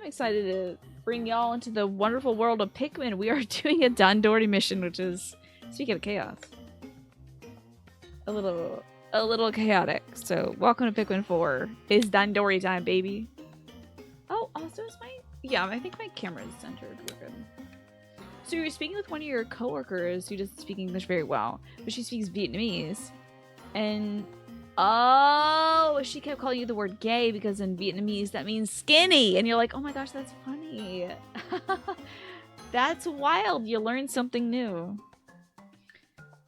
excited to bring y'all into the wonderful world of Pikmin. We are doing a Dandori mission, which is, speaking of chaos, a little chaotic. So welcome to Pikmin 4. It's Dandori time, baby. Oh, also is my, yeah, I think my camera is centered. We're good. So you're speaking with one of your coworkers who doesn't speak English very well, but she speaks Vietnamese. And oh, she kept calling you the word gay because in Vietnamese that means skinny. And you're like, oh my gosh, that's funny. That's wild. You learned something new.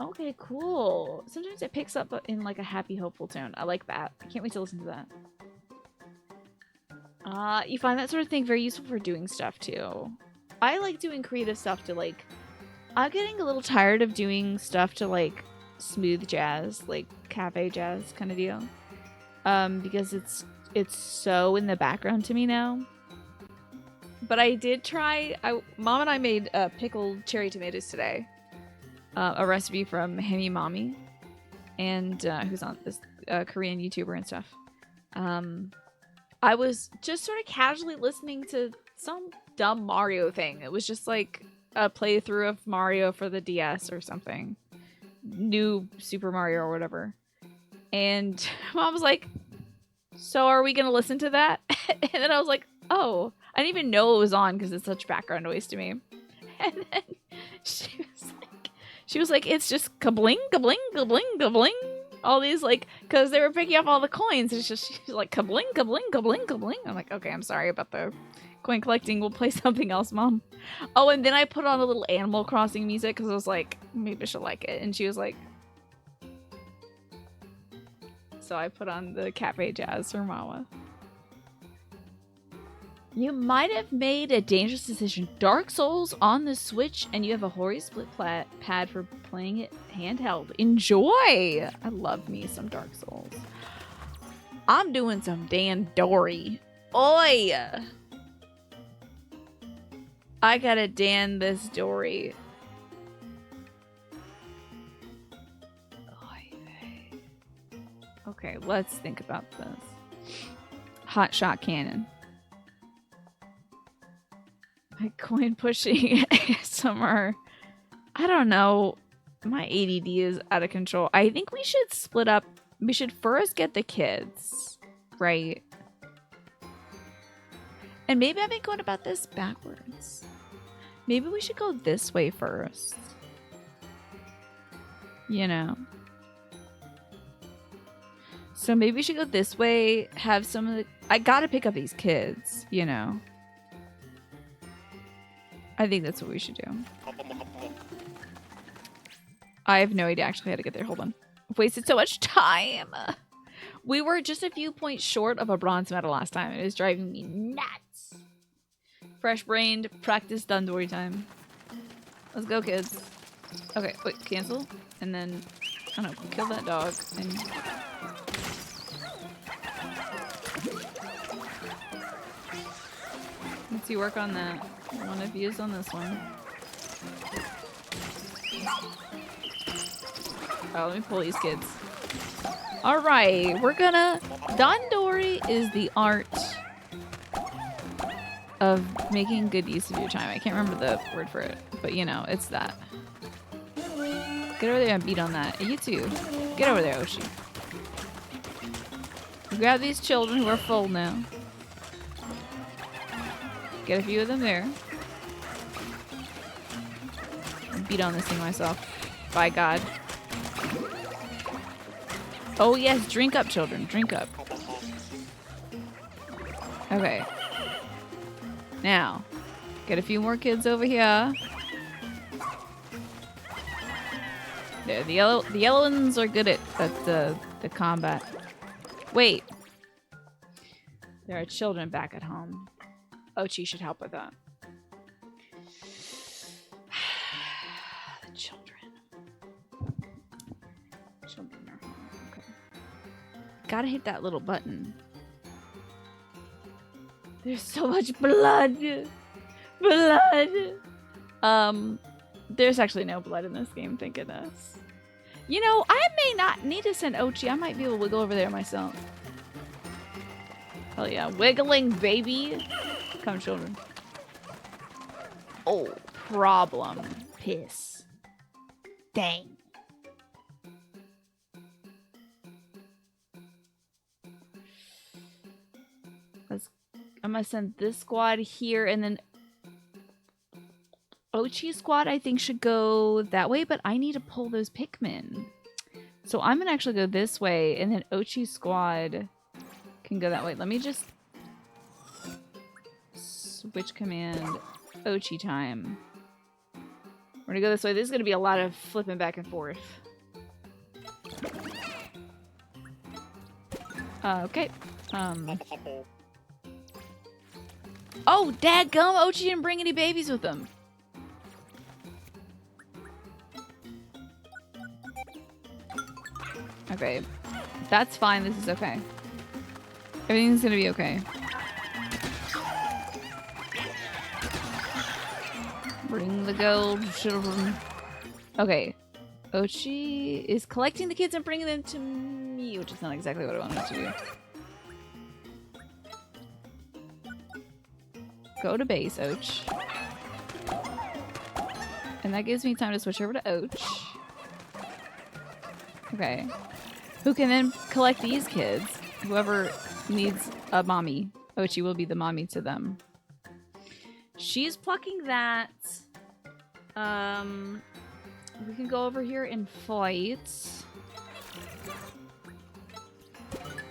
Okay, cool. Sometimes it picks up in like a happy, hopeful tone. I like that. I can't wait to listen to that. You find that sort of thing very useful for doing stuff too. I like doing creative stuff to like, I'm getting a little tired of doing stuff to like smooth jazz, like cafe jazz kind of deal. Because it's so in the background to me now. But I did try, Mom and I made pickled cherry tomatoes today. A recipe from Hemi Mommy, and who's on this Korean YouTuber and stuff. I was just sort of casually listening to some dumb Mario thing. It was just like a playthrough of Mario for the DS or something. New Super Mario or whatever. And Mom was like, so are we gonna listen to that? And then I was like, oh, I didn't even know it was on because it's such background noise to me. And then she was like, it's just kabling, kabling, kabling, kabling. All these, like, because they were picking up all the coins. It's just, she's like, kabling, kabling, kabling, kabling. I'm like, okay, I'm sorry about the coin collecting. We'll play something else, Mom. Oh, and then I put on a little Animal Crossing music because I was like, maybe she'll like it. And she was like, so I put on the cafe jazz for Mama. You might have made a dangerous decision. Dark Souls on the Switch, and you have a Hori split pad for playing it handheld. Enjoy! I love me some Dark Souls. I'm doing some Dandori. Oi! I gotta Dan this Dory. Okay, let's think about this. Hot shot cannon. My coin pushing ASMR. I don't know. My ADD is out of control. I think we should split up. We should first get the kids, right? And maybe I've been going about this backwards. Maybe we should go this way first. You know. So maybe we should go this way, have some of the... I gotta pick up these kids, you know. I think that's what we should do. I have no idea actually how to get there. Hold on. I've wasted so much time. We were just a few points short of a bronze medal last time. It was driving me nuts. Fresh-brained, practice Dandori time. Let's go, kids. Okay, wait, cancel. And then, I don't know, kill that dog. And... let's see, work on that. One of you is on this one. Oh, let me pull these kids. Alright, we're gonna... Dandori is the art of making good use of your time. I can't remember the word for it, but you know, it's that. Get over there and beat on that. You too. Get over there, Oshi. Grab these children who are full now. Get a few of them there. Beat on this thing myself. By God. Oh yes, drink up, children. Drink up. Okay. Now, get a few more kids over here. There, the yellow ones are good at the combat. Wait. There are children back at home. Ochi should help with that. The children. Children are home. Okay. Gotta hit that little button. There's so much blood. Blood. There's actually no blood in this game, thank goodness. You know, I may not need to send Ochi. I might be able to go over there myself. Hell yeah. Wiggling, baby. Come, children. Oh, problem. Piss. Dang. I'm gonna send this squad here, and then Ochi squad I think should go that way, but I need to pull those Pikmin. So I'm gonna actually go this way, and then Ochi squad can go that way. Let me just switch command. Ochi time. We're gonna go this way. This is gonna be a lot of flipping back and forth. Okay. Oh, dadgum! Ochi didn't bring any babies with him. Okay. That's fine. This is okay. Everything's gonna be okay. Bring the gold, children. Okay. Ochi is collecting the kids and bringing them to me, which is not exactly what I wanted to do. Go to base, Och. And that gives me time to switch over to Och. Okay. Who can then collect these kids? Whoever needs a mommy. Ochi will be the mommy to them. She's plucking that. We can go over here and fight.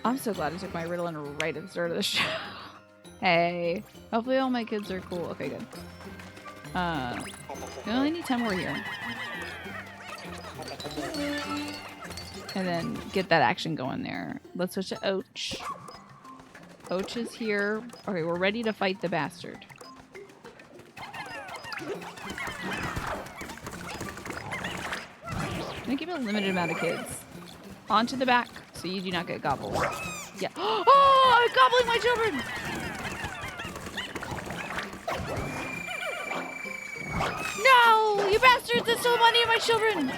I'm so glad I took my Ritalin right at the start of the show. Hey. Hopefully all my kids are cool. Okay, good. We only need 10 more here. And then get that action going there. Let's switch to Och. Och is here. Okay, we're ready to fight the bastard. I'm gonna give it a limited amount of kids. Onto the back, so you do not get gobbled. Yeah. Oh, I'm gobbling my children! No! You bastards! That stole money of my children!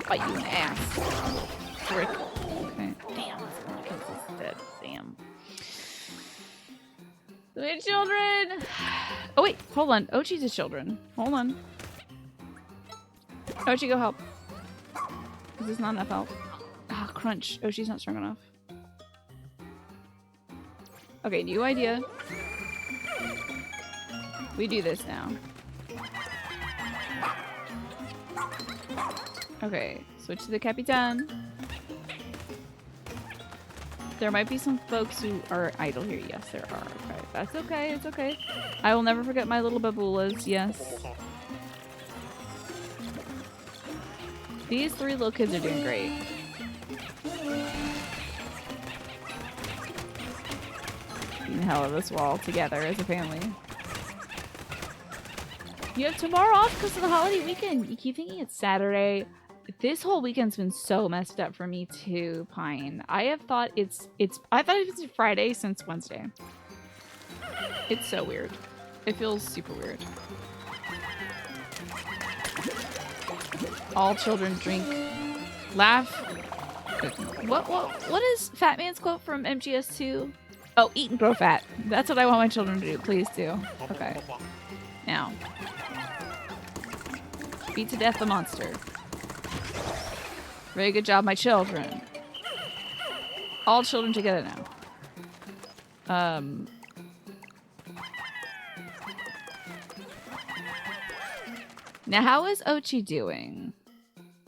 Bite you in the ass. Frick. Okay. Damn, this is dead. Damn. My children! Oh wait, hold on. Ochi's his children. Hold on. Ochi, go help. Is this not enough help? Ah, crunch. Ochi's not strong enough. Okay, new idea. We do this now. Okay, switch to the Capitan. There might be some folks who are idle here. Yes, there are. Okay, that's okay. It's okay. I will never forget my little baboolas. Yes. These 3 little kids are doing great. Beating the hell of this wall together as a family. You have tomorrow off because of the holiday weekend. You keep thinking it's Saturday. This whole weekend's been so messed up for me too, Pine. I have thought I thought it was Friday since Wednesday. It's so weird. It feels super weird. All children drink, laugh. What is Fat Man's quote from MGS2? Oh, eat and grow fat. That's what I want my children to do. Please do. Okay. Now. Beat to death the monster. Very good job, my children. All children together now. Now, how is Ochi doing?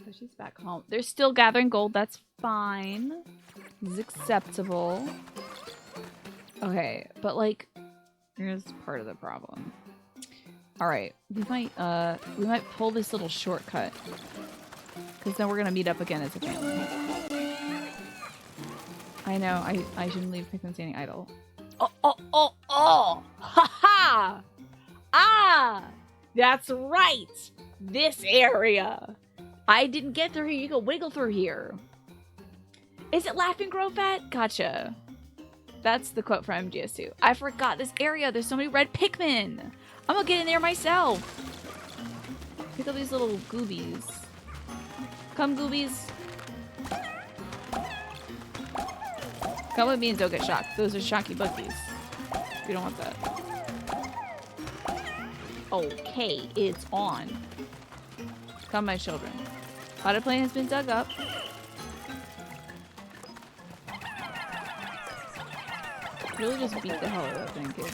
So she's back home. They're still gathering gold. That's fine. It's acceptable. Okay, but like, here's part of the problem. All right, we might pull this little shortcut because then we're gonna meet up again as a family. I know I shouldn't leave Pikmin standing idle. Oh! Ha ha! Ah! That's right! This area! I didn't get through here. You can wiggle through here. Is it Laugh and Grow Fat? Gotcha. That's the quote from MGS2. I forgot this area. There's so many red Pikmin. I'm gonna get in there myself. Pick up these little goobies. Come, goobies. Come with me and don't get shocked. Those are shocky buggies. We don't want that. Okay, it's on. Come, my children. Potted plant has been dug up. Really just beat the hell out of that thing, kid.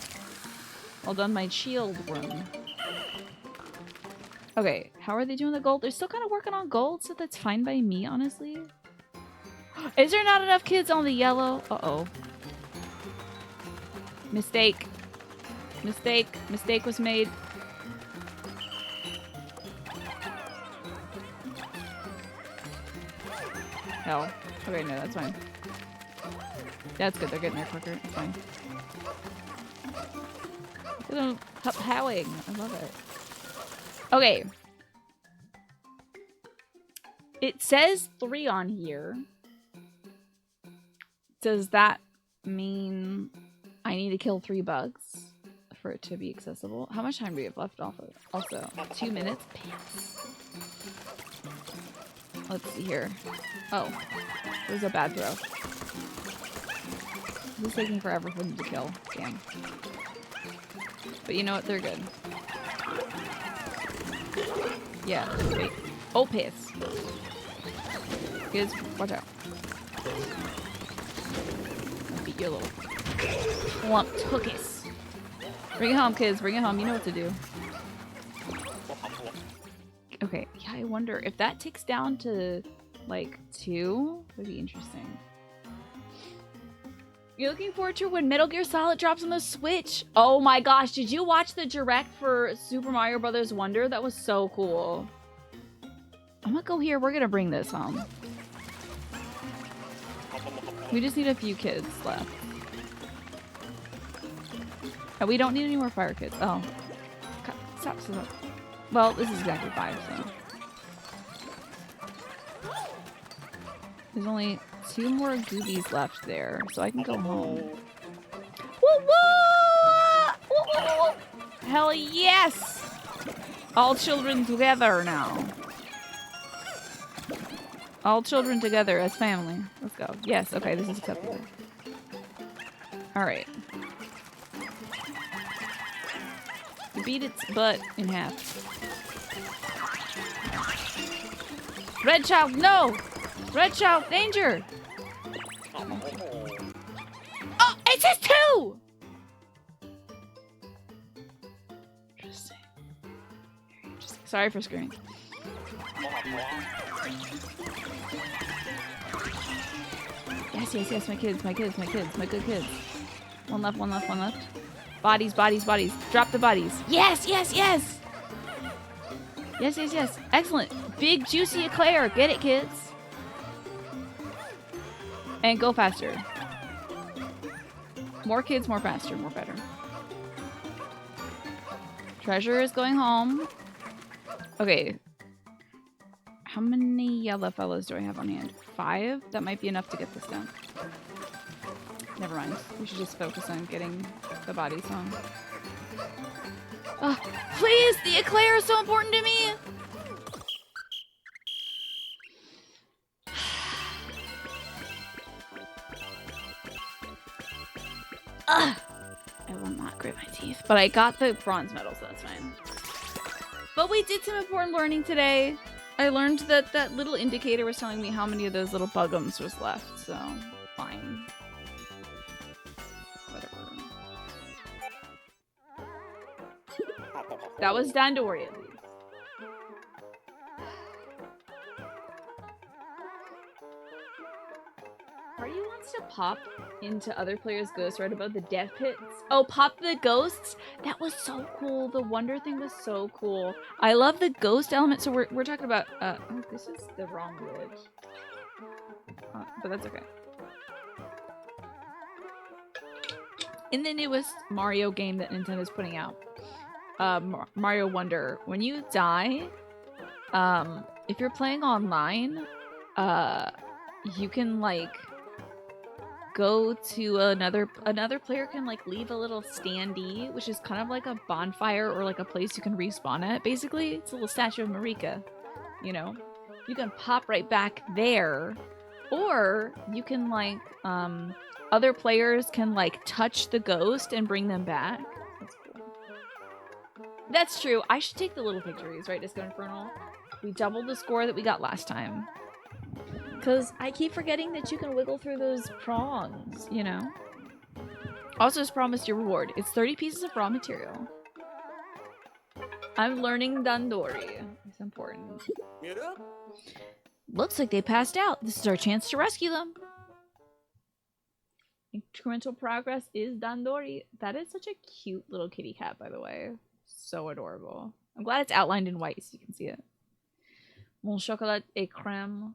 Well done, my shield room. Okay, how are they doing the gold? They're still kind of working on gold, so that's fine by me, honestly. Is there not enough kids on the yellow? Uh-oh. Mistake. Mistake. Mistake was made. Hell. Okay, no, that's fine. That's good. They're getting there quicker. It's fine. Look at them howling. I love it. Okay. It says 3 on here. Does that mean I need to kill 3 bugs for it to be accessible? How much time do we have left off of it? Also, 2 minutes? Pants. Let's see here. Oh. It was a bad throw. This is taking forever for them to kill. Damn. But you know what? They're good. Yeah. Wait. Oh, piss. Kids, watch out. I'll beat your little plump hookies. Bring it home, kids. Bring it home. You know what to do. Okay. Yeah, I wonder if that ticks down to, like, 2. Would be interesting. You're looking forward to when Metal Gear Solid drops on the Switch? Oh my gosh, did you watch the direct for Super Mario Bros. Wonder? That was so cool. I'm gonna go here. We're gonna bring this home. We just need a few kids left. And we don't need any more fire kids. Oh. Stop. Well, this is exactly 5, so. There's only 2 more goobies left there, so I can go home. Woo woo! Woo woo! Hell yes! All children together now. All children together as family. Let's go. Yes, okay, this is acceptable. Alright. Beat its butt in half. Red child, no! Red child, danger! Oh, it says 2! Interesting. Very interesting. Sorry for screaming. Yes, my kids, my good kids. One left. Bodies. Drop the bodies. Yes! Yes. Excellent. Big, juicy eclair. Get it, kids. And go faster. More kids, more faster, more better. Treasure is going home. Okay. How many yellow fellows do I have on hand? 5? That might be enough to get this done. Never mind. We should just focus on getting the bodies home. Please! The eclair is so important to me! I will not grit my teeth. But I got the bronze medal, so that's fine. But we did some important learning today. I learned that that little indicator was telling me how many of those little bugums was left, so fine. Whatever. That was Dandori at least. Party wants to pop into other players' ghosts right above the death pits. Oh, pop the ghosts? That was so cool. The wonder thing was so cool. I love the ghost element. So we're talking about oh, this is the wrong village. But that's okay. In the newest Mario game that Nintendo's putting out, Mario Wonder, when you die, if you're playing online, you can like go to another player can like leave a little standee, which is kind of like a bonfire or like a place you can respawn at. Basically, it's a little statue of Marika. You know, you can pop right back there, or you can like other players can like touch the ghost and bring them back. That's cool. That's true. I should take the little victories, right, Disco Infernal? We doubled the score that we got last time. Because I keep forgetting that you can wiggle through those prongs, you know? Also, as promised, your reward. It's 30 pieces of raw material. I'm learning Dandori. It's important. Looks like they passed out. This is our chance to rescue them. Incremental progress is Dandori. That is such a cute little kitty cat, by the way. So adorable. I'm glad it's outlined in white so you can see it. Mon chocolat et crème.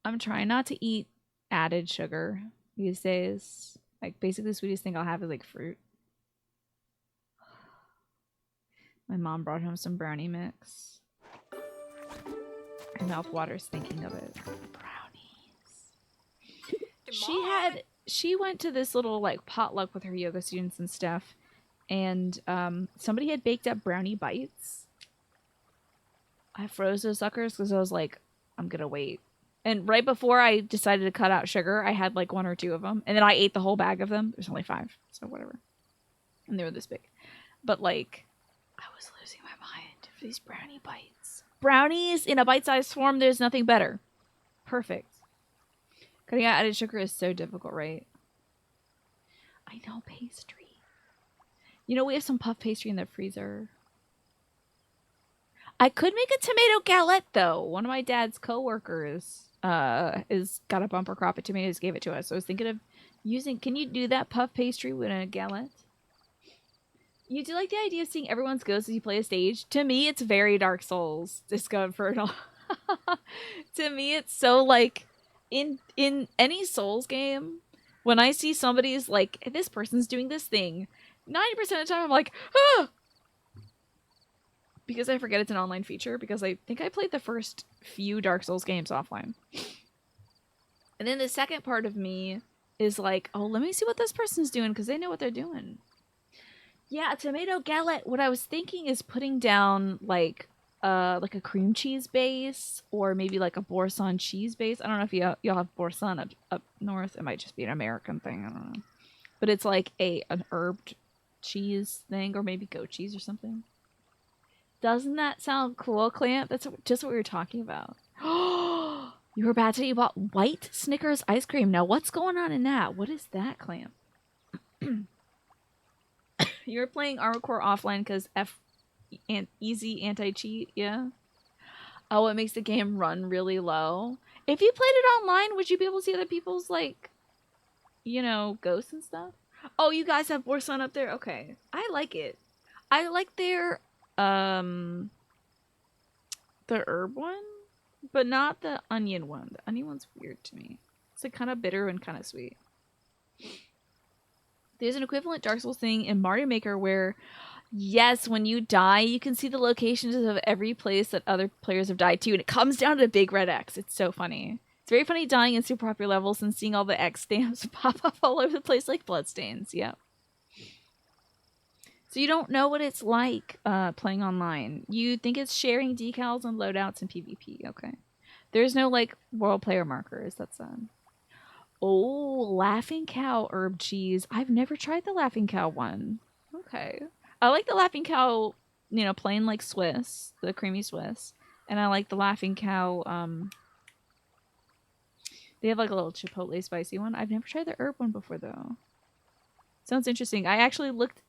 I'm trying not to eat added sugar these days. Like, basically the sweetest thing I'll have is like fruit. My mom brought home some brownie mix. My mouth waters thinking of it. Brownies. She went to this little like potluck with her yoga students and stuff, and somebody had baked up brownie bites. I froze those suckers because I was like, I'm gonna wait. And right before I decided to cut out sugar, I had like 1 or 2 of them, and then I ate the whole bag of them. There's only 5, so whatever. And they were this big, but like, I was losing my mind for these brownie bites. Brownies in a bite-sized form. There's nothing better. Perfect. Cutting out added sugar is so difficult, right? I know, pastry. You know, we have some puff pastry in the freezer. I could make a tomato galette, though. One of my dad's coworkers is got a bumper crop of tomatoes, gave it to us. So I was thinking of using... Can you do that puff pastry with a galette? You do like the idea of seeing everyone's ghosts as you play a stage? To me, it's very Dark Souls. Disco Infernal. To me, it's so like... In any Souls game, when I see somebody's like, this person's doing this thing, 90% of the time I'm like, ah! Because I forget it's an online feature, because I think I played the first few Dark Souls games offline. And then the second part of me is like, oh, let me see what this person's doing, because they know what they're doing. Yeah, a tomato galette. What I was thinking is putting down like a cream cheese base, or maybe like a boursin cheese base. I don't know if y'all have boursin up north. It might just be an American thing. I don't know. But it's like an herbed cheese thing, or maybe goat cheese or something. Doesn't that sound cool, Clamp? That's just what we were talking about. You were about to say you bought white Snickers ice cream. Now, what's going on in that? What is that, Clamp? You're playing Armored Core offline because easy anti-cheat, yeah? Oh, it makes the game run really low. If you played it online, would you be able to see other people's, like, you know, ghosts and stuff? Oh, you guys have Boursin up there? Okay. I like it. I like their, the herb one, but not the onion one. The onion one's weird to me. It's, like, kind of bitter and kind of sweet. There's an equivalent Dark Souls thing in Mario Maker where, yes, when you die, you can see the locations of every place that other players have died to, and it comes down to a big red X. It's so funny. It's very funny dying in super popular levels and seeing all the X stamps pop up all over the place like bloodstains. Yep. So you don't know what it's like playing online. You think it's sharing decals and loadouts in PvP. Okay. There's no, like, world player markers. That's Oh, Laughing Cow herb cheese. I've never tried the Laughing Cow one. Okay. I like the Laughing Cow, you know, plain like Swiss, the creamy Swiss. And I like the Laughing Cow, they have like a little chipotle spicy one. I've never tried the herb one before, though. Sounds interesting. I actually looked,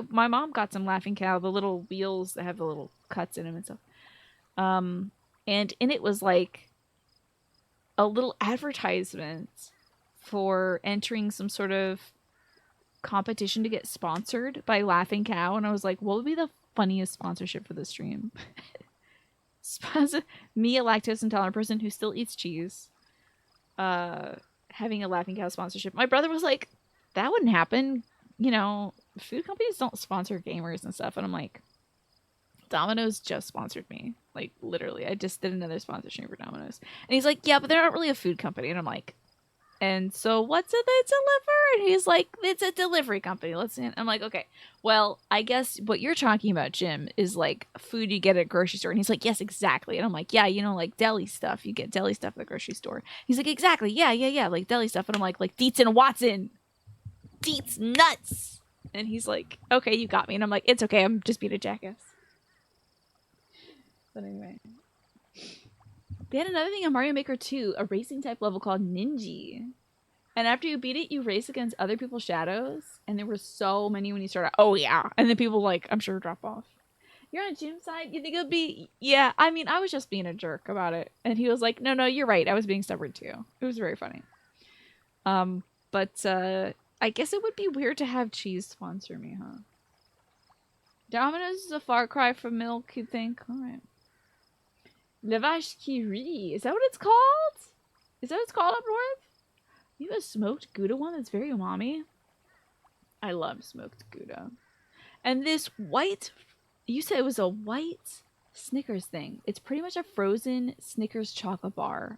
my mom got some Laughing Cow, the little wheels that have the little cuts in them and stuff. And in it was like a little advertisement for entering some sort of competition to get sponsored by Laughing Cow, and I was like, what would be the funniest sponsorship for the stream? Me, a lactose intolerant person who still eats cheese, having a Laughing Cow sponsorship. My brother was like, that wouldn't happen. You know, food companies don't sponsor gamers and stuff. And I'm like, Domino's just sponsored me. Like, literally, I just did another sponsorship for Domino's. And he's like, yeah, but they're not really a food company. And I'm like, And so what's it they deliver? And he's like, it's a delivery company. Let's see. I'm like, okay, well, I guess what you're talking about, Jim, is like food you get at a grocery store. And he's like, yes, exactly. And I'm like, yeah, you know, like deli stuff. You get deli stuff at the grocery store. He's like, exactly. Yeah. Like deli stuff. And I'm like Dietz and Watson. Dietz nuts. And he's like, okay, you got me. And I'm like, it's okay. I'm just being a jackass. But anyway. They had another thing in Mario Maker 2, a racing type level called Ninja. And after you beat it, you race against other people's shadows. And there were so many when you started. Oh, yeah. And then people, like, I'm sure drop off. You're on Jim's side? You think it would be... Yeah, I mean, I was just being a jerk about it. And he was like, no, you're right. I was being stubborn, too. It was very funny. But I guess it would be weird to have cheese sponsor me, huh? Domino's is a far cry from milk, you'd think. All right. La vache qui rit. Is that what it's called? Is that what it's called up north? You have a smoked Gouda one that's very umami. I love smoked Gouda. And this white... You said it was a white Snickers thing. It's pretty much a frozen Snickers chocolate bar.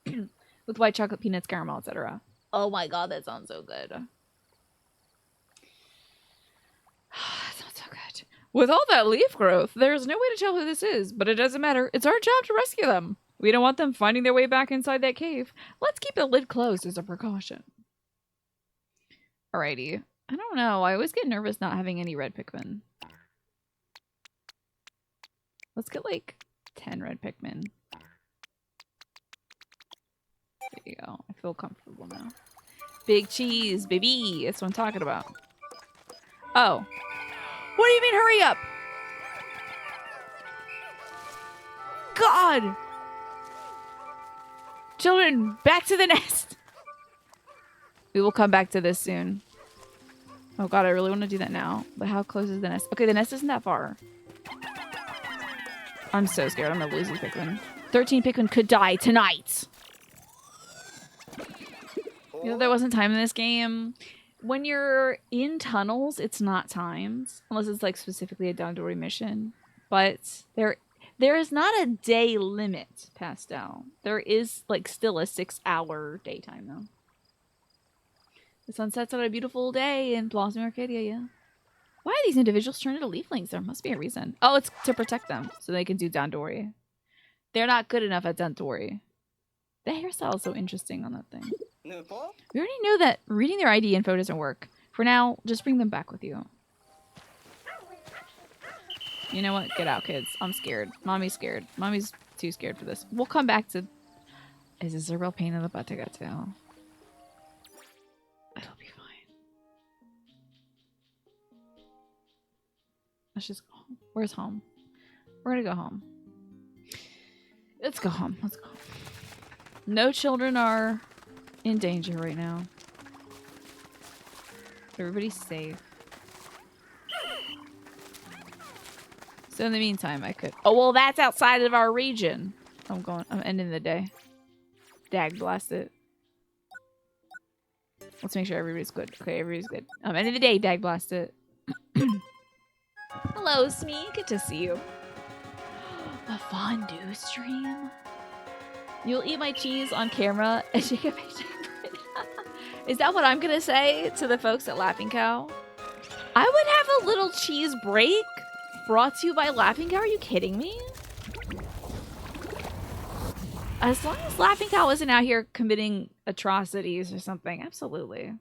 With white chocolate, peanuts, caramel, etc. Oh my god, that sounds so good. That sounds so good. With all that leaf growth, there's no way to tell who this is, but it doesn't matter. It's our job to rescue them. We don't want them finding their way back inside that cave. Let's keep the lid closed as a precaution. Alrighty. I don't know. I always get nervous not having any red Pikmin. Let's get like 10 red Pikmin. There you go. I feel comfortable now. Big cheese, baby. That's what I'm talking about. Oh. What do you mean, hurry up? God! Children, back to the nest! We will come back to this soon. Oh god, I really want to do that now. But how close is the nest? Okay, the nest isn't that far. I'm so scared. I'm gonna lose these Pikmin. 13 Pikmin could die tonight! You know, there wasn't time in this game. When you're in tunnels, it's not timed. Unless it's like specifically a Dandori mission. But there is not a day limit, Pastel. There is like still a 6-hour daytime though. The sun sets on a beautiful day in Blossom Arcadia, yeah. Why are these individuals turned into leaflings? There must be a reason. Oh, it's to protect them so they can do Dandori. They're not good enough at Dandori. The hairstyle is so interesting on that thing. We already know that reading their ID info doesn't work. For now, just bring them back with you. You know what? Get out, kids. I'm scared. Mommy's scared. Mommy's too scared for this. We'll come back to... Is this a real pain in the butt to get to? It'll be fine. Let's just go home. Where's home? We're gonna go home. Let's go home. Let's go home. No children are in danger right now. Everybody's safe. So in the meantime, I could... Oh, well, that's outside of our region. I'm ending the day. Dag blast it. Let's make sure everybody's good. Okay, everybody's good. End of the day, dag blast it. Hello, Smee. Good to see you. A fondue stream? You'll eat my cheese on camera and shake a face. Is that what I'm gonna say to the folks at Laughing Cow? I would have a little cheese break brought to you by Laughing Cow. Are you kidding me? As long as Laughing Cow isn't out here committing atrocities or something, absolutely.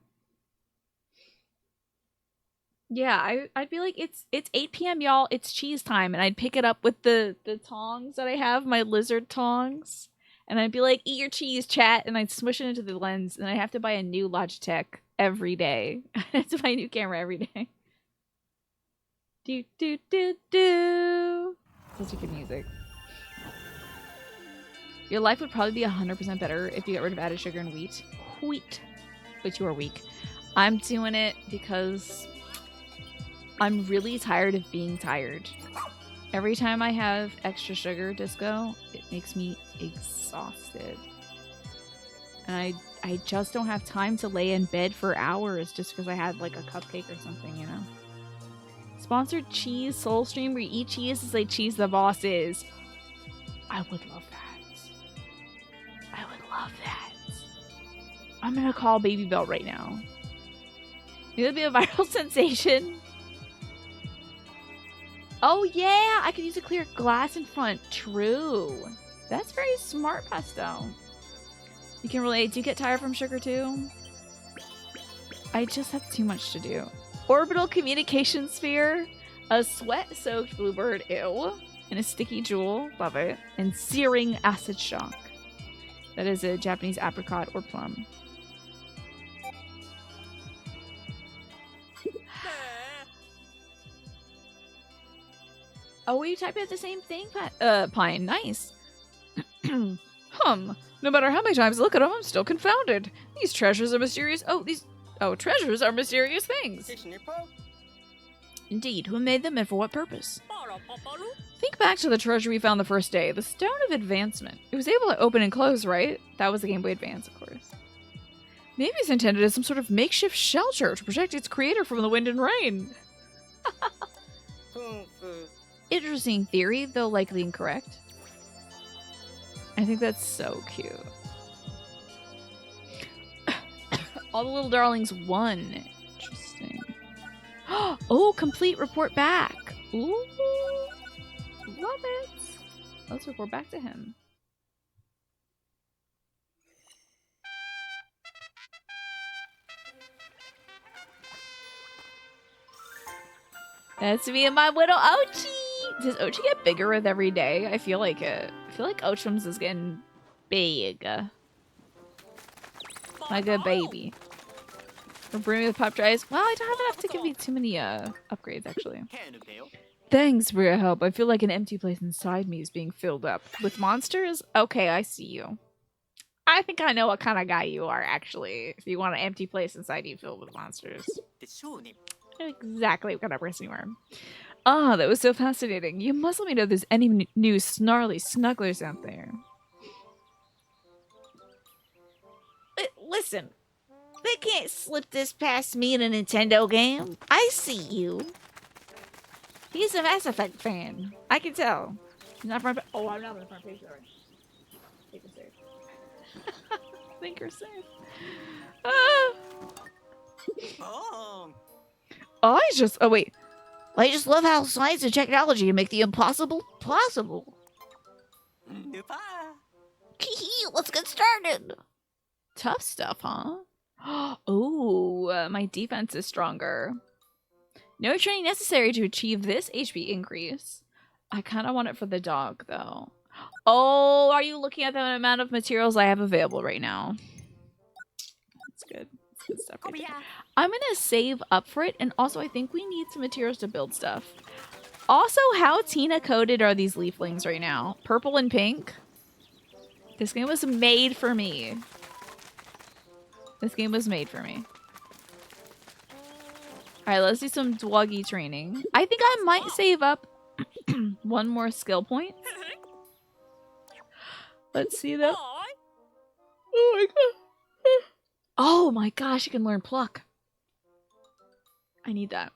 Yeah, I'd be like, it's 8 p.m. y'all, it's cheese time, and I'd pick it up with the tongs that I have, my lizard tongs, and I'd be like, eat your cheese, chat, and I'd smush it into the lens, and I'd have to buy a new Logitech every day. I have to buy a new camera every day. Do do do do. Such a good music. Your life would probably be 100% better if you got rid of added sugar and wheat. Wheat. But you are weak. I'm doing it because I'm really tired of being tired. Every time I have extra sugar, Disco, it makes me exhausted. And I just don't have time to lay in bed for hours just because I had like a cupcake or something, you know? Sponsored cheese soul stream where you eat cheese as they cheese the bosses. I would love that. I would love I'm gonna call Baby Bell right now. It'll be a viral sensation. Oh yeah, I can use a clear glass in front. True. That's very smart, Pesto. You can relate. Do you get tired from sugar too? I just have too much to do. Orbital communication sphere, a sweat-soaked bluebird, ew, and a sticky jewel, love it, and searing acid shock. That is a Japanese apricot or plum. Oh, we typed at the same thing, Pine. Nice. No matter how many times I look at them, I'm still confounded. These treasures are mysterious. Treasures are mysterious things. Indeed, who made them and for what purpose? Think back to the treasure we found the first day, the Stone of Advancement. It was able to open and close, right? That was the Game Boy Advance, of course. Maybe it's intended as some sort of makeshift shelter to protect its creator from the wind and rain. Interesting theory, though likely incorrect. I think that's so cute. All the little darlings won. Interesting. Oh, complete report back. Ooh. Love it. Let's report back to him. That's me and my little Ochi. Does Ochi get bigger with every day? I feel like it. I feel like Ochums is getting big. Like a baby. Or bring me with pop dries. Well, I don't have enough to give me too many upgrades, actually. Thanks for your help. I feel like an empty place inside me is being filled up. With monsters? Okay, I see you. I think I know what kind of guy you are, actually. If you want an empty place inside you filled with monsters. Exactly what kind of person you are. Ah, that was so fascinating. You must let me know if there's any new snarly snugglers out there. Listen, they can't slip this past me in a Nintendo game. I see you. He's a Mass Effect fan. I can tell. He's not front. Oh, I'm not on the front page already. Think you're safe. Think you're safe. Oh wait. I just love how science and technology can make the impossible possible. Let's get started. Tough stuff, huh? Oh, my defense is stronger. No training necessary to achieve this HP increase. I kind of want it for the dog, though. Oh, are you looking at the amount of materials I have available right now? That's good. That's good stuff right there. I'm going to save up for it, and also I think we need some materials to build stuff. Also, how Tina-coded are these leaflings right now? Purple and pink? This game was made for me. This game was made for me. Alright, let's do some Dwuggy training. I think I might save up one more skill point. Let's see that. Oh my god. Oh my gosh, you can learn pluck. I need that.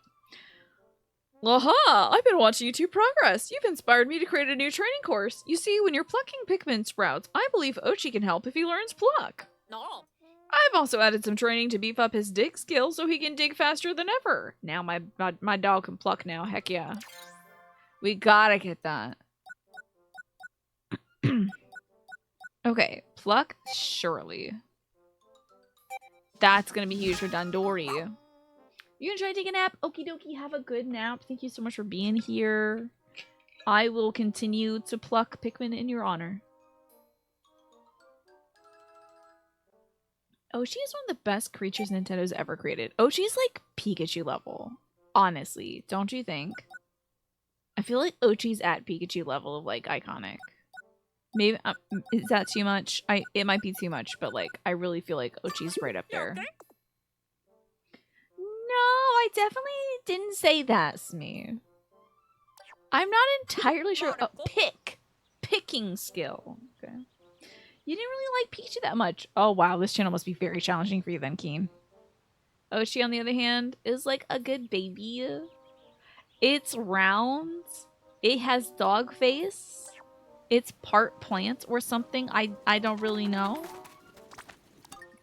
Aha! I've been watching you two progress. You've inspired me to create a new training course. You see, when you're plucking Pikmin sprouts, I believe Ochi can help if he learns pluck. No. I've also added some training to beef up his dig skills so he can dig faster than ever. Now my dog can pluck now. Heck yeah. We gotta get that. Okay, pluck, surely. That's gonna be huge for Dandori. You gonna try to take a nap? Okie dokie, have a good nap. Thank you so much for being here. I will continue to pluck Pikmin in your honor. Ochi is one of the best creatures Nintendo's ever created. Ochi's like Pikachu level. Honestly, don't you think? I feel like Ochi's at Pikachu level of like iconic. Maybe is that too much? It might be too much, but like I really feel like Ochi's right up there. No, I definitely didn't say that, Smee. I'm not entirely sure. Oh, picking skill. Okay. You didn't really like Pikachu that much. Oh wow, this channel must be very challenging for you then, Keen. Ochi, on the other hand, is like a good baby. It's round. It has dog face. It's part plant or something. I don't really know.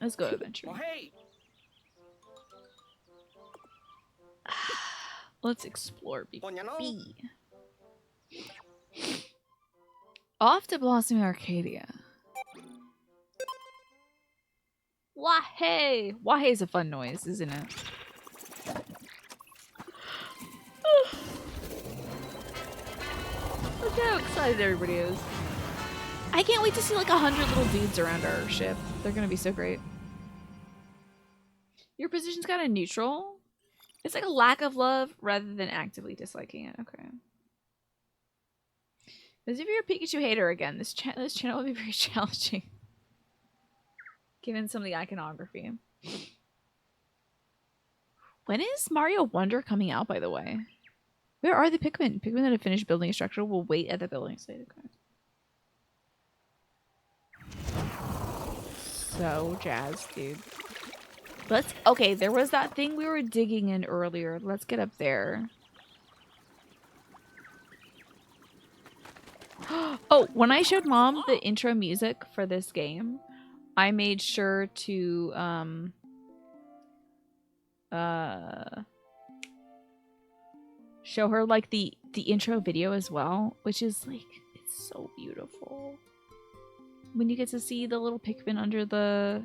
Let's go adventure. Oh, hey. Let's explore B. Oh, you know. B. Off to Blossoming Arcadia. Wahey! Wahey is a fun noise, isn't it? Look how excited everybody is. I can't wait to see like 100 little dudes around our ship. They're gonna be so great. Your position's kind of neutral. It's like a lack of love rather than actively disliking it. Okay. As if you're a Pikachu hater again, this channel will be very challenging. Given some of the iconography. When is Mario Wonder coming out, by the way? Where are the Pikmin? Pikmin that have finished building a structure will wait at the building site. Okay. So jazzed, dude. Okay, there was that thing we were digging in earlier. Let's get up there. Oh, when I showed Mom the intro music for this game, I made sure to show her like the intro video as well, which is like, it's so beautiful. When you get to see the little Pikmin under the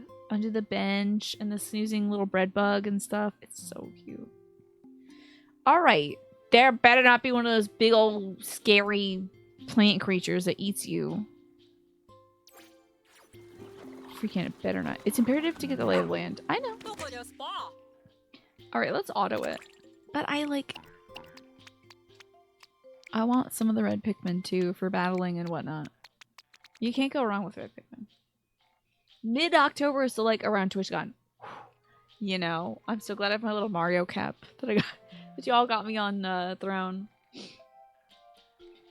bench and the snoozing little bread bug and stuff, it's so cute. All right, there better not be one of those big old scary plant creatures that eats you. Freaking it better not. It's imperative to get the lay of the land. I know. All right, let's auto it. But I want some of the red Pikmin too for battling and whatnot. You can't go wrong with red Pikmin. Mid-October is still like around TwitchCon. You know, I'm so glad I have my little Mario cap that I got. That y'all got me on Throne.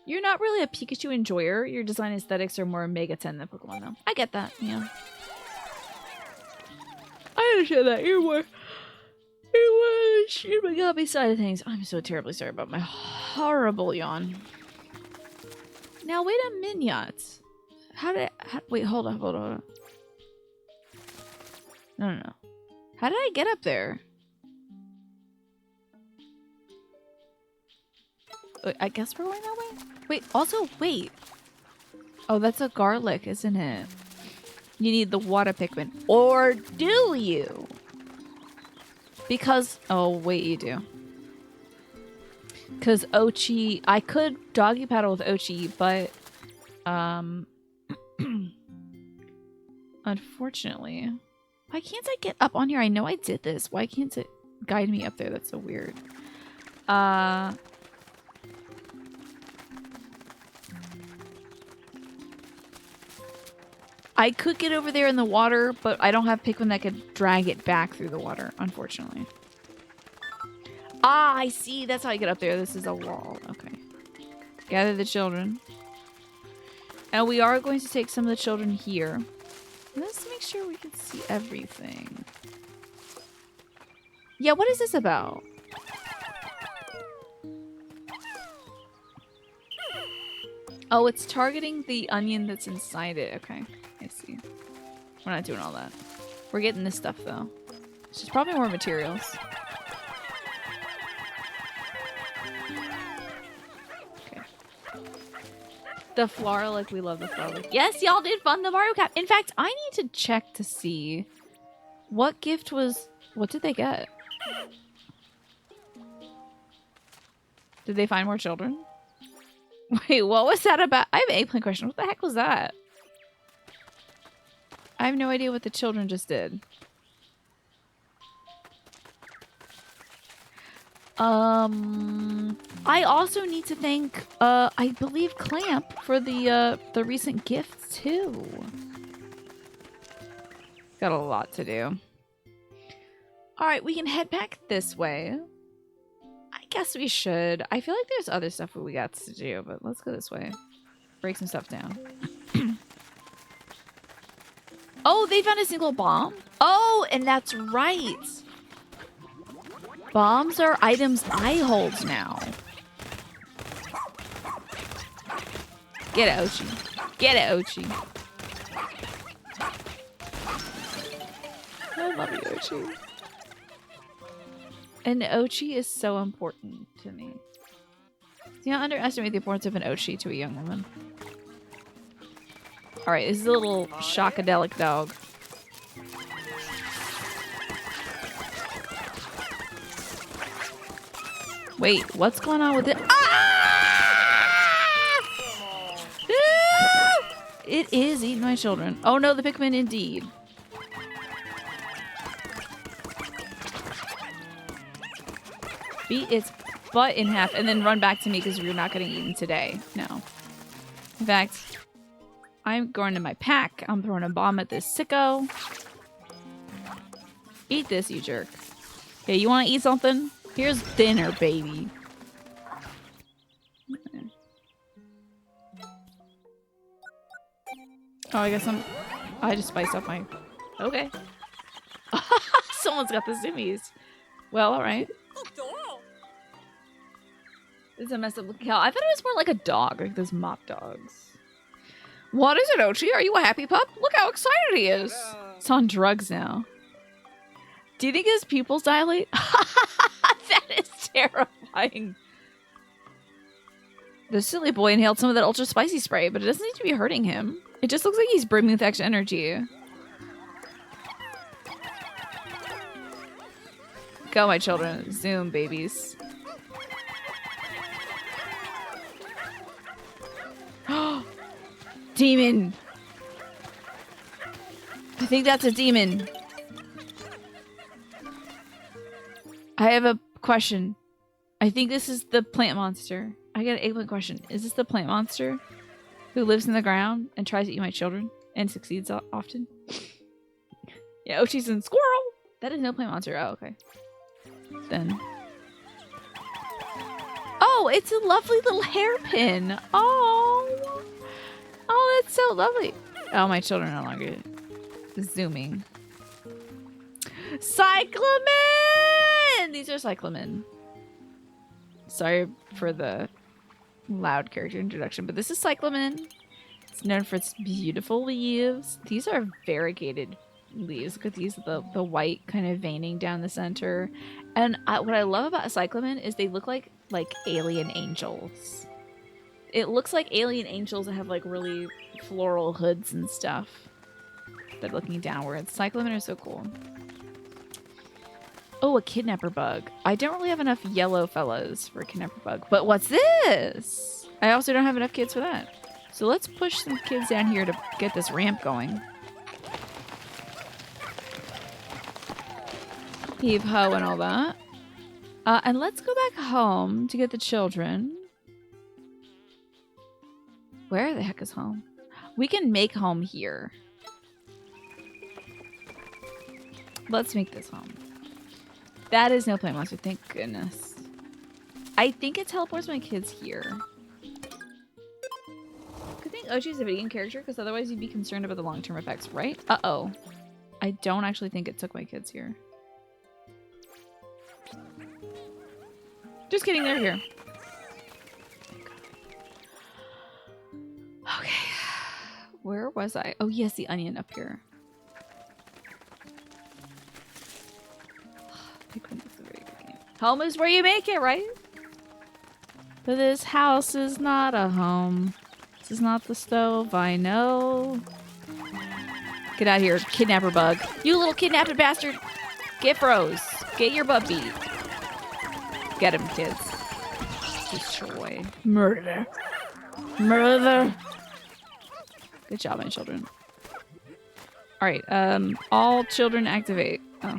You're not really a Pikachu enjoyer. Your design aesthetics are more Mega 10 than Pokemon, though. I get that, yeah. I understand that. You're more the Shinigami side of things. I'm so terribly sorry about my horrible yawn. Now, wait a minute. Wait, hold on. No. How did I get up there? I guess we're going that way? Wait, also, wait. Oh, that's a garlic, isn't it? You need the water Pikmin. Or do you? Because... Oh, wait, you do. Because Ochi... I could doggy paddle with Ochi, but... Unfortunately... Why can't I get up on here? I know I did this. Why can't it guide me up there? That's so weird. I could get over there in the water, but I don't have Pikmin that could drag it back through the water, unfortunately. Ah, I see. That's how I get up there. This is a wall. Okay. Gather the children. And we are going to take some of the children here. Let's make sure we can see everything. Yeah, what is this about? Oh, it's targeting the onion that's inside it. Okay, I see. We're not doing all that. We're getting this stuff, though. It's just probably more materials. Okay. The flower, like, we love the flower. Yes, y'all did fund the Mario Cap. In fact, I need to check to see what gift was... What did they get? Did they find more children? Wait, what was that about? I have an eggplant question. What the heck was that? I have no idea what the children just did. I also need to thank, I believe Clamp for the recent gifts too. Got a lot to do. All right, we can head back this way. I guess we should. I feel like there's other stuff that we got to do, but let's go this way. Break some stuff down. Oh, they found a single bomb? Oh, and that's right. Bombs are items I hold now. Get it, Ochi. Get it, Ochi. I love you, Ochi. And Ochi is so important to me. Do not underestimate the importance of an Ochi to a young woman. Alright, this is a little shockadelic dog. Wait, what's going on with it? Ah! Ah! It is eating my children. Oh no, the Pikmin indeed. Beat its butt in half and then run back to me because you're not getting eaten today. No. In fact, I'm going to my pack. I'm throwing a bomb at this sicko. Eat this, you jerk. Hey, you want to eat something? Here's dinner, baby. Okay. Oh, I guess I just spiced up my... Okay. Someone's got the zoomies. Well, alright. It's a messed up looking cow. I thought it was more like a dog, like those mop dogs. What is it, Ochi? Are you a happy pup? Look how excited he is. It's on drugs now. Do you think his pupils dilate? That is terrifying. The silly boy inhaled some of that ultra spicy spray, but it doesn't seem to be hurting him. It just looks like he's brimming with extra energy. Go, my children. Zoom, babies. Demon! I think that's a demon. I have a question. I think this is the plant monster. I got an eggplant question. Is this the plant monster who lives in the ground and tries to eat my children and succeeds often? Yeah, Ochi's in squirrel! That is no plant monster. Oh, okay. Then. Oh, it's a lovely little hairpin. Oh. Oh, that's so lovely. Oh, my children are no longer zooming. Cyclamen! These are cyclamen. Sorry for the loud character introduction, but this is cyclamen. It's known for its beautiful leaves. These are variegated leaves. Look at these, the white kind of veining down the center. And what I love about cyclamen is they look like alien angels. It looks like alien angels that have like really floral hoods and stuff. They're looking downwards. Cyclamen are so cool. Oh, a kidnapper bug. I don't really have enough yellow fellows for a kidnapper bug. But what's this? I also don't have enough kids for that. So let's push some kids down here to get this ramp going. Heave ho and all that. And let's go back home to get the children. Where the heck is home? We can make home here. Let's make this home. That is no plant monster, thank goodness. I think it teleports my kids here. I think Ochi's a vegan character because otherwise you'd be concerned about the long-term effects, right? Uh-oh. I don't actually think it took my kids here. Just kidding, they're here. Okay. Where was I? Oh, yes, the onion up here. Pikmin is a very good game. Home is where you make it, right? But this house is not a home. This is not the stove, I know. Get out of here, kidnapper bug. You little kidnapped bastard. Get froze. Get your butt beat. Get him, kids. Destroy. Murder. Murder. Good job, my children. Alright, all children activate. Oh.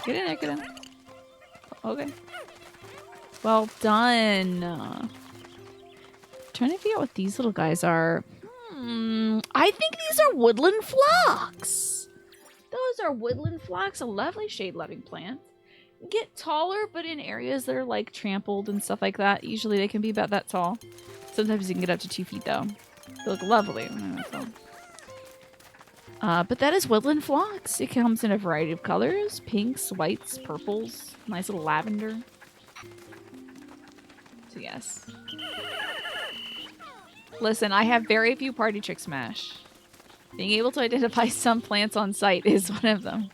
Get in there, get in. Okay. Well done. Trying to figure out what these little guys are. I think these are woodland phlox. Those are woodland phlox, a lovely shade-loving plant. Get taller, but in areas that are like trampled and stuff like that. Usually they can be about that tall. Sometimes you can get up to 2 feet though. They look lovely. But that is woodland phlox. It comes in a variety of colors. Pinks, whites, purples. Nice little lavender. So yes. Listen, I have very few party trick smash. Being able to identify some plants on site is one of them.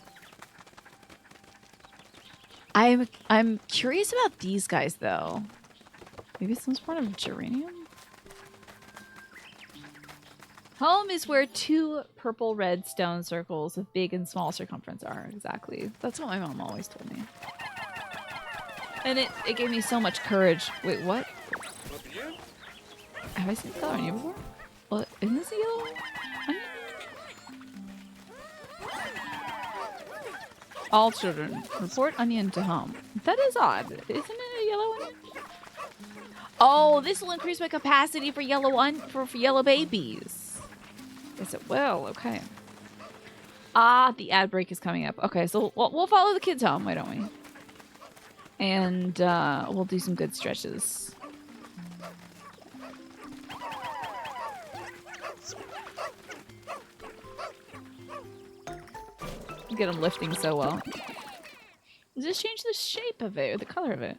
I'm curious about these guys though. Maybe some sort of geranium? Home is where two purple-red stone circles with big and small circumference are. Exactly. That's what my mom always told me. And it gave me so much courage. Wait, what? Have I seen this color on you before? What? Isn't this a yellow onion? All children, report onion to home. That is odd. Isn't it a yellow onion? Oh, this will increase my capacity for for yellow babies. Yes, it will. Okay. Ah, the ad break is coming up. Okay, so we'll follow the kids home, why don't we? And we'll do some good stretches. Get them lifting so well. Does this change the shape of it or the color of it?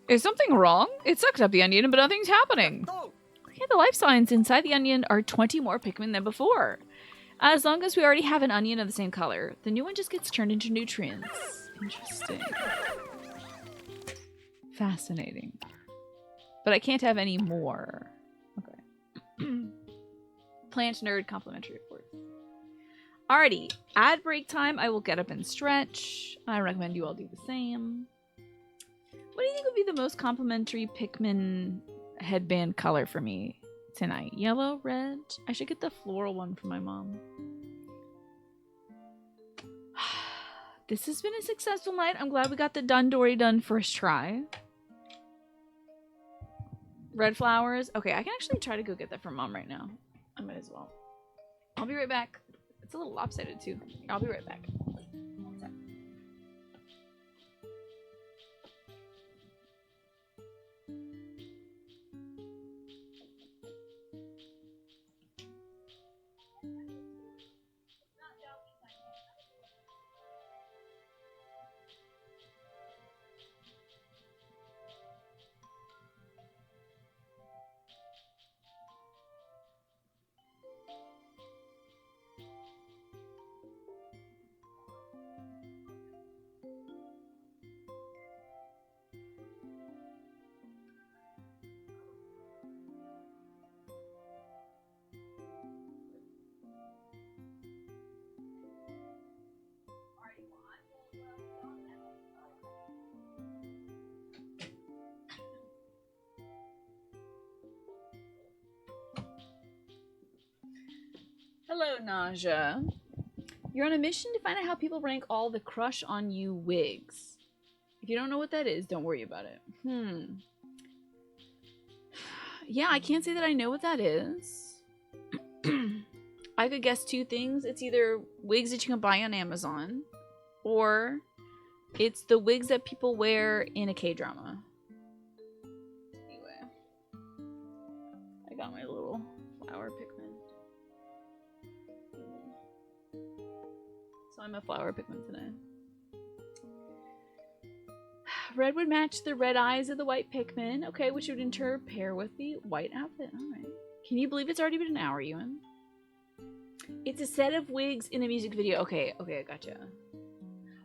Is something wrong? It sucked up the onion, but nothing's happening. Okay, the life signs inside the onion are 20 more Pikmin than before. As long as we already have an onion of the same color, the new one just gets turned into nutrients. Interesting. Fascinating. But I can't have any more. Okay. Plant nerd complimentary report. Alrighty, ad break time. I will get up and stretch. I recommend you all do the same. What do you think would be the most complimentary Pikmin headband color for me tonight? Yellow, red? I should get the floral one for my mom. This has been a successful night. I'm glad we got the Dundori done first try. Red flowers. Okay, I can actually try to go get that for mom right now. I might as well. I'll be right back. It's a little lopsided too. I'll be right back. Hello, Naja. You're on a mission to find out how people rank all the crush on you wigs. If you don't know what that is, don't worry about it. Yeah, I can't say that I know what that is. I could guess two things. It's either wigs that you can buy on Amazon, or it's the wigs that people wear in a K-drama. Anyway, I got my little flower Pikmin. So I'm a flower Pikmin today. Red would match the red eyes of the white Pikmin. Okay, which would in turn pair with the white outfit. Alright. Can you believe it's already been an hour, Ewan? It's a set of wigs in a music video. Okay, I gotcha.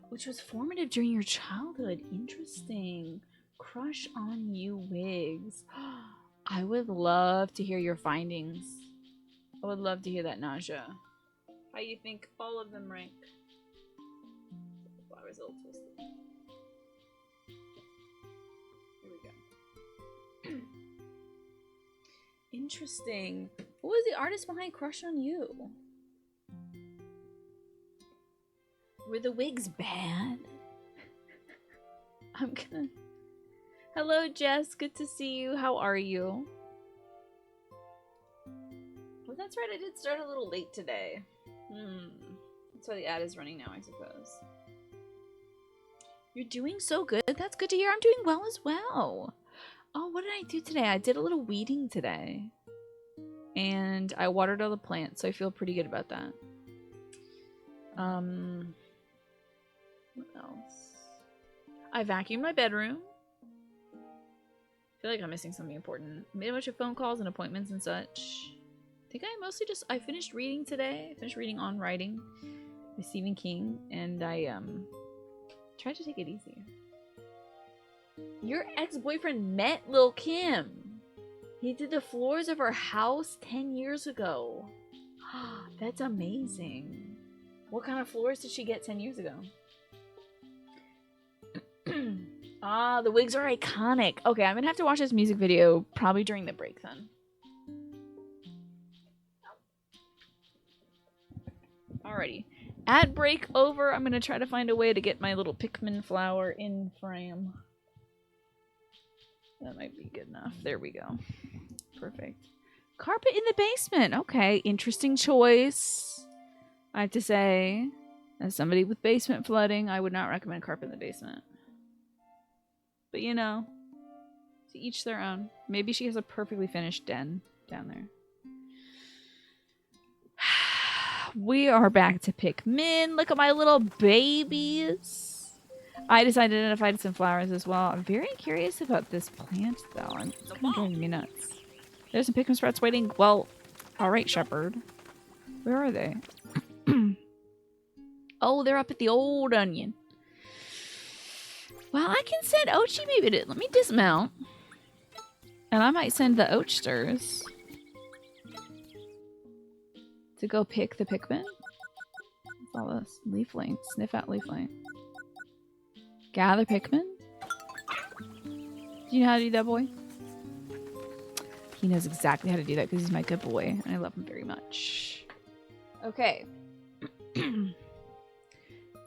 Which was formative during your childhood. Interesting. Crush on you wigs. I would love to hear your findings. I would love to hear that, Naja. How you think all of them rank? The flower's a little twisted. Here we go. Interesting. What was the artist behind Crush on You? Were the wigs bad? I'm gonna... Hello, Jess. Good to see you. How are you? Well, that's right. I did start a little late today. That's why the ad is running now, I suppose. You're doing so good. That's good to hear. I'm doing well as well. Oh, what did I do today? I did a little weeding today. And I watered all the plants, so I feel pretty good about that. What else? I vacuumed my bedroom. feel like I'm missing something important. I made a bunch of phone calls and appointments and such. I think I finished reading today. I finished reading On Writing by Stephen King, and I tried to take it easy. Your ex-boyfriend met Lil Kim. He did the floors of her house 10 years ago. That's amazing. What kind of floors did she get 10 years ago? Ah, the wigs are iconic. Okay, I'm gonna have to watch this music video probably during the break then. Alrighty. Ad break over. I'm gonna try to find a way to get my little Pikmin flower in frame. That might be good enough. There we go. Perfect. Carpet in the basement. Okay, interesting choice. I have to say, as somebody with basement flooding, I would not recommend carpet in the basement. But you know, to each their own. Maybe she has a perfectly finished den down there. We are back to Pikmin. Look at my little babies. I decided to identify some flowers as well. I'm very curious about this plant, though. It's kind of driving me nuts. There's some Pikmin sprouts waiting. Well, alright, Shepherd. Where are they? Oh, they're up at the old onion. Well, I can send Ochi maybe to... Let me dismount. And I might send the Ochsters to go pick the Pikmin. What's all this? Leafling. Sniff out leafling. Gather Pikmin? Do you know how to do that, boy? He knows exactly how to do that because he's my good boy. And I love him very much. Okay. I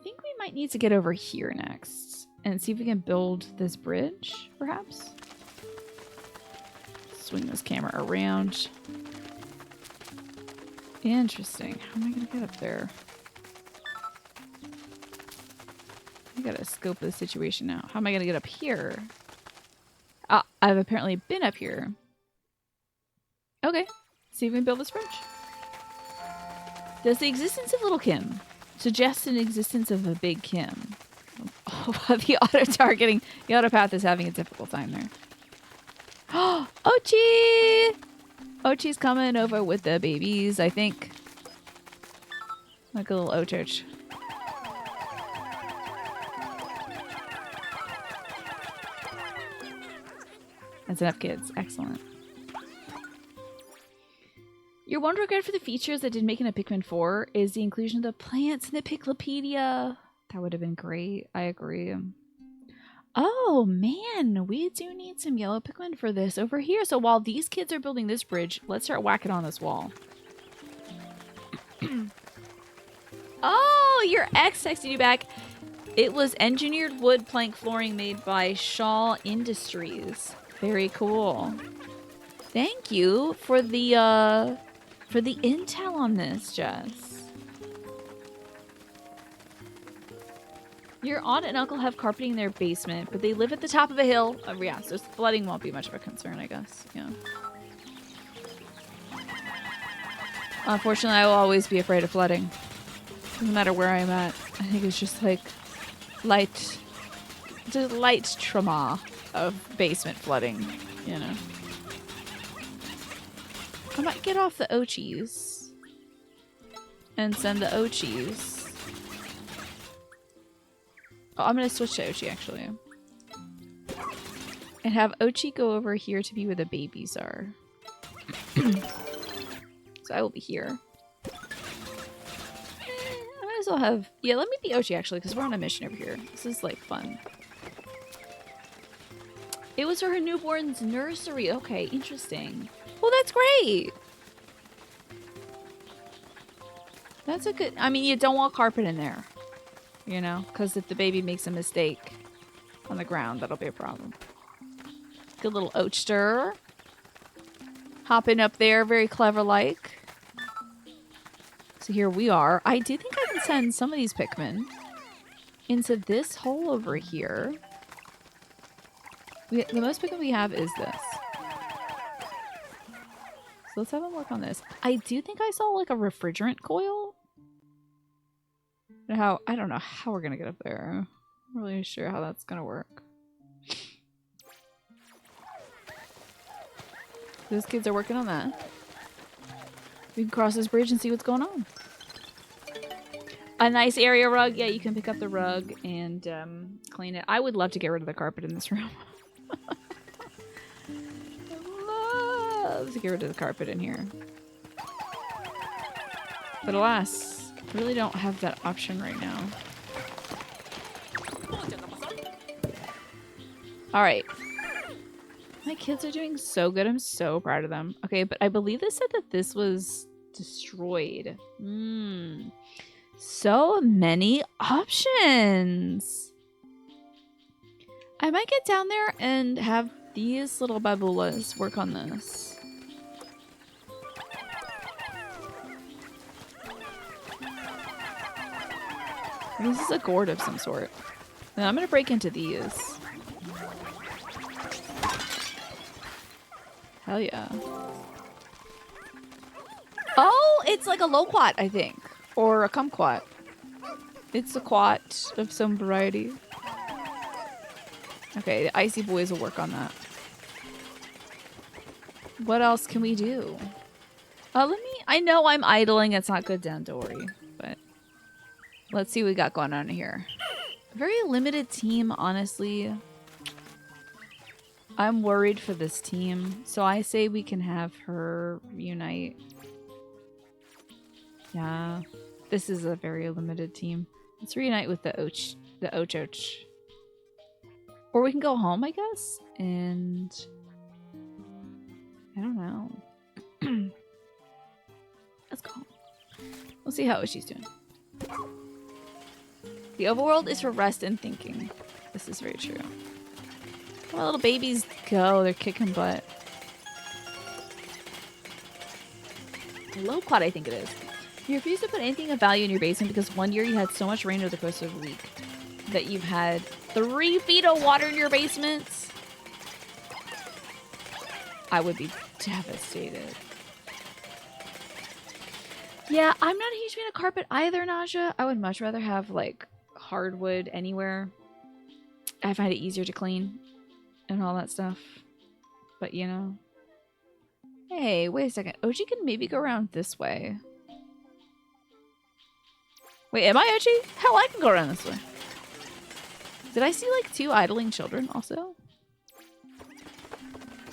think we might need to get over here next. And see if we can build this bridge, perhaps? Swing this camera around. Interesting. How am I going to get up there? I gotta scope the situation now. How am I gonna get up here? Ah, I've apparently been up here. Okay. See if we can build this bridge. Does the existence of Little Kim suggest an existence of a Big Kim? Oh, the auto-targeting. The auto-path is having a difficult time there. Oh, Ochi! Ochi's coming over with the babies, I think. Like a little Ochurch. That's enough kids. Excellent. Your one regret for the features that didn't make it in a Pikmin 4 is the inclusion of the plants in the Piklopedia. That would have been great. I agree. Oh, man. We do need some yellow Pikmin for this over here. So while these kids are building this bridge, let's start whacking on this wall. Oh, your ex texted you back. It was engineered wood plank flooring made by Shaw Industries. Very cool. Thank you for the intel on this, Jess. Your aunt and uncle have carpeting in their basement, but they live at the top of a hill. Oh, yeah, so flooding won't be much of a concern, I guess. Yeah. Unfortunately, I will always be afraid of flooding. Doesn't matter where I'm at. I think it's just like light trauma of basement flooding, you know. I might get off the Ochis and send the Ochis. Oh, I'm gonna switch to Ochi actually. And have Ochi go over here to be where the babies are. So I will be here. I might as well have... Yeah, let me be Ochi actually, because we're on a mission over here. This is like fun. It was for her newborn's nursery. Okay, interesting. Well, that's great. That's a good... I mean, you don't want carpet in there. You know? Because if the baby makes a mistake on the ground, that'll be a problem. Good little Ochster. Hopping up there, very clever-like. So here we are. I do think I can send some of these Pikmin into this hole over here. The most Pikmin we have is this. So let's have them work on this. I do think I saw like a refrigerant coil. I don't know how we're gonna get up there. I'm not really sure how that's gonna work. Those kids are working on that. We can cross this bridge and see what's going on. A nice area rug. Yeah, you can pick up the rug and clean it. I would love to get rid of the carpet in this room. I love to get rid of the carpet in here. But alas, I really don't have that option right now. Alright. My kids are doing so good. I'm so proud of them. Okay, but I believe they said that this was destroyed. So many options. I might get down there and have these little babulas work on this. This is a gourd of some sort. Now I'm gonna break into these. Hell yeah. Oh, it's like a loquat, I think. Or a kumquat. It's a quat of some variety. Okay, the icy boys will work on that. What else can we do? I know I'm idling. It's not good down Dory, but let's see what we got going on here. Very limited team, honestly. I'm worried for this team, so I say we can have her reunite. Yeah, this is a very limited team. Let's reunite with the Och. Or we can go home, I guess, and I don't know. Let's go home. We'll see how she's doing. The overworld is for rest and thinking. This is very true. My little babies go. They're kicking butt. Loquat, I think it is. You refuse to put anything of value in your basement because one year you had so much rain over the course of a week that you've had 3 feet of water in your basements. I would be devastated. Yeah, I'm not a huge fan of carpet either, Naja. I would much rather have, like, hardwood anywhere. I find it easier to clean and all that stuff. But, you know. Hey, wait a second. Oji can maybe go around this way. Wait, am I Oji? Hell, I can go around this way. Did I see, like, 2 idling children also?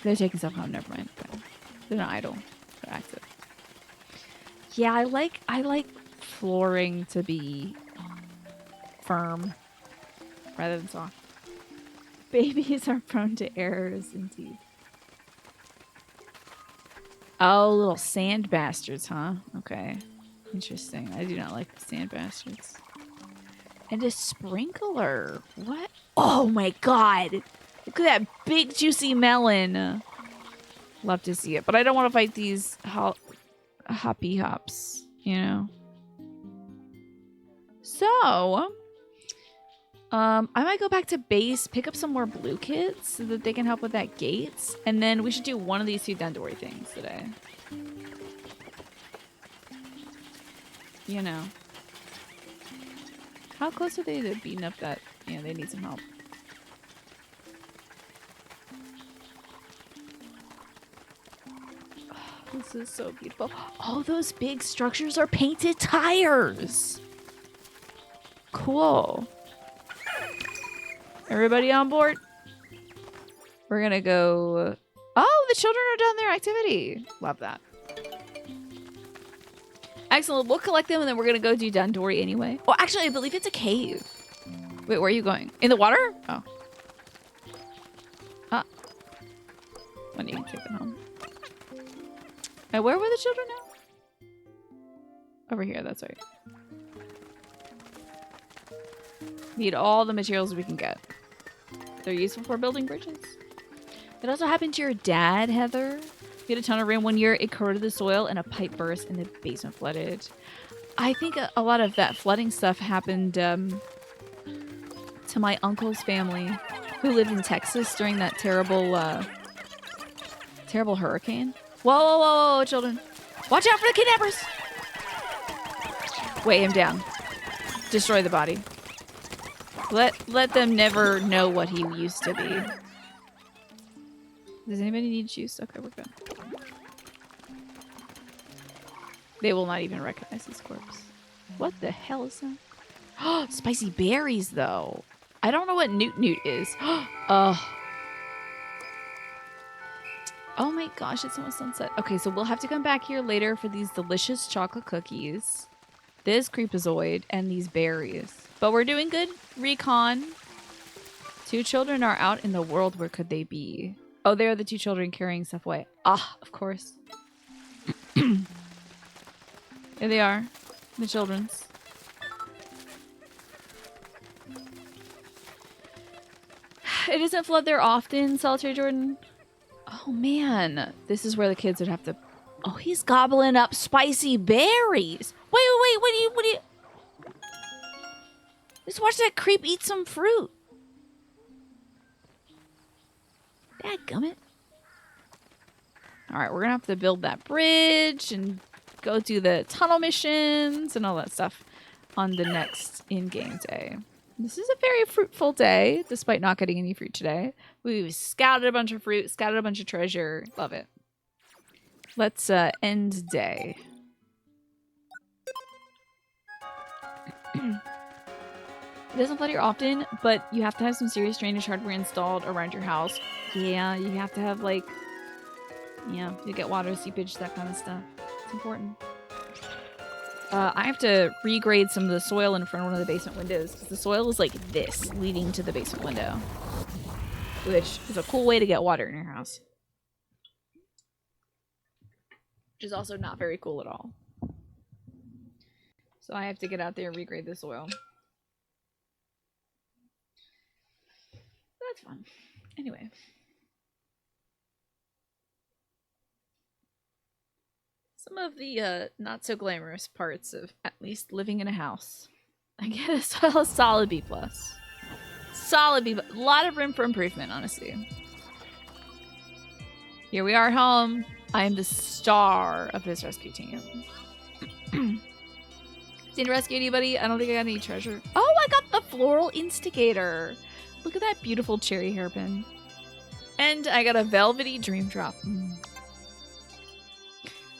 They're taking stuff home. Never mind. Okay. They're not idle. They're active. Yeah, I like flooring to be firm rather than soft. Babies are prone to errors indeed. Oh, little sand bastards, huh? Okay. Interesting. I do not like the sand bastards. And a sprinkler. What? Oh my god. Look at that big juicy melon. Love to see it. But I don't want to fight these hoppy hops, you know? So, I might go back to base, pick up some more blue kits so that they can help with that gates. And then we should do one of these 2 Dandori things today. You know. How close are they to beating up that? Yeah, they need some help. Oh, this is so beautiful. All those big structures are painted tires. Cool. Everybody on board? We're gonna go... Oh, the children are done their activity. Love that. Excellent. We'll collect them and then we're gonna go do Dandori anyway. Oh, actually, I believe it's a cave. Wait, where are you going? In the water? Oh. Ah. When do you take them home? Where were the children now? Over here, that's right. Need all the materials we can get. They're useful for building bridges. It also happened to your dad, Heather. We had a ton of rain one year. It corroded the soil and a pipe burst and the basement flooded. I think a lot of that flooding stuff happened to my uncle's family who lived in Texas during that terrible hurricane. Whoa, whoa, whoa, whoa, children. Watch out for the kidnappers. Weigh him down. Destroy the body. Let them never know what he used to be. Does anybody need juice? Okay, we're good. They will not even recognize this corpse. What the hell is that? Oh, spicy berries, though. I don't know what Newt Newt is. Oh. Oh my gosh, it's almost sunset. Okay, so we'll have to come back here later for these delicious chocolate cookies, this creepazoid, and these berries. But we're doing good recon. 2 children are out in the world. Where could they be? Oh, they're the 2 children carrying stuff away. Ah, of course. Here they are. The children's. It doesn't flood there often, Solitary Jordan. Oh, man. This is where the kids would have to... Oh, he's gobbling up spicy berries. Wait. What do you... Just watch that creep eat some fruit. Dadgummit. Alright, we're gonna have to build that bridge and go do the tunnel missions and all that stuff on the next in-game day. This is a very fruitful day, despite not getting any fruit today. We've scouted a bunch of fruit, scouted a bunch of treasure. Love it. Let's end day. It doesn't flood here often, but you have to have some serious drainage hardware installed around your house. Yeah, you have to have, like, yeah, you get water seepage, that kind of stuff. It's important. I have to regrade some of the soil in front of one of the basement windows, because the soil is like this, leading to the basement window. Which is a cool way to get water in your house. Which is also not very cool at all. So I have to get out there and regrade the soil. That's fun. Anyway. Some of the not so glamorous parts of at least living in a house. I get a solid B+. Solid B+. A lot of room for improvement, honestly. Here we are at home. I am the star of this rescue team. Didn't rescue anybody? I don't think I got any treasure. Oh, I got the floral instigator. Look at that beautiful cherry hairpin. And I got a velvety dream drop.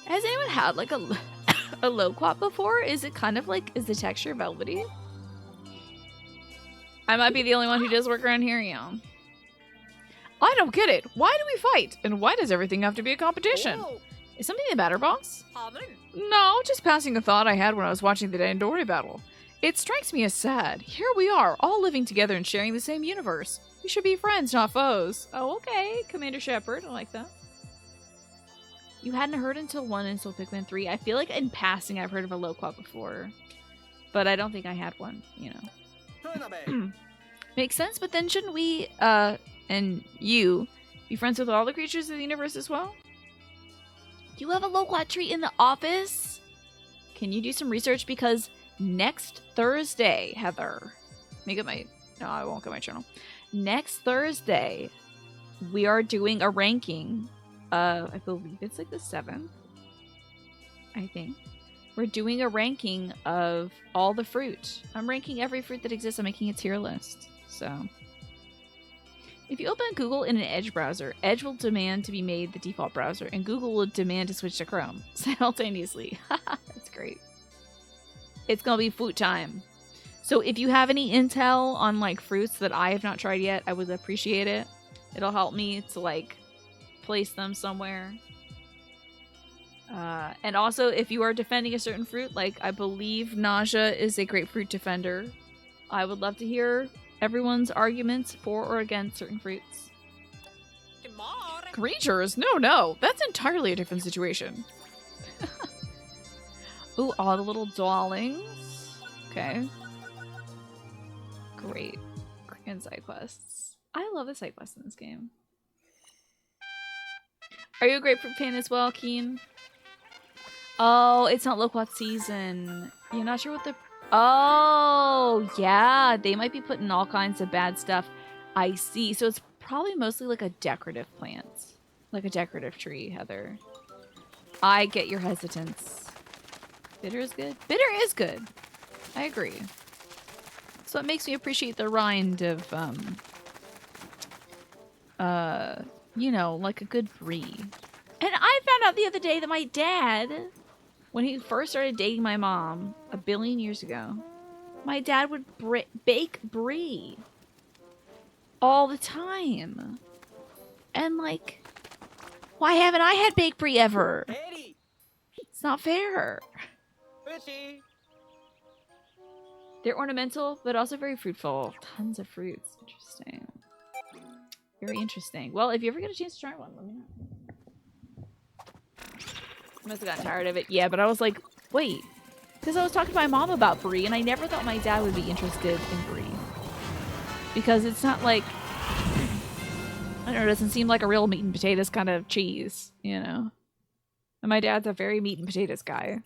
Has anyone had like a loquat before? Is it kind of like, is the texture velvety? I might be the only one who does work around here, yeah. I don't get it. Why do we fight? And why does everything have to be a competition? Whoa. Is something the matter, boss? No, just passing a thought I had when I was watching the Dandori battle. It strikes me as sad. Here we are, all living together and sharing the same universe. We should be friends, not foes. Oh, okay, Commander Shepard. I like that. You hadn't heard until 1 until Pikmin 3. I feel like in passing I've heard of a loquat before. But I don't think I had one, you know. Makes sense, but then shouldn't we, and you, be friends with all the creatures of the universe as well? You have a loquat tree in the office? Can you do some research? Because next Thursday, Heather. Let me get my... No, I won't get my channel. Next Thursday, we are doing a ranking. I believe it's like the 7th. I think. We're doing a ranking of all the fruit. I'm ranking every fruit that exists. I'm making a tier list. So... If you open Google in an Edge browser, Edge will demand to be made the default browser, and Google will demand to switch to Chrome simultaneously. That's great. It's gonna be food time. So if you have any intel on like fruits that I have not tried yet, I would appreciate it. It'll help me to like place them somewhere. And also, if you are defending a certain fruit, like I believe Nausea is a grapefruit defender, I would love to hear everyone's arguments for or against certain fruits. Creatures? No. That's entirely a different situation. Ooh, all the little dollings. Okay. Great. And side quests. I love the side quests in this game. Are you a grapefruit fan as well, Keen? Oh, it's not loquat season. You're not sure what the... Oh, yeah. They might be putting all kinds of bad stuff. I see. So it's probably mostly like a decorative plant. Like a decorative tree, Heather. I get your hesitance. Bitter is good? Bitter is good. I agree. So it makes me appreciate the rind of, you know, like a good brie. And I found out the other day that my dad When he first started dating my mom a billion years ago, my dad would bake brie all the time. And like, why haven't I had baked brie ever? It's not fair. They're ornamental, but also very fruitful. Tons of fruits. Interesting. Very interesting. Well, if you ever get a chance to try one, let me know. I must have gotten tired of it. Yeah, but I was like, wait. Because I was talking to my mom about brie, and I never thought my dad would be interested in brie. Because it's not like... I don't know, it doesn't seem like a real meat and potatoes kind of cheese, you know? And my dad's a very meat and potatoes guy.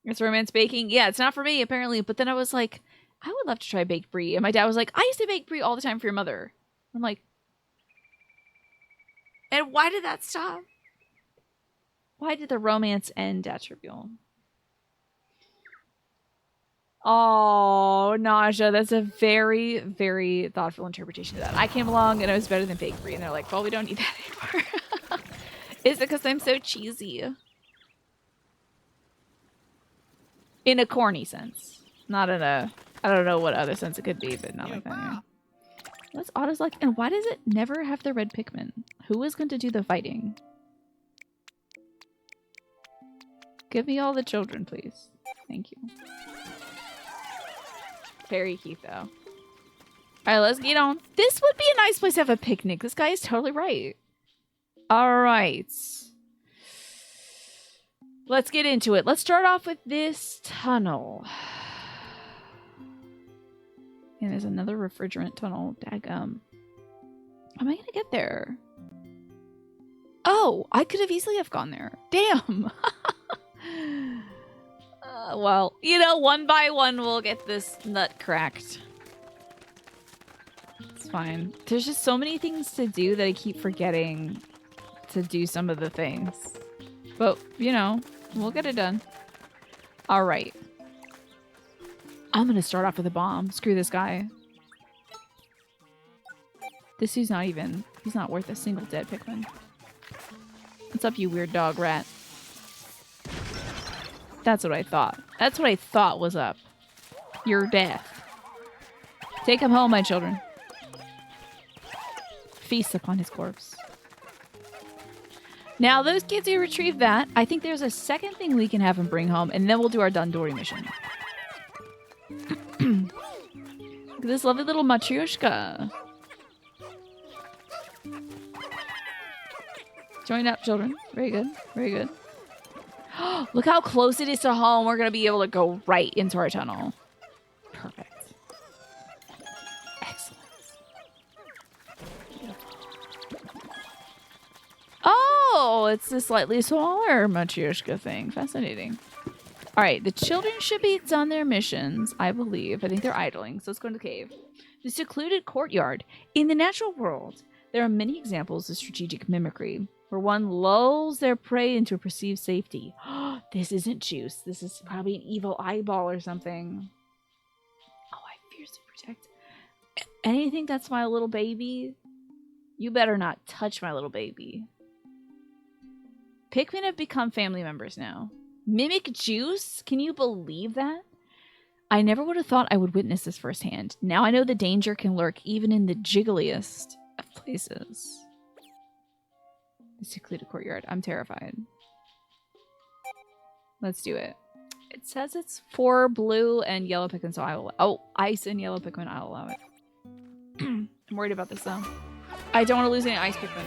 It's romance baking. Yeah, it's not for me, apparently. But then I was like, I would love to try baked brie. And my dad was like, I used to bake brie all the time for your mother. I'm like, and why did that stop? Why did the romance end at trivial? Oh, Naja, that's a very, very thoughtful interpretation of that. I came along and it was better than baked brie. And they're like, well, we don't need that anymore. Is it because I'm so cheesy? In a corny sense. Not in a... I don't know what other sense it could be, but not like that. Yeah. What's Otto's like? And why does it never have the red Pikmin? Who is going to do the fighting? Give me all the children, please. Thank you. Very cute, though. Alright, let's get on. This would be a nice place to have a picnic. This guy is totally right. Alright. Let's get into it. Let's start off with this tunnel. And there's another refrigerant tunnel. Daggum. How am I gonna get there? Oh, I could have easily have gone there. Damn. Well, you know, one by one we'll get this nut cracked. It's fine. There's just so many things to do that I keep forgetting to do some of the things. But, you know, we'll get it done. Alright. I'm gonna start off with a bomb. Screw this guy. This dude's not even... He's not worth a single dead Pikmin. What's up, you weird dog rat? That's what I thought. That's what I thought was up. You're death. Take him home, my children. Feast upon his corpse. Now, those kids who retrieved that, I think there's a second thing we can have him bring home, and then we'll do our Dundori mission. Look at this lovely little Matryoshka. Join up, children. Very good. Very good. Look how close it is to home. We're going to be able to go right into our tunnel. Perfect. Excellent. Oh, it's a slightly smaller Matryoshka thing. Fascinating. All right, the children should be done their missions, I believe. I think they're idling, so let's go into the cave. The secluded courtyard. In the natural world, there are many examples of strategic mimicry, where one lulls their prey into perceived safety. This isn't juice. This is probably an evil eyeball or something. Oh, I fiercely protect. Anything that's my little baby, you better not touch my little baby. Pikmin have become family members now. Mimic juice? Can you believe that? I never would have thought I would witness this firsthand. Now I know the danger can lurk even in the jiggliest of places. The secluded courtyard. I'm terrified. Let's do it. It says it's for blue and yellow Pikmin, so I will... Oh, ice and yellow Pikmin, I'll allow it. I'm worried about this, though. I don't want to lose any ice Pikmin.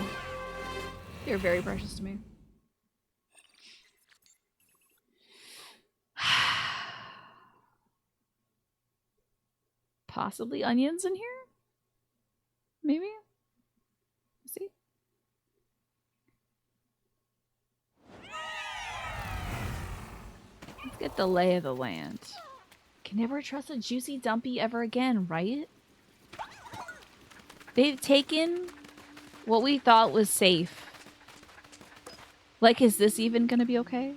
They're very precious to me. Possibly onions in here? Maybe? Let's see. Let's get the lay of the land. Can never trust a juicy dumpy ever again, right? They've taken what we thought was safe. Like, is this even gonna be okay?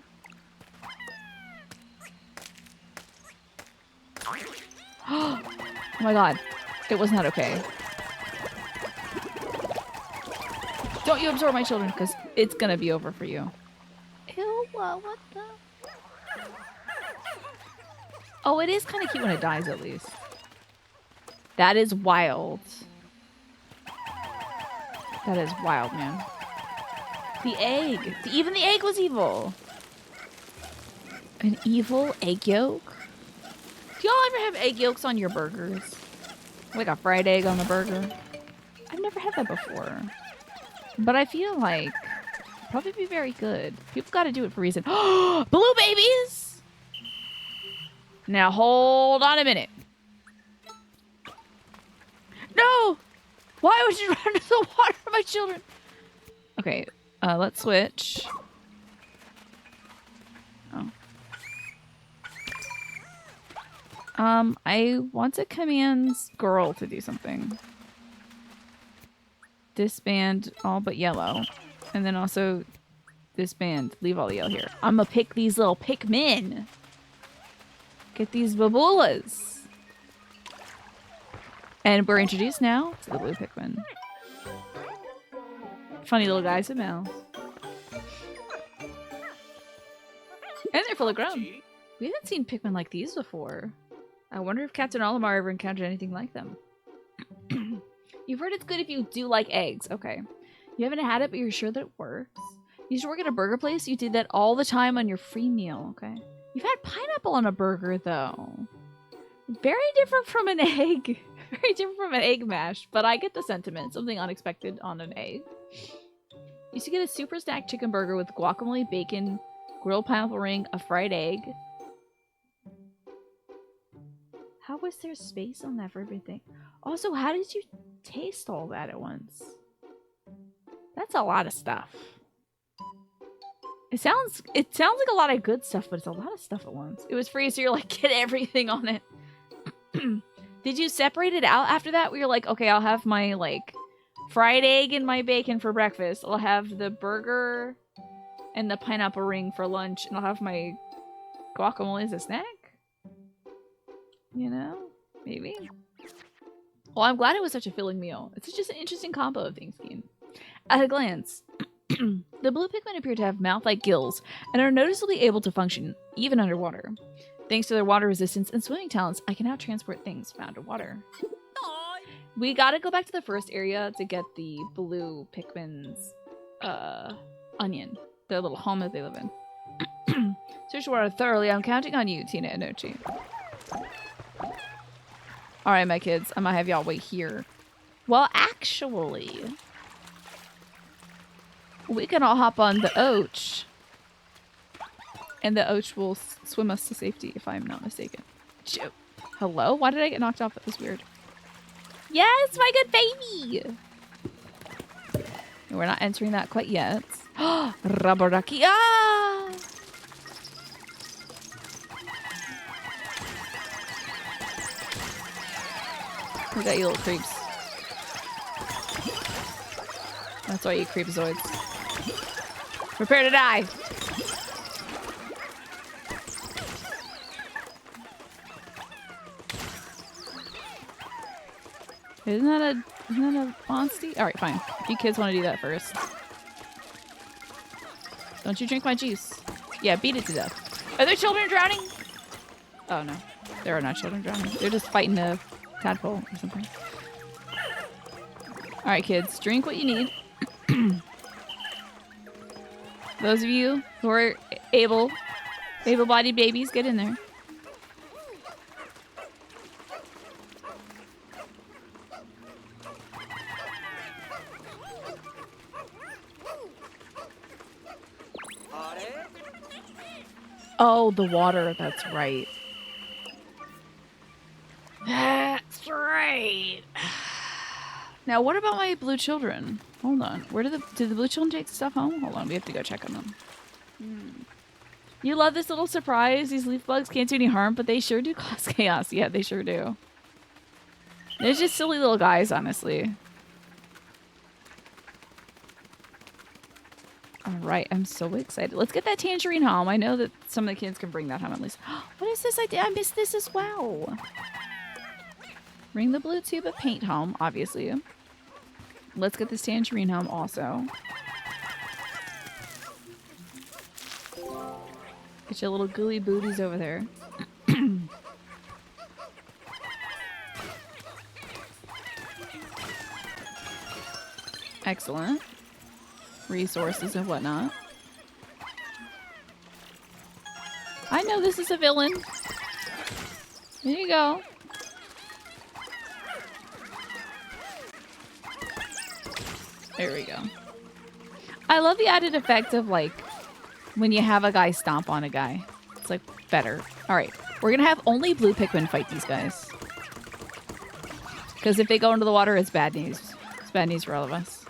Oh my god. It was not okay. Don't you absorb my children, because it's gonna be over for you. Ew, what the? Oh, it is kind of cute when it dies, at least. That is wild. That is wild, man. The egg. Even the egg was evil. An evil egg yolk? Do y'all ever have egg yolks on your burgers? Like a fried egg on the burger? I've never had that before. But I feel like it'd probably be very good. People got to do it for a reason. Blue babies! Now hold on a minute. No! Why would you run into the water, my children? Okay, let's switch. Oh. I want to command girl to do something. Disband all but yellow. And then also disband, leave all the yellow here. I'm gonna pick these little Pikmin. Get these babulas. And we're introduced now to the blue Pikmin. Funny little guys with mouths. And they're fully grown. We haven't seen Pikmin like these before. I wonder if Captain Olimar ever encountered anything like them. You've heard it's good if you do like eggs. Okay. You haven't had it, but you're sure that it works. You used to work at a burger place. You did that all the time on your free meal. Okay. You've had pineapple on a burger, though. Very different from an egg. Very different from an egg mash, but I get the sentiment. Something unexpected on an egg. Used to get a super stacked chicken burger with guacamole, bacon, grilled pineapple ring, a fried egg. How was there space on that for everything? Also, how did you taste all that at once? That's a lot of stuff. It sounds like a lot of good stuff, but it's a lot of stuff at once. It was free, so you're like, get everything on it. Did you separate it out after that? Where you're like, okay, I'll have my like fried egg and my bacon for breakfast. I'll have the burger and the pineapple ring for lunch, and I'll have my guacamole as a snack? You know? Maybe. Well, I'm glad it was such a filling meal. It's just an interesting combo of things, Keen. At a glance, the blue Pikmin appear to have mouth-like gills and are noticeably able to function, even underwater. Thanks to their water resistance and swimming talents, I can now transport things found in water. We gotta go back to the first area to get the blue Pikmin's onion. Their little home that they live in. Search the water thoroughly. I'm counting on you, Tina and Ochi. Alright, my kids. I'm gonna have y'all wait here. Well, actually, we can all hop on the Oach. And the Oach will swim us to safety, if I'm not mistaken. Hello? Why did I get knocked off? That was weird. Yes, my good baby! We're not entering that quite yet. Rabaraki. Ah! Look at you little creeps. That's why you creepzoids. Prepare to die! Isn't that a monster? Alright, fine. If you kids want to do that first. Don't you drink my juice. Yeah, beat it to death. Are there children drowning? Oh no. There are not children drowning. They're just fighting a tadpole or something. Alright, kids. Drink what you need. Those of you who are able-bodied babies, get in there. Oh, the water. That's right. That's right. Now, what about my blue children? Hold on. Where did the blue children take stuff home? Hold on. We have to go check on them. You love this little surprise. These leaf bugs can't do any harm, but they sure do cause chaos. Yeah, they sure do. They're just silly little guys, honestly. Alright, I'm so excited. Let's get that tangerine home. I know that some of the kids can bring that home at least. What is this? I missed this as well. Bring the blue tube of paint home, obviously. Let's get this tangerine home also. Get your little gooey booties over there. Excellent. Resources and whatnot. I know this is a villain. There you go. There we go. I love the added effect of like when you have a guy stomp on a guy. It's like better. Alright. We're gonna have only blue Pikmin fight these guys. Because if they go into the water, it's bad news. It's bad news for all of us.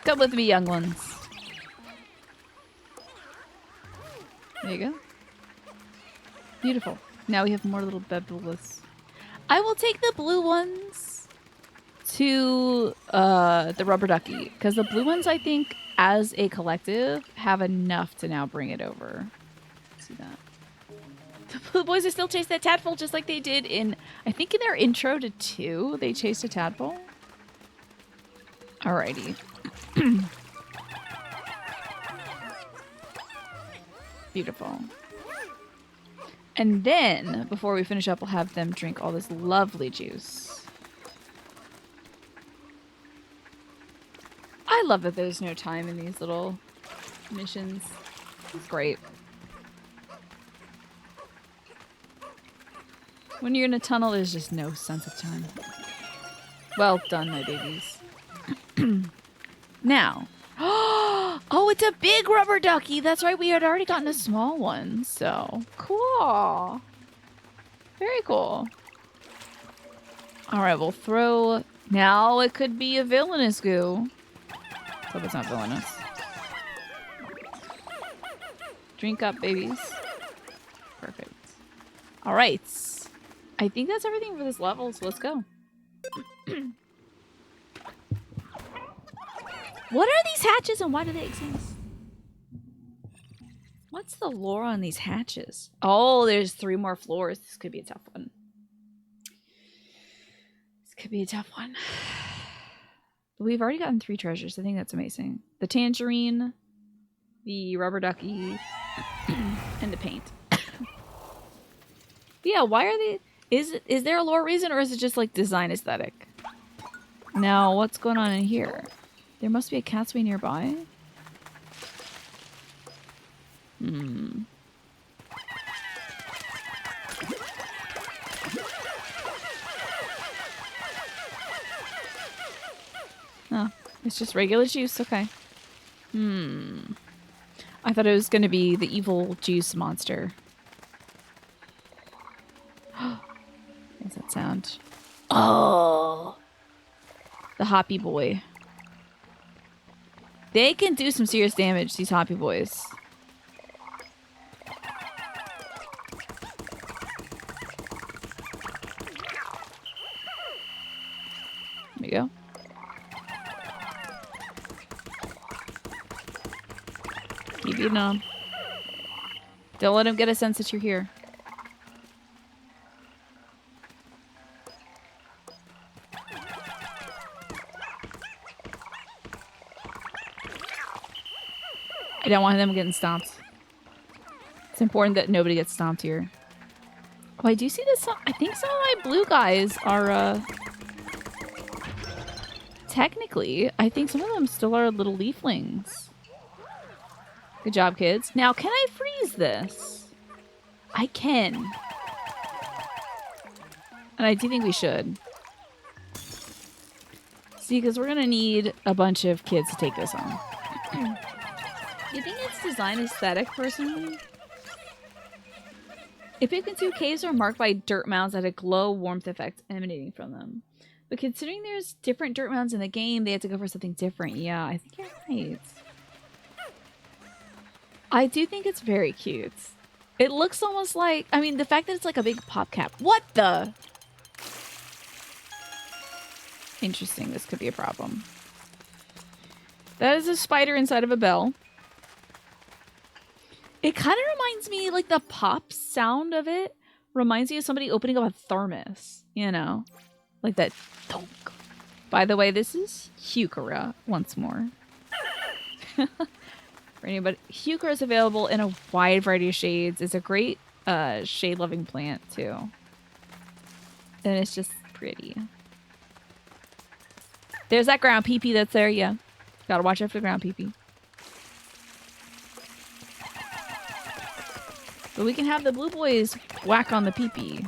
Come with me, young ones. There you go. Beautiful. Now we have more little bebbles. I will take the blue ones to the rubber ducky. Because the blue ones, I think, as a collective, have enough to now bring it over. See that? The blue boys are still chasing that tadpole just like they did in, I think in their intro to 2, they chased a tadpole. Alrighty. Beautiful. And then, before we finish up, we'll have them drink all this lovely juice. I love that there's no time in these little missions. It's great. When you're in a tunnel, there's just no sense of time. Well done, my babies. Now. Oh, it's a big rubber ducky. That's right. We had already gotten a small one. So, cool. Very cool. All right, we'll throw... Now it could be a villainous goo. Hope it's not villainous. Drink up, babies. Perfect. All right. I think that's everything for this level, so let's go. What are these hatches and why do they exist? What's the lore on these hatches? Oh, there's 3 more floors. This could be a tough one. This could be a tough one. But we've already gotten 3 treasures. I think that's amazing. The tangerine, the rubber ducky, and the paint. Yeah, why are they... Is there a lore reason or is it just like design aesthetic? Now, what's going on in here? There must be a catsway nearby. Hmm. Oh, it's just regular juice. Okay. Hmm. I thought it was going to be the evil juice monster. What's that sound? Oh! The Hoppy Boy. They can do some serious damage, these Hoppy Boys. There we go. Keep eating them. Don't let him get a sense that you're here. I don't want them getting stomped. It's important that nobody gets stomped here. Oh, I do see this. I think some of my blue guys are, technically, I think some of them still are little leaflings. Good job, kids. Now, can I freeze this? I can. And I do think we should. See, because we're going to need a bunch of kids to take this on. You think it's design aesthetic, personally? Pikmin 2 caves are marked by dirt mounds that have a glow warmth effect emanating from them. But considering there's different dirt mounds in the game, they had to go for something different. Yeah, I think you're right. I do think it's very cute. It looks almost like... I mean, the fact that it's like a big pop cap. What the? Interesting. This could be a problem. That is a spider inside of a bell. It kind of reminds me, like, the pop sound of it reminds me of somebody opening up a thermos, you know? Like that thunk. By the way, this is Hukara once more. For anybody, heuchera is available in a wide variety of shades. It's a great shade-loving plant too, and it's just pretty. There's that ground peepee that's there. Yeah, gotta watch out for the ground peepee. But we can have the blue boys whack on the peepee,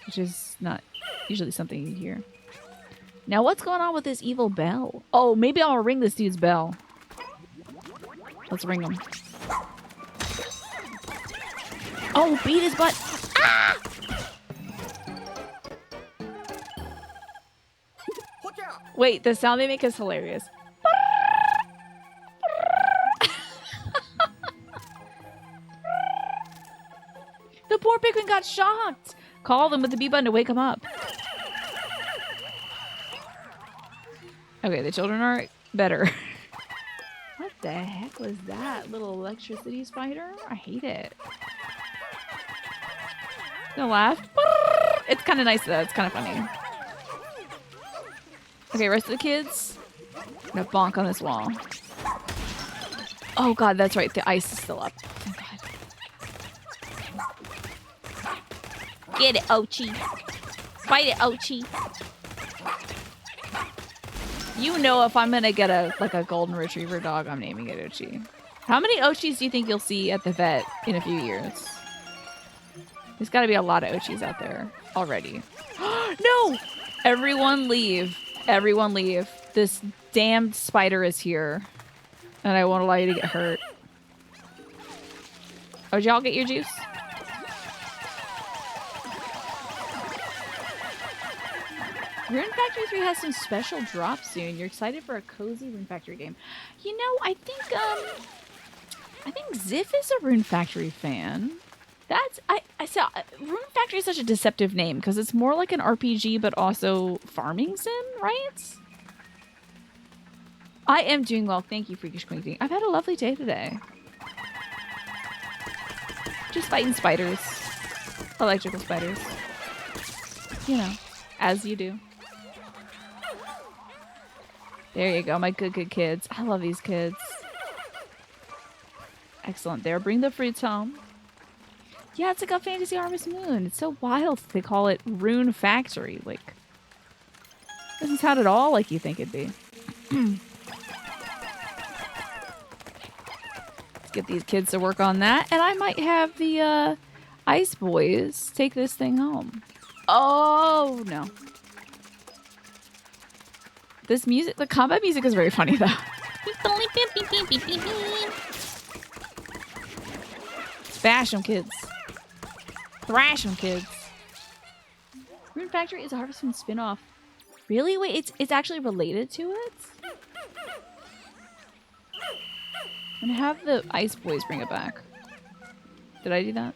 which is not usually something you hear. Now, what's going on with this evil bell? Oh, maybe I'll ring this dude's bell. Let's ring him. Oh, beat his butt. Ah! Wait, the sound they make is hilarious. The poor Pikmin got shocked. Call them with the B button to wake him up. Okay, the children are better. What the heck was that? Little electricity spider? I hate it. Gonna laugh. It's kind of nice though. It's kind of funny. Okay, rest of the kids. I'm gonna bonk on this wall. Oh god, that's right. The ice is still up. Oh god. Get it, Ochi. Fight it, Ochi. You know, if I'm gonna get a golden retriever dog, I'm naming it Ochi. How many Ochis do you think you'll see at the vet in a few years? There's got to be a lot of Ochis out there already. No! Everyone leave. Everyone leave. This damned spider is here. And I won't allow you to get hurt. Oh, did y'all get your juice? Rune Factory 3 has some special drops soon. You're excited for a cozy Rune Factory game. You know, I think Ziff is a Rune Factory fan. I saw Rune Factory is such a deceptive name because it's more like an RPG but also farming sim, right? I am doing well. Thank you, Freakish Queen. I've had a lovely day today. Just fighting spiders. Electrical spiders. You know, as you do. There you go, my good kids. I love these kids. Excellent. There, bring the fruits home. Yeah, it's like a Fantasy Harvest Moon. It's so wild they call it Rune Factory. Like, doesn't sound at all like you think it'd be. Let's get these kids to work on that. And I might have the Ice Boys take this thing home. Oh, no. This music, the combat music is very funny, though. Bash them, kids. Thrash them, kids. Rune Factory is a Harvest Moon spin-off. Really? Wait, it's actually related to it? I'm gonna have the Ice Boys bring it back. Did I do that?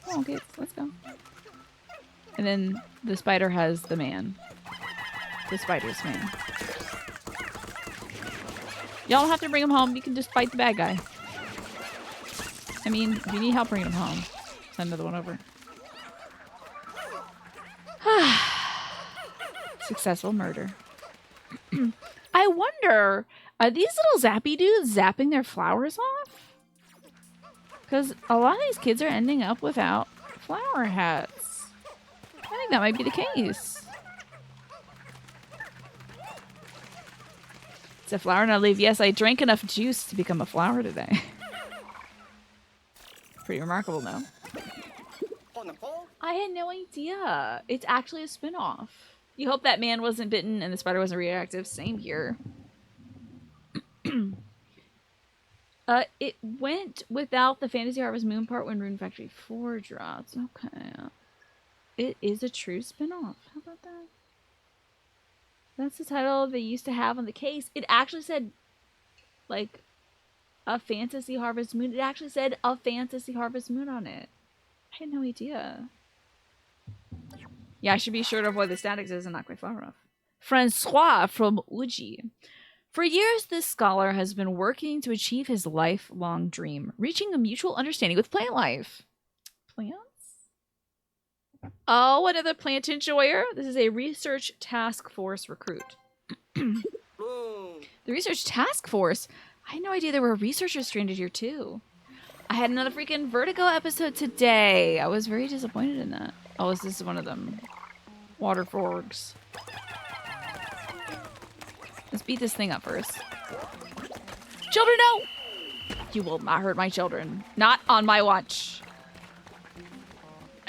Oh, okay, let's go. And then the spider has the man. The spider's man. Y'all don't have to bring him home. You can just fight the bad guy. I mean, if you need help bringing him home, send another one over. Successful murder. I wonder, are these little zappy dudes zapping their flowers off? Because a lot of these kids are ending up without flower hats. I think that might be the case. It's a flower not leaf. Yes, I drank enough juice to become a flower today. Pretty remarkable, though. I had no idea. It's actually a spin-off. You hope that man wasn't bitten and the spider wasn't reactive. Same here. It went without the Fantasy Harvest Moon part when Rune Factory 4 dropped. Okay. It is a true spin-off. How about that? That's the title they used to have on the case. It actually said, like, a Fantasy Harvest Moon. It actually said a Fantasy Harvest Moon on it. I had no idea. Yeah, I should be sure to avoid the statics as I'm not quite far off. Francois from Uji. For years, this scholar has been working to achieve his lifelong dream, reaching a mutual understanding with plant life. Plants? Oh, another plant enjoyer. This is a research task force recruit. The research task force? I had no idea there were researchers stranded here too. I had another freaking Vertigo episode today. I was very disappointed in that. Oh, is this one of them? Water forks. Let's beat this thing up first. Children, no! You will not hurt my children. Not on my watch.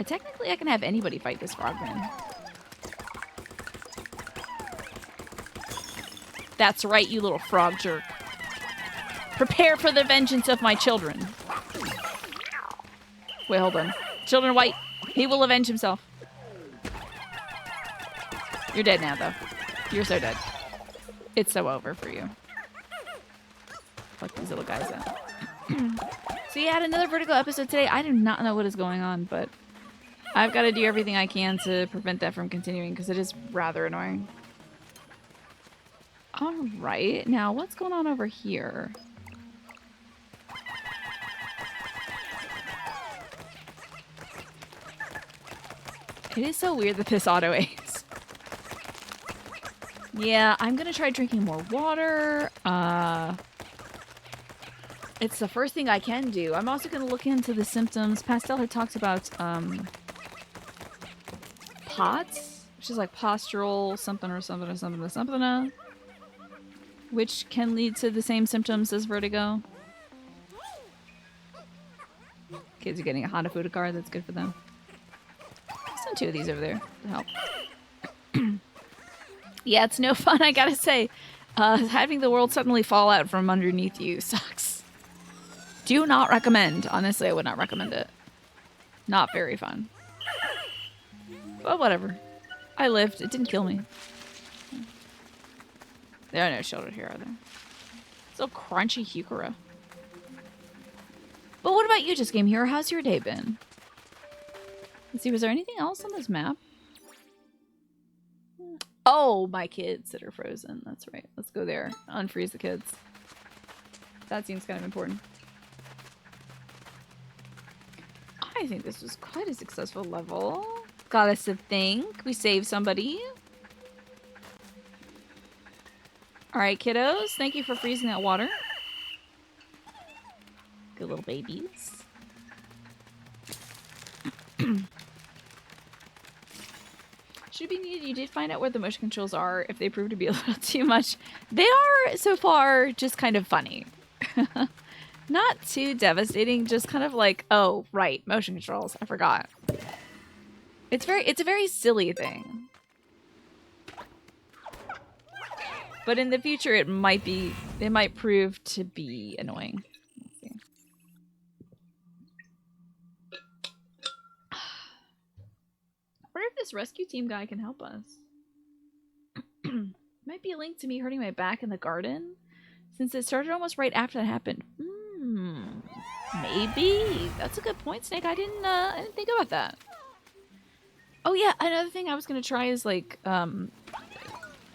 Technically, I can have anybody fight this frogman. That's right, you little frog jerk. Prepare for the vengeance of my children. Wait, hold on. Children white. He will avenge himself. You're dead now, though. You're so dead. It's so over for you. Fuck these little guys out. So yeah, I had another Vertigo episode today. I do not know what is going on, but I've got to do everything I can to prevent that from continuing because it is rather annoying. Alright, now what's going on over here? It is so weird that this auto aims. Yeah, I'm gonna try drinking more water. It's the first thing I can do. I'm also gonna look into the symptoms. Pastel had talked about POTS, which is like postural something or something or something or something, which can lead to the same symptoms as vertigo. Kids are getting a Hanafuda card. That's good for them. Send 2 of these over there to help. Yeah, it's no fun, I gotta say. Having the world suddenly fall out from underneath you sucks. Do not recommend. Honestly, I would not recommend it. Not very fun. But whatever. I lived. It didn't kill me. There are no children here, are there? So crunchy Hukura. But what about you, Just Game Hero? How's your day been? Let's see, was there anything else on this map? Oh, my kids that are frozen. That's right. Let's go there. Unfreeze the kids. That seems kind of important. I think this was quite a successful level. Got us to think. We saved somebody. Alright, kiddos. Thank you for freezing that water. Good little babies. Should be needed. You did find out where the motion controls are. If they prove to be a little too much, they are so far just kind of funny. Not too devastating. Just kind of like, oh right, motion controls. I forgot. It's a very silly thing. But in the future, it might prove to be annoying. Let's see. I wonder if this rescue team guy can help us. Might be a link to me hurting my back in the garden, since it started almost right after that happened. Maybe that's a good point, Snake. I didn't think about that. Oh yeah, another thing I was gonna try is like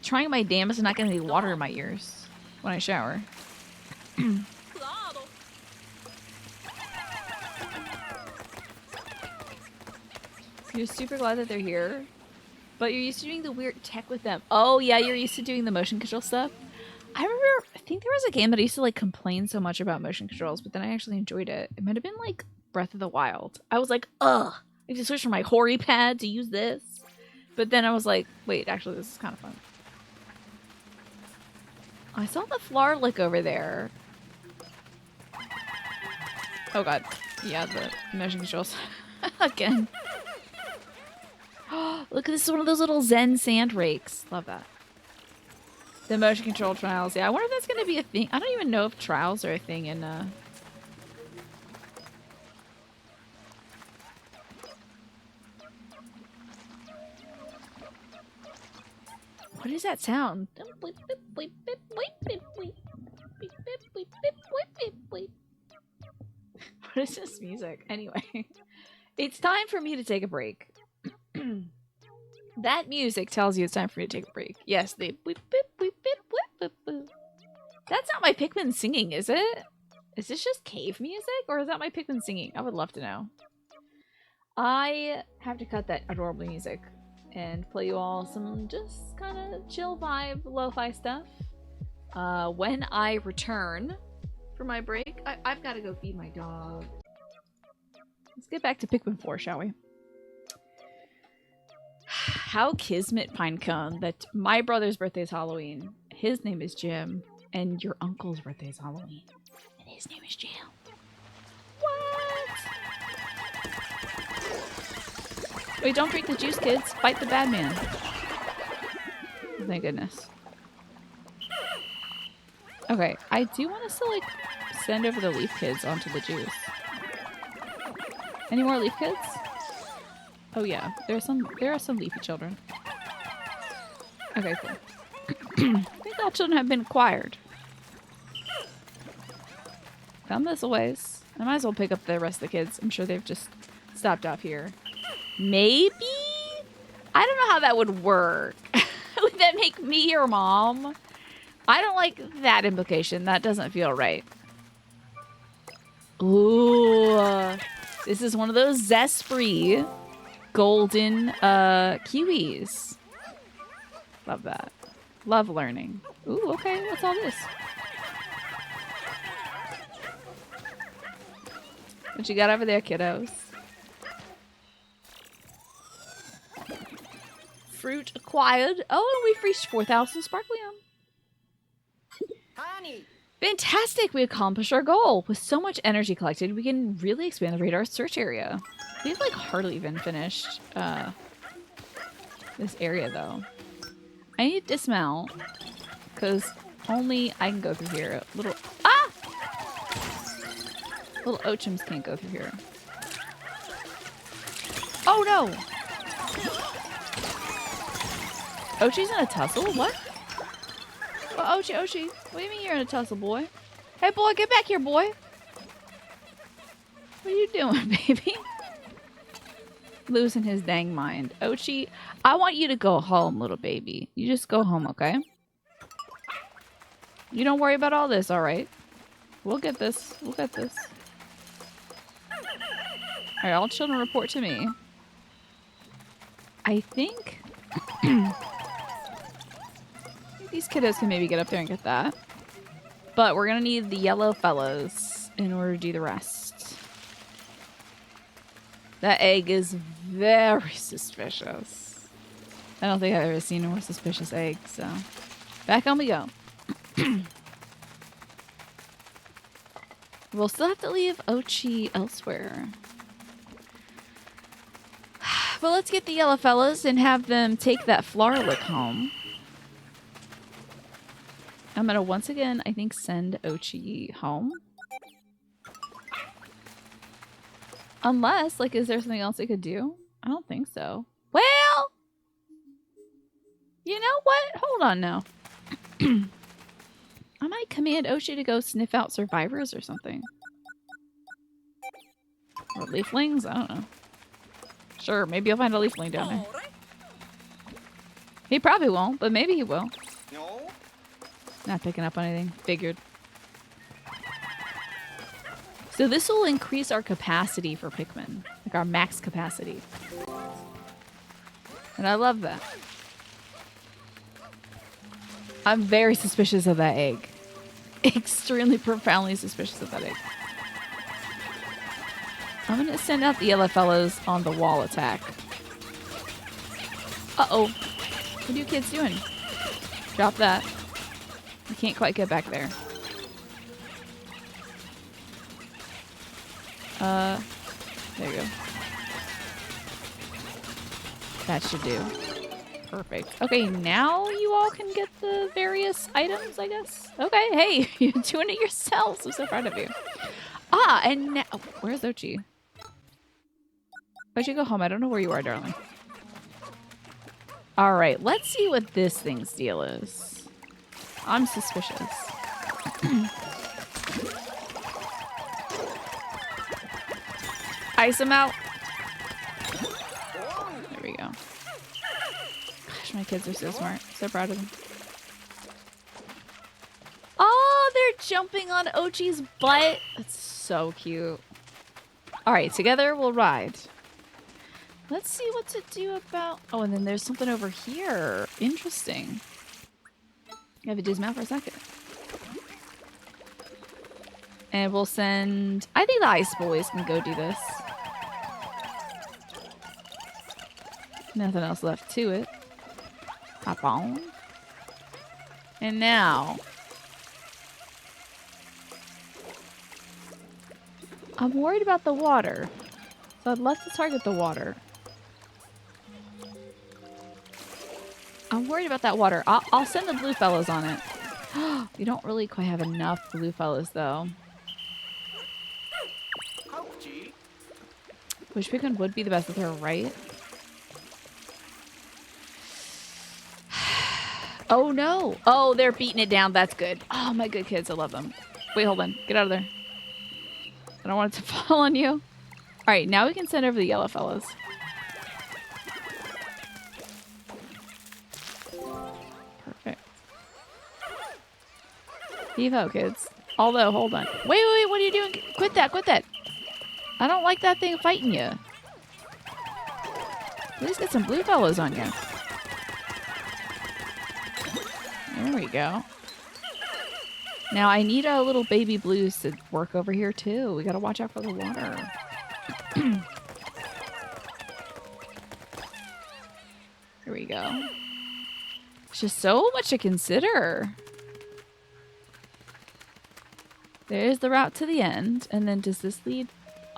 trying my damnedest and not getting any water in my ears when I shower. You're super glad that they're here, but you're used to doing the weird tech with them. Oh yeah, you're used to doing the motion control stuff. I think there was a game that I used to like complain so much about motion controls, but then I actually enjoyed it. It might have been like Breath of the Wild. I was like, ugh, I have to switch from my Hori pad to use this. But then I was like, wait, actually this is kind of fun. I saw the Flarlick over there. Oh god. Yeah, the motion controls. Again. Look, this is one of those little Zen sand rakes. Love that. The motion control trials. Yeah, I wonder if that's going to be a thing. I don't even know if trials are a thing in What is that sound? What is this music? Anyway, it's time for me to take a break. That music tells you it's time for me to take a break. Yes, the That's not my Pikmin singing, is it? Is this just cave music, or is that my Pikmin singing? I would love to know. I have to cut that adorable music and play you all some just kind of chill vibe, lo-fi stuff. When I return for my break, I've got to go feed my dog. Let's get back to Pikmin 4, shall we? How kismet, Pinecone, that my brother's birthday is Halloween. His name is Jim, and your uncle's birthday is Halloween, and his name is Jim. What? Wait, don't drink the juice, kids. Fight the bad man. Oh, thank goodness. Okay, I do want us to, like, send over the leaf kids onto the juice. Any more leaf kids? Oh yeah, there are some leafy children. Okay, cool. I think all children have been acquired. Come this a ways. I might as well pick up the rest of the kids. I'm sure they've just stopped off here. Maybe? I don't know how that would work. Would that make me your mom? I don't like that implication. That doesn't feel right. Ooh. This is one of those zest-free golden kiwis. Love that. Love learning. Ooh, okay. What's all this? What you got over there, kiddos? Fruit acquired. Oh, we've reached 4,000 Sparklium. Honey. Fantastic! We accomplished our goal. With so much energy collected, we can really expand the radar search area. We've like hardly even finished this area though. I need to dismount because only I can go through here. Little Ochims can't go through here. Oh no! Ochi's in a tussle? What? Oh, Ochi. What do you mean you're in a tussle, boy? Hey, boy, get back here, boy. What are you doing, baby? Losing his dang mind. Ochi, I want you to go home, little baby. You just go home, okay? You don't worry about all this, all right? We'll get this. We'll get this. All right, all children report to me. I think... These kiddos can maybe get up there and get that. But we're gonna need the yellow fellows in order to do the rest. That egg is very suspicious. I don't think I've ever seen a more suspicious egg, so... Back on we go. We'll still have to leave Ochi elsewhere. But let's get the yellow fellas and have them take that Floralick home. I'm gonna once again, I think, send Ochi home. Unless, like, is there something else I could do? I don't think so. Well, you know what? Hold on now. I might command Ochi to go sniff out survivors or something. Or leaflings? I don't know. Sure, maybe you'll find a leafling down there. He probably won't, but maybe he will. No. Not picking up on anything. Figured. So this will increase our capacity for Pikmin. Like our max capacity. And I love that. I'm very suspicious of that egg. Extremely profoundly suspicious of that egg. I'm gonna send out the yellow fellows on the wall attack. Uh-oh. What are you kids doing? Drop that. I can't quite get back there. There you go. That should do. Perfect. Okay, now you all can get the various items, I guess. Okay, hey, you're doing it yourselves. I'm so proud of you. Ah, and now... Oh, where's Ochi? Ochi, go home. I don't know where you are, darling. All right, let's see what this thing's deal is. I'm suspicious. Ice him out. There we go. Gosh, my kids are so smart. So proud of them. Oh, they're jumping on Ochi's butt. That's so cute. All right, together we'll ride. Let's see what to do about... Oh, and then there's something over here. Interesting. I have to zoom out for a second. And we'll send... I think the ice boys can go do this. Nothing else left to it. Hop on. And now... I'm worried about the water. So I'd love to target the water. I'm worried about that water. I'll send the blue fellows on it. We don't really quite have enough blue fellows, though. Which Pikmin would be the best if they're right. Oh, no. Oh, they're beating it down. That's good. Oh, my good kids. I love them. Wait, hold on. Get out of there. I don't want it to fall on you. All right, now we can send over the yellow fellows. Perfect. Heave ho, kids. Although, hold on. Wait, what are you doing? Quit that, quit that. I don't like that thing fighting you. At least get some blue fellows on you. There we go. Now I need a little baby blues to work over here too. We gotta watch out for the water. Here we go. It's just so much to consider. There's the route to the end. And then does this lead?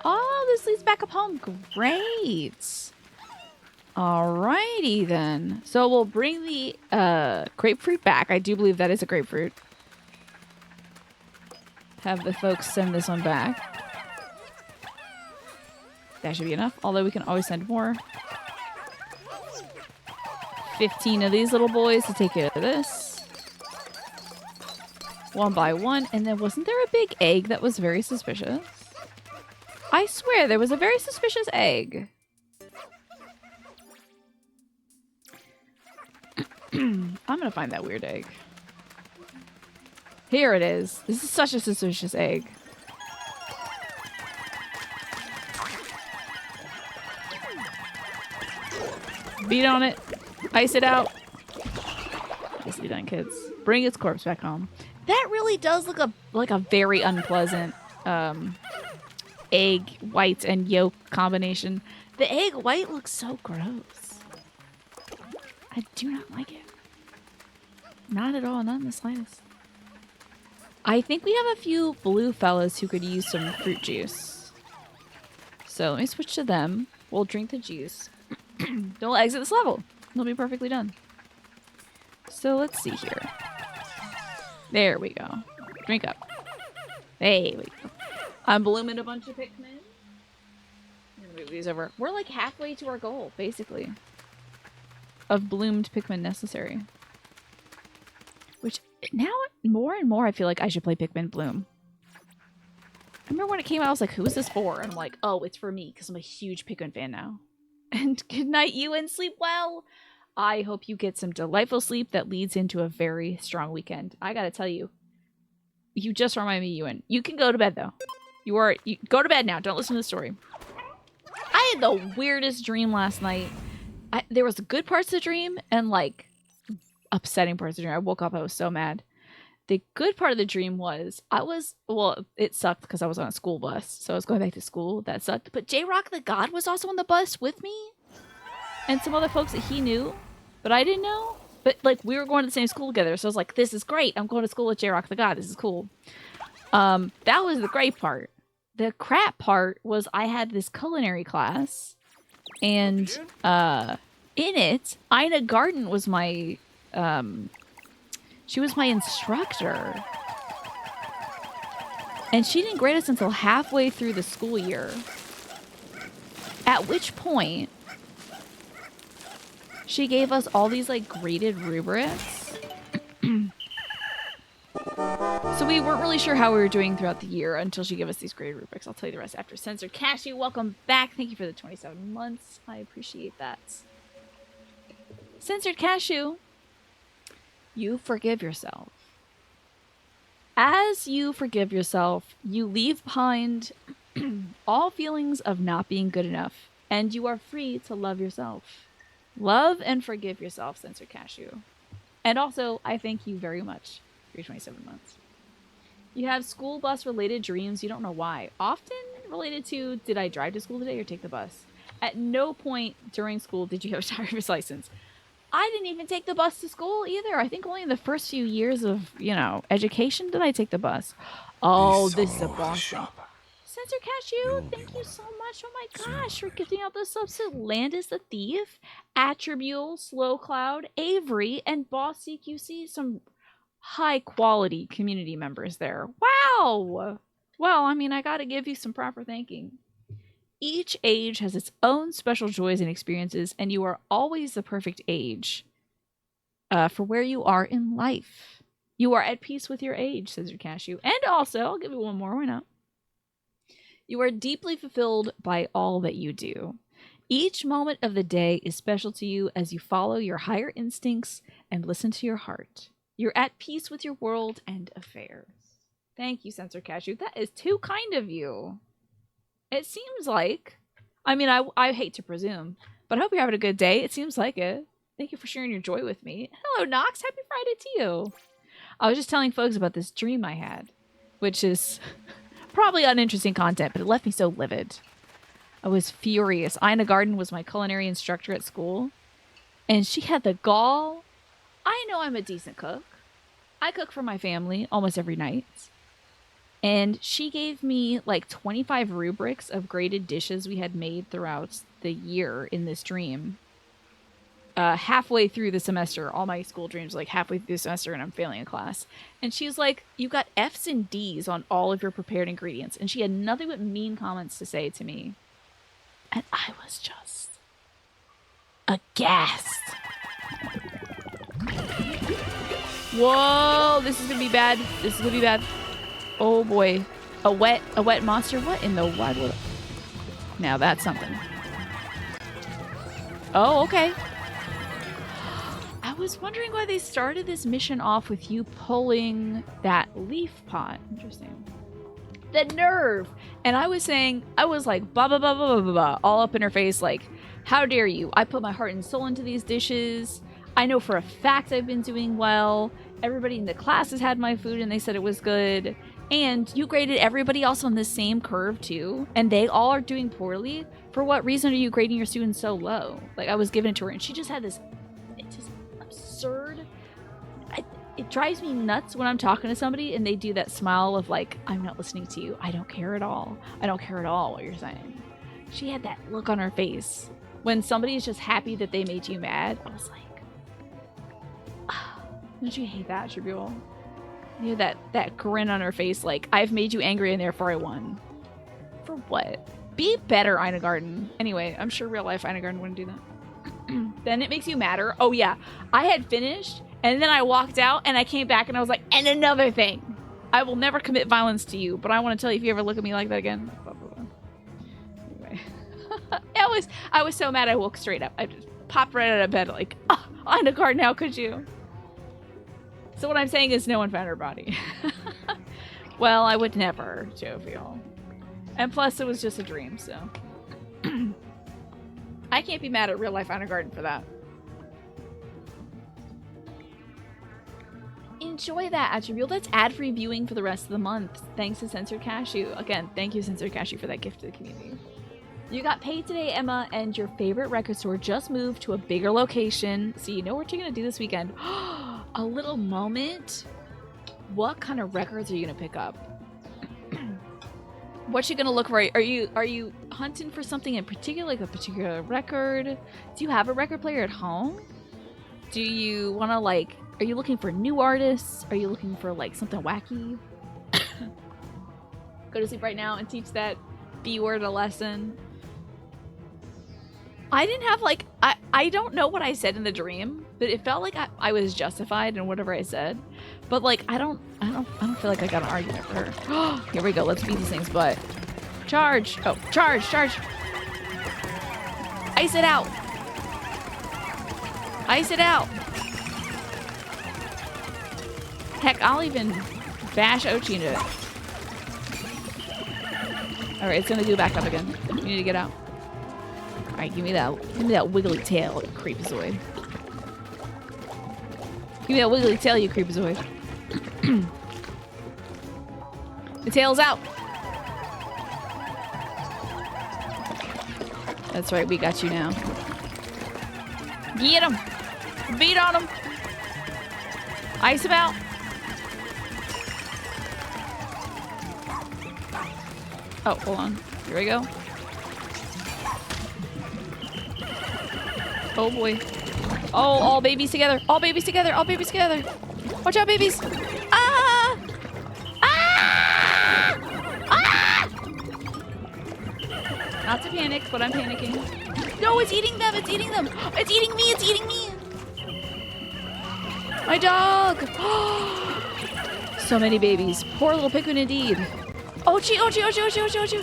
Oh, this leads back up home. Great. Alrighty then. So we'll bring the grapefruit back. I do believe that is a grapefruit. Have the folks send this one back. That should be enough. Although we can always send more. 15 of these little boys to take care of this. One by one. And then wasn't there a big egg that was very suspicious? I swear there was a very suspicious egg. I'm gonna find that weird egg. Here it is. This is such a suspicious egg. Beat on it. Ice it out. Nicely done, kids. Bring its corpse back home. That really does look like a very unpleasant egg white and yolk combination. The egg white looks so gross. I do not like it. Not at all. Not in the slightest. I think we have a few blue fellas who could use some fruit juice. So let me switch to them. We'll drink the juice. Then we'll exit this level. It'll be perfectly done. So let's see here. There we go. Drink up. Hey, we go. I'm blooming a bunch of Pikmin. I'm gonna move these over. We're like halfway to our goal, basically. Of bloomed Pikmin necessary. Which now more and more I feel like I should play Pikmin Bloom. I remember when it came out I was like, who is this for? And I'm like, oh, it's for me because I'm a huge Pikmin fan now. And good night, Ewan. Sleep well. I hope you get some delightful sleep that leads into a very strong weekend. I gotta tell you, you just remind me, Ewan. You can go to bed though. You go to bed now. Don't listen to the story. I had the weirdest dream last night. There was good parts of the dream and like upsetting parts of the dream. I woke up, I was so mad. The good part of the dream was it sucked because I was on a school bus. So I was going back to school. That sucked. But J-Rock the God was also on the bus with me. And some other folks that he knew, but I didn't know. But like we were going to the same school together. So I was like, this is great. I'm going to school with J-Rock the God. This is cool. That was the great part. The crap part was I had this culinary class. And in it, Ina Garden was my she was my instructor. And she didn't grade us until halfway through the school year. At which point, she gave us all these like graded rubrics. So we weren't really sure how we were doing throughout the year until she gave us these graded rubrics. I'll tell you the rest after. Censored Cashew, welcome back. Thank you for the 27 months. I appreciate that. Censored Cashew, you forgive yourself. As you forgive yourself, you leave behind all feelings of not being good enough And you are free to love yourself. Love and forgive yourself, Sensor Cashew. And also, I thank you very much for your 27 months. You have school bus related dreams. You don't know why. Often related to, did I drive to school today or take the bus? At no point during school did you have a driver's license. I didn't even take the bus to school either. I think only in the first few years of, education did I take the bus. Oh, this is a boss thing. Sensor Cashew, thank you so much. Oh my gosh, for gifting out those subs to Landis the Thief, Attribule, Slow Cloud, Avery, and Boss CQC. Some high quality community members there. Wow! Well, I gotta give you some proper thanking. Each age has its own special joys and experiences, and you are always the perfect age for where you are in life. You are at peace with your age, Sensor Cashew. And also, I'll give you one more, why not? You are deeply fulfilled by all that you do. Each moment of the day is special to you as you follow your higher instincts and listen to your heart. You're at peace with your world and affairs. Thank you, Sensor Cashew. That is too kind of you. It seems like, I hate to presume, but I hope you're having a good day. It seems like it. Thank you for sharing your joy with me. Hello, Nox. Happy Friday to you. I was just telling folks about this dream I had, which is probably uninteresting content, but it left me so livid. I was furious. Ina Garden was my culinary instructor at school, and she had the gall. I know I'm a decent cook. I cook for my family almost every night. And she gave me like 25 rubrics of graded dishes we had made throughout the year in this dream. Halfway through the semester, all my school dreams, like halfway through the semester, and I'm failing a class. And she's like, you got F's and D's on all of your prepared ingredients. And she had nothing but mean comments to say to me. And I was just aghast. Whoa, this is gonna be bad. This is gonna be bad. Oh boy. A wet monster? What in the wide world? Now that's something. Oh, okay. I was wondering why they started this mission off with you pulling that leaf pot. Interesting. The nerve! And I was like, blah, blah, blah, blah, blah, blah, all up in her face, like, how dare you? I put my heart and soul into these dishes. I know for a fact I've been doing well. Everybody in the class has had my food and they said it was good. And you graded everybody else on the same curve too, and they all are doing poorly. For what reason are you grading your students so low? Like, I was giving it to her, and she just had this just absurd. It drives me nuts when I'm talking to somebody and they do that smile of like, I'm not listening to you. I don't care at all. I don't care at all what you're saying. She had that look on her face when somebody is just happy that they made you mad. I was like, don't you hate that, Tribule? You know, that grin on her face, like, I've made you angry and therefore I won. For what? Be better, Ina Garden. Anyway, I'm sure real life Ina Garden wouldn't do that. Then it makes you madder. Oh yeah, I had finished and then I walked out and I came back and I was like, and another thing. I will never commit violence to you, but I want to tell you if you ever look at me like that again. Blah, blah, blah. Anyway. I was so mad I woke straight up. I just popped right out of bed like, oh, Ina Garden, how could you? So what I'm saying is no one found her body. Well, I would never, jovial. And plus, it was just a dream, so. I can't be mad at real life Ina Garden for that. Enjoy that, Attribute. That's ad-free viewing for the rest of the month. Thanks to Sensor Cashew. Again, thank you, Sensor Cashew, for that gift to the community. You got paid today, Emma, and your favorite record store just moved to a bigger location. So you know what you're going to do this weekend. A little moment. What kind of records are you going to pick up? What you going to look for? Are you hunting for something in particular, like a particular record? Do you have a record player at home? Do you want to, like, are you looking for new artists? Are you looking for, like, something wacky? Go to sleep right now and teach that B word a lesson. I didn't have, like, I don't know what I said in the dream, but it felt like I was justified in whatever I said. But, like, I don't feel like I got an argument for her. Here we go. Let's beat these things' butt. Charge. Oh, charge. Ice it out. Ice it out. Heck, I'll even bash Ochi into it. Alright, it's gonna go back up again. You need to get out. Alright, give me that wiggly tail, you creepazoid. Give me that wiggly tail, you creepazoid. The tail's out. That's right, we got you now. Get him! Beat on him! Ice him out! Oh, hold on. Here we go. Oh boy. Oh, all babies together. All babies together. All babies together. Watch out, babies. Ah! Ah! Ah! Not to panic, but I'm panicking. No, it's eating them. It's eating them. It's eating me. It's eating me. My dog. So many babies. Poor little Pikmin indeed. Oh, gee, oh, gee, oh, gee, oh, gee, oh, gee, oh, gee.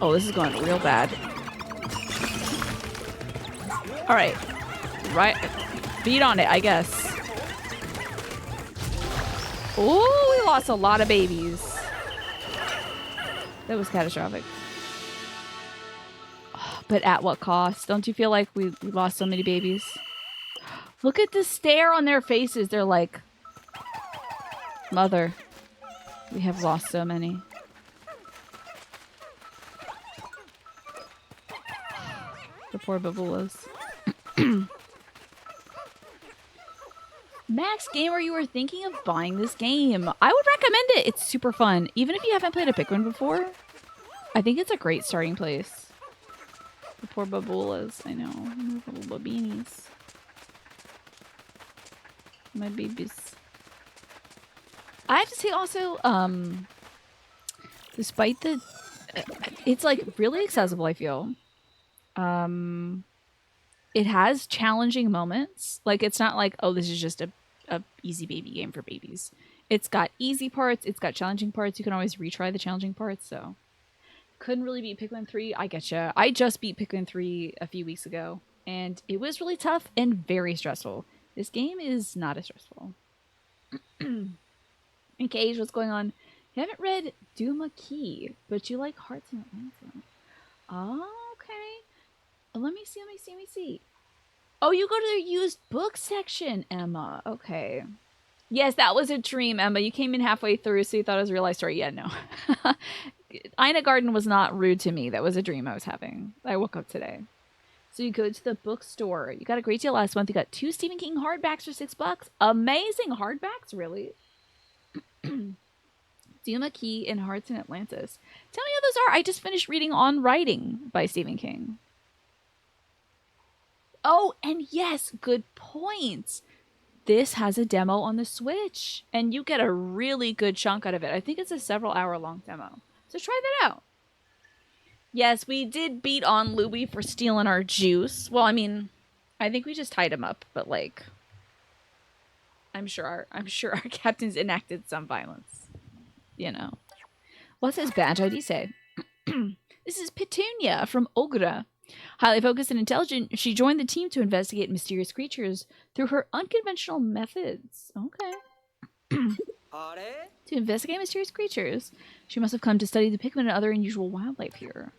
Oh, this is going real bad. All right. Right. Beat on it, I guess. Oh, we lost a lot of babies. That was catastrophic. But at what cost? Don't you feel like we lost so many babies? Look at the stare on their faces. They're like, Mother, we have lost so many. The poor babulas. Max Gamer, you were thinking of buying this game. I would recommend it. It's super fun. Even if you haven't played a Pikmin before, I think it's a great starting place. The poor babulas. I know. Little babinis. My babies. I have to say also, despite the... it's like really accessible, I feel. It has challenging moments. Like, it's not like, oh, this is just a easy baby game for babies. It's got easy parts. It's got challenging parts. You can always retry the challenging parts, so... Couldn't really beat Pikmin 3. I getcha. I just beat Pikmin 3 a few weeks ago, and it was really tough and very stressful. This game is not as stressful. And Cage, what's going on? You haven't read Duma Key, but you like Hearts and Atlanta. Oh, okay. Let me see. Oh, you go to their used book section, Emma. Okay. Yes, that was a dream, Emma. You came in halfway through, so you thought it was a real life story. Yeah, no. Ina Garden was not rude to me. That was a dream I was having. I woke up today. So you go to the bookstore. You got a great deal last month. You got 2 Stephen King hardbacks for $6. Amazing hardbacks, really. Duma Key and Hearts in Atlantis. Tell me how those are. I just finished reading On Writing by Stephen King. Oh, and yes, good point. This has a demo on the Switch, and you get a really good chunk out of it. I think it's a several-hour-long demo. So try that out. Yes, we did beat on Louie for stealing our juice. Well, I mean, I think we just tied him up, but like, I'm sure our captains enacted some violence. You know. What's his badge ID say? This is Petunia from Ogra. Highly focused and intelligent, she joined the team to investigate mysterious creatures through her unconventional methods. Okay. To investigate mysterious creatures, she must have come to study the Pikmin and other unusual wildlife here.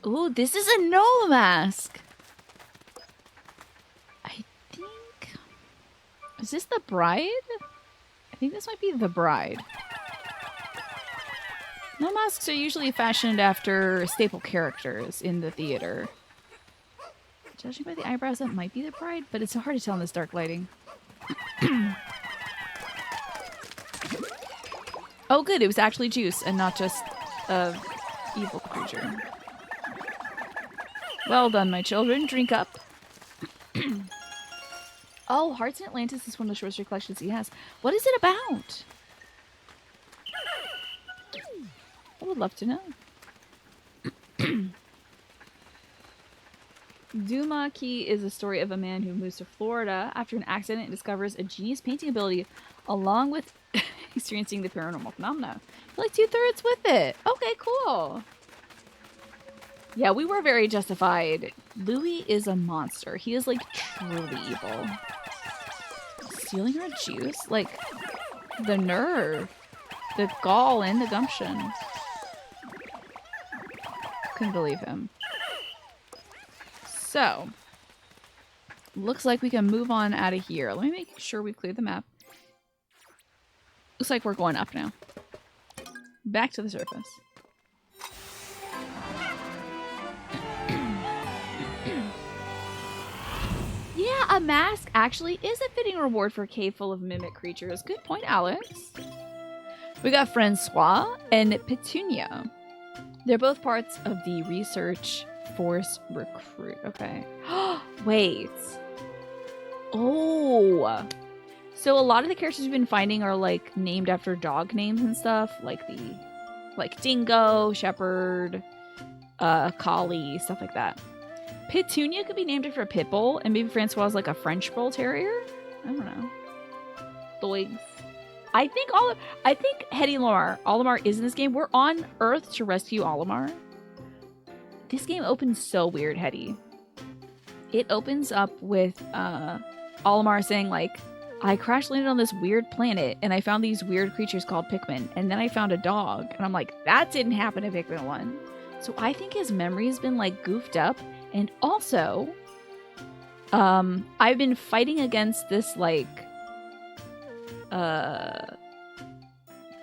Ooh, this is a Noah mask! I think... Is this the bride? I think this might be the bride. No masks are usually fashioned after staple characters in the theater. Judging by the eyebrows, that might be the bride, but it's hard to tell in this dark lighting. Oh good, it was actually juice and not just a evil creature. Well done, my children. Drink up. Oh, Hearts in Atlantis is one of the short story collections he has. What is it about? I would love to know. Duma Key is a story of a man who moves to Florida after an accident and discovers a genius painting ability along with experiencing the paranormal phenomena. You're like 2/3 with it. Okay, cool. Yeah, we were very justified. Louis is a monster. He is like truly evil. Stealing her juice? Like, the nerve. The gall and the gumption. Couldn't believe him. So, looks like we can move on out of here. Let me make sure we cleared the map. Looks like we're going up now. Back to the surface. Yeah, a mask actually is a fitting reward for a cave full of mimic creatures. Good point, Alex. We got Francois and Petunia. They're both parts of the Research Force Recruit. Okay. Wait. Oh. So a lot of the characters we've been finding are like named after dog names and stuff. Like Dingo, Shepherd, Collie, stuff like that. Petunia could be named after a pit bull, and maybe Francois is like a French bull terrier. I don't know. Doigs. I think Hetty Olimar is in this game. We're on Earth to rescue Olimar. This game opens so weird, Hetty. It opens up with Olimar saying like, I crash landed on this weird planet and I found these weird creatures called Pikmin, and then I found a dog, and I'm like, that didn't happen in Pikmin 1. So I think his memory's been like goofed up, and also I've been fighting against this like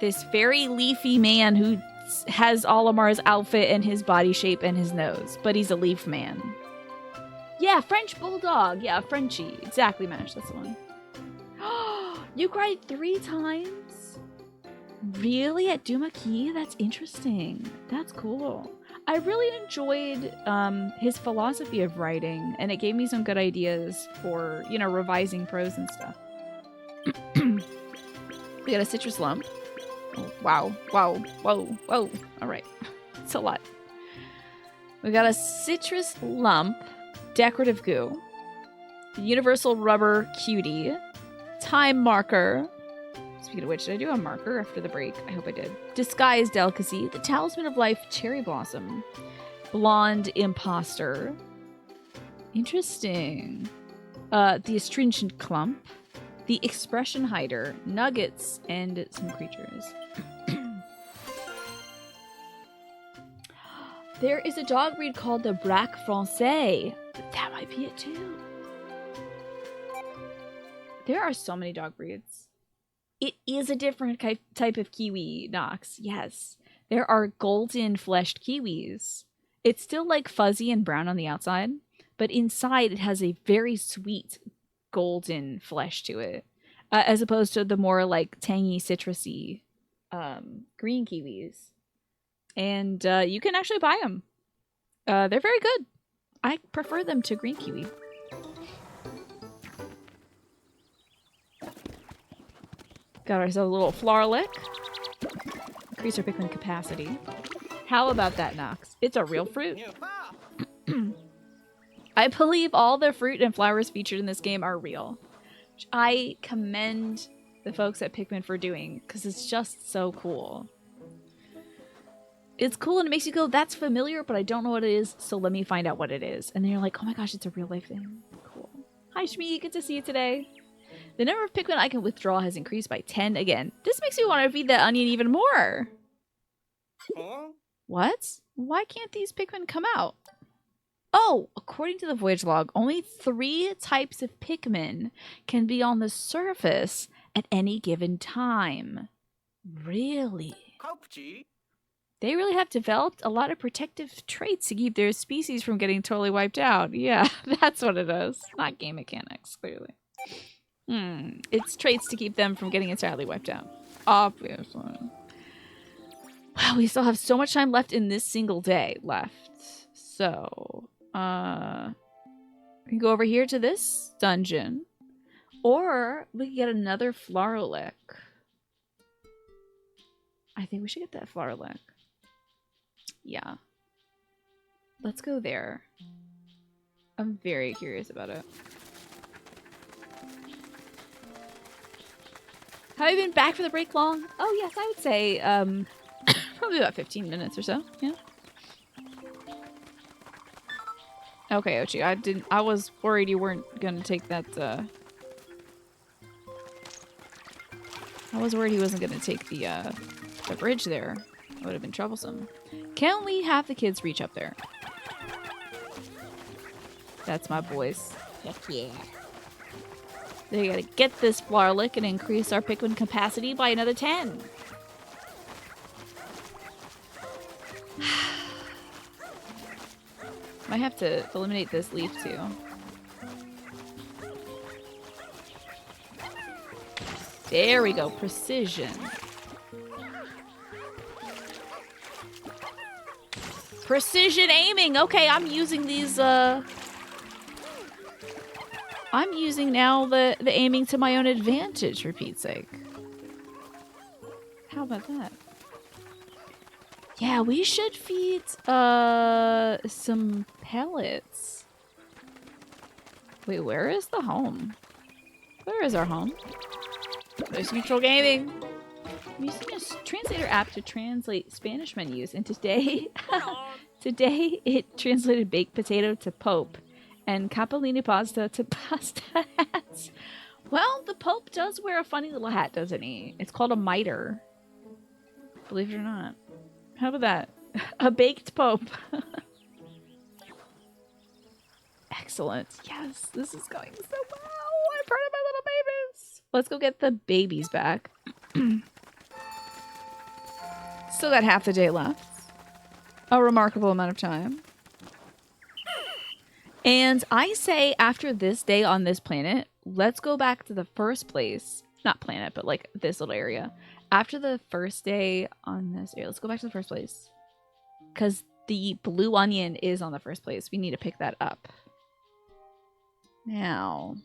this very leafy man who has Olimar's outfit and his body shape and his nose, but he's a leaf man. Yeah, French bulldog. Yeah, Frenchie. Exactly, Mash. That's the one. You cried 3 times? Really? At Duma Key? That's interesting. That's cool. I really enjoyed his philosophy of writing, and it gave me some good ideas for, you know, revising prose and stuff. We got a citrus lump. Oh, wow. Wow. Whoa. Whoa. All right. It's a lot. We got a citrus lump, decorative goo, universal rubber cutie, time marker. Speaking of which, did I do a marker after the break? I hope I did. Disguise delicacy, the talisman of life, cherry blossom, blonde imposter. Interesting. The astringent clump, the expression hider, nuggets, and some creatures. There is a dog breed called the Braque Francais. That might be it too. There are so many dog breeds. It is a different type of kiwi, Nox. Yes. There are golden fleshed kiwis. It's still like fuzzy and brown on the outside, but inside it has a very sweet golden flesh to it, as opposed to the more like tangy, citrusy green kiwis. And you can actually buy them. They're very good. I prefer them to green kiwi. Got ourselves a little Floralick. Increase our Pikmin capacity. How about that, Nox? It's a real fruit. I believe all the fruit and flowers featured in this game are real. Which I commend the folks at Pikmin for doing, because it's just so cool. It's cool and it makes you go, that's familiar, but I don't know what it is, so let me find out what it is. And then you're like, oh my gosh, it's a real life thing. Cool. Hi, Shmi. Good to see you today. The number of Pikmin I can withdraw has increased by 10 again. This makes me want to feed that onion even more. Huh? What? Why can't these Pikmin come out? Oh, according to the voyage log, only 3 types of Pikmin can be on the surface at any given time. Really? They really have developed a lot of protective traits to keep their species from getting totally wiped out. Yeah, that's what it is. Not game mechanics, clearly. It's traits to keep them from getting entirely wiped out. Obviously. Wow, we still have so much time left in this single day left. So, we can go over here to this dungeon. Or we can get another Floralick. I think we should get that Floralick. Yeah. Let's go there. I'm very curious about it. Have you been back for the break long? Oh, yes, I would say probably about 15 minutes or so. Yeah. Okay, Ochi, I was worried you weren't gonna take that, I was worried he wasn't gonna take the bridge there. would have been troublesome. Can we have the kids reach up there? That's my boys. Heck yeah. They gotta get this Flarlick and increase our Pikmin capacity by another 10. Might have to eliminate this leaf too. There we go. Precision. Precision aiming. Okay, I'm using these, I'm using now the aiming to my own advantage, for Pete's sake. How about that? Yeah, we should feed, some pellets. Wait, where is the home? Where is our home? There's Neutral Gaming. I'm using a translator app to translate Spanish menus, and today it translated baked potato to Pope and capellini pasta to pasta hats. Well, the Pope does wear a funny little hat, doesn't he? It's called a mitre. Believe it or not. How about that? A baked Pope. Excellent. Yes, this is going so well. I'm proud of my little babies. Let's go get the babies back. Still got half the day left. A remarkable amount of time. And I say after this day on this planet, let's go back to the first place. Not planet, but like this little area. After the first day on this area, let's go back to the first place. Because the blue onion is on the first place. We need to pick that up. Now.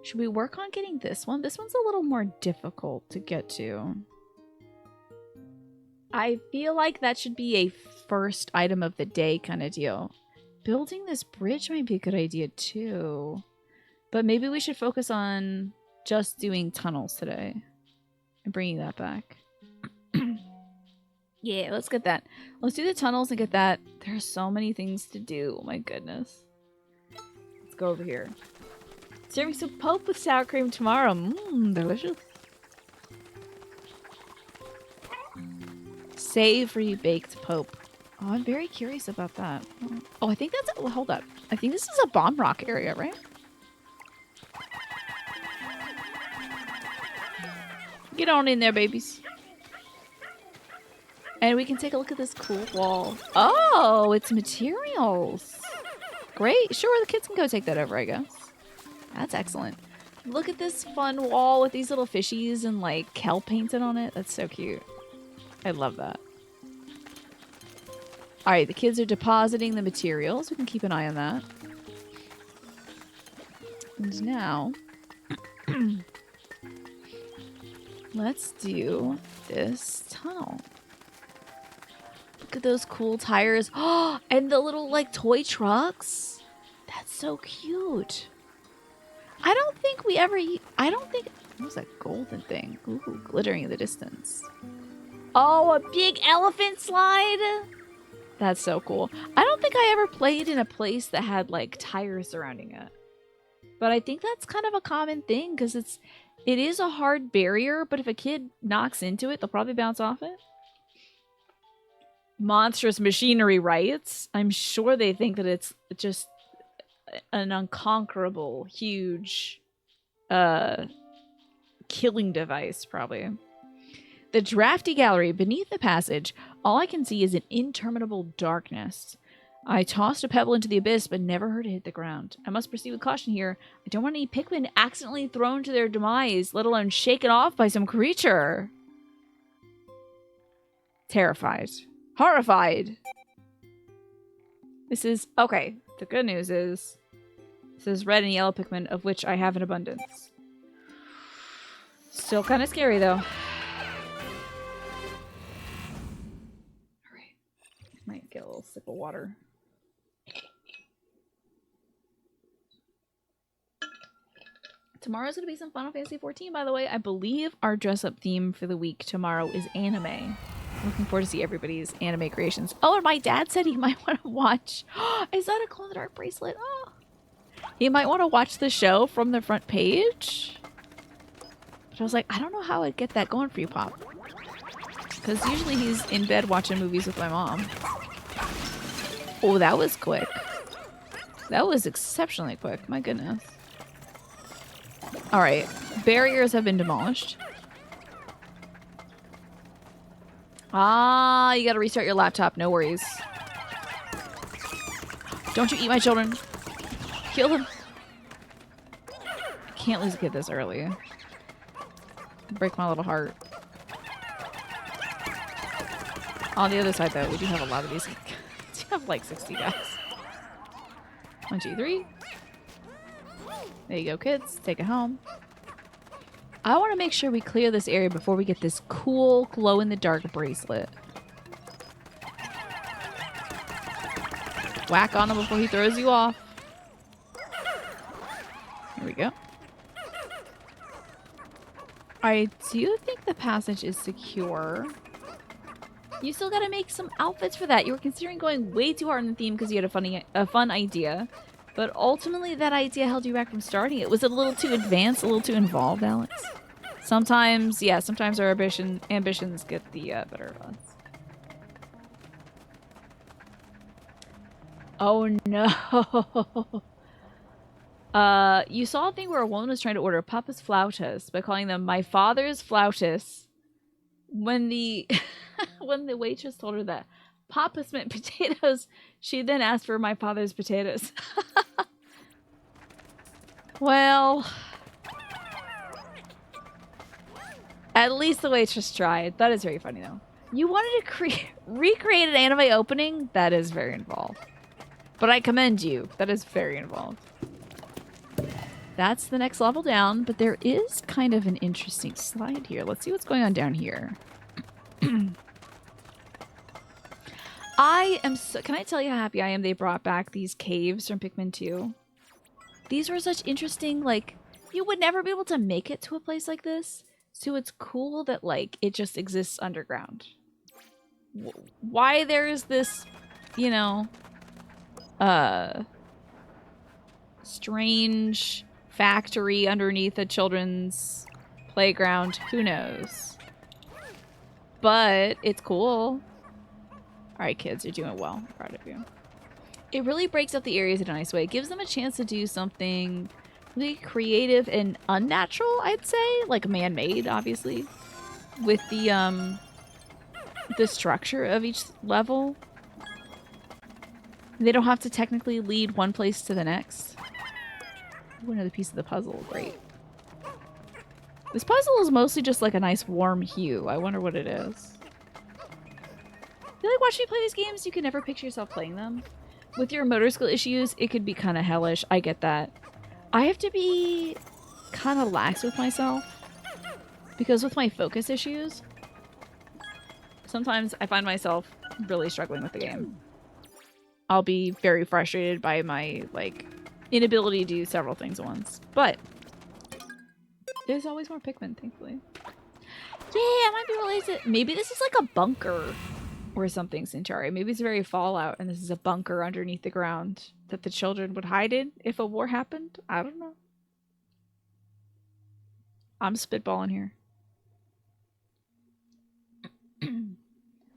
Should we work on getting this one? This one's a little more difficult to get to. I feel like that should be a first item of the day kind of deal. Building this bridge might be a good idea too. But maybe we should focus on just doing tunnels today. And bringing that back. Yeah, let's get that. Let's do the tunnels and get that. There's so many things to do. Oh my goodness. Let's go over here. Serving some Pope with sour cream tomorrow. Mmm, delicious. Savory baked Pope. Oh, I'm very curious about that. Oh, I think that's... Well, hold up. I think this is a bomb rock area, right? Get on in there, babies. And we can take a look at this cool wall. Oh, it's materials. Great. Sure, the kids can go take that over, I guess. That's excellent. Look at this fun wall with these little fishies and like kelp painted on it. That's so cute. I love that. All right, the kids are depositing the materials. We can keep an eye on that. And now, let's do this tunnel. Look at those cool tires. Oh, and the little like toy trucks. That's so cute. I don't think we ever... I don't think... What was that golden thing? Ooh, glittering in the distance. Oh, a big elephant slide? That's so cool. I don't think I ever played in a place that had, like, tires surrounding it. But I think that's kind of a common thing, because it is a hard barrier, but if a kid knocks into it, they'll probably bounce off it. Monstrous machinery rights. I'm sure they think that it's just... an unconquerable, huge, killing device, probably. The drafty gallery beneath the passage, all I can see is an interminable darkness. I tossed a pebble into the abyss, but never heard it hit the ground. I must proceed with caution here. I don't want any Pikmin accidentally thrown to their demise, let alone shaken off by some creature. Terrified. Horrified. This is... Okay, the good news is... This is red and yellow Pikmin, of which I have an abundance. Still kind of scary, though. Alright. Might get a little sip of water. Tomorrow's going to be some Final Fantasy 14, by the way. I believe our dress-up theme for the week tomorrow is anime. Looking forward to see everybody's anime creations. Oh, and my dad said he might want to watch... Is that a glow-in-the-dark bracelet? Oh. He might want to watch the show from the front page. But I was like, I don't know how I'd get that going for you, Pop. Because usually he's in bed watching movies with my mom. Oh, that was quick. That was exceptionally quick. My goodness. Alright. Barriers have been demolished. Ah, you gotta restart your laptop. No worries. Don't you eat my children. Kill them. I can't lose a kid this early. Break my little heart. On the other side, though, we do have a lot of these. We have like 60 guys. 1, 2, 3. There you go, kids. Take it home. I want to make sure we clear this area before we get this cool glow-in-the-dark bracelet. Whack on him before he throws you off. There we go. I do think the passage is secure. You still gotta make some outfits for that. You were considering going way too hard on the theme because you had a fun idea. But ultimately, that idea held you back from starting it. Was it a little too advanced, a little too involved, Alex? Sometimes, yeah, sometimes our ambitions get the better of us. Oh no. You saw a thing where a woman was trying to order Papa's flautas by calling them my father's flautas. When the when the waitress told her that Papa's meant potatoes, she then asked for my father's potatoes. Well, at least the waitress tried. That is very funny, though. You wanted to recreate an anime opening? That is very involved. But I commend you. That is very involved. That's the next level down, but there is kind of an interesting slide here. Let's see what's going on down here. I am so... Can I tell you how happy I am they brought back these caves from Pikmin 2? These were such interesting, like... You would never be able to make it to a place like this. So it's cool that, like, it just exists underground. Why there's this, you know... strange factory underneath a children's playground. Who knows? But it's cool. Alright, kids, you're doing well. I'm proud of you. It really breaks up the areas in a nice way. It gives them a chance to do something really creative and unnatural, I'd say. Like man-made, obviously. With the structure of each level. They don't have to technically lead one place to the next. Ooh, another piece of the puzzle. Great. This puzzle is mostly just like a nice warm hue. I wonder what it is. You like watching me play these games? You can never picture yourself playing them. With your motor skill issues, it could be kind of hellish. I get that. I have to be kind of lax with myself. Because with my focus issues, sometimes I find myself really struggling with the game. I'll be very frustrated by my, like, inability to do several things at once. But there's always more Pikmin, thankfully. Yeah, I might be related to... Maybe this is like a bunker or something, Centauri. Maybe it's very Fallout, and this is a bunker underneath the ground that the children would hide in if a war happened. I don't know. I'm spitballing here.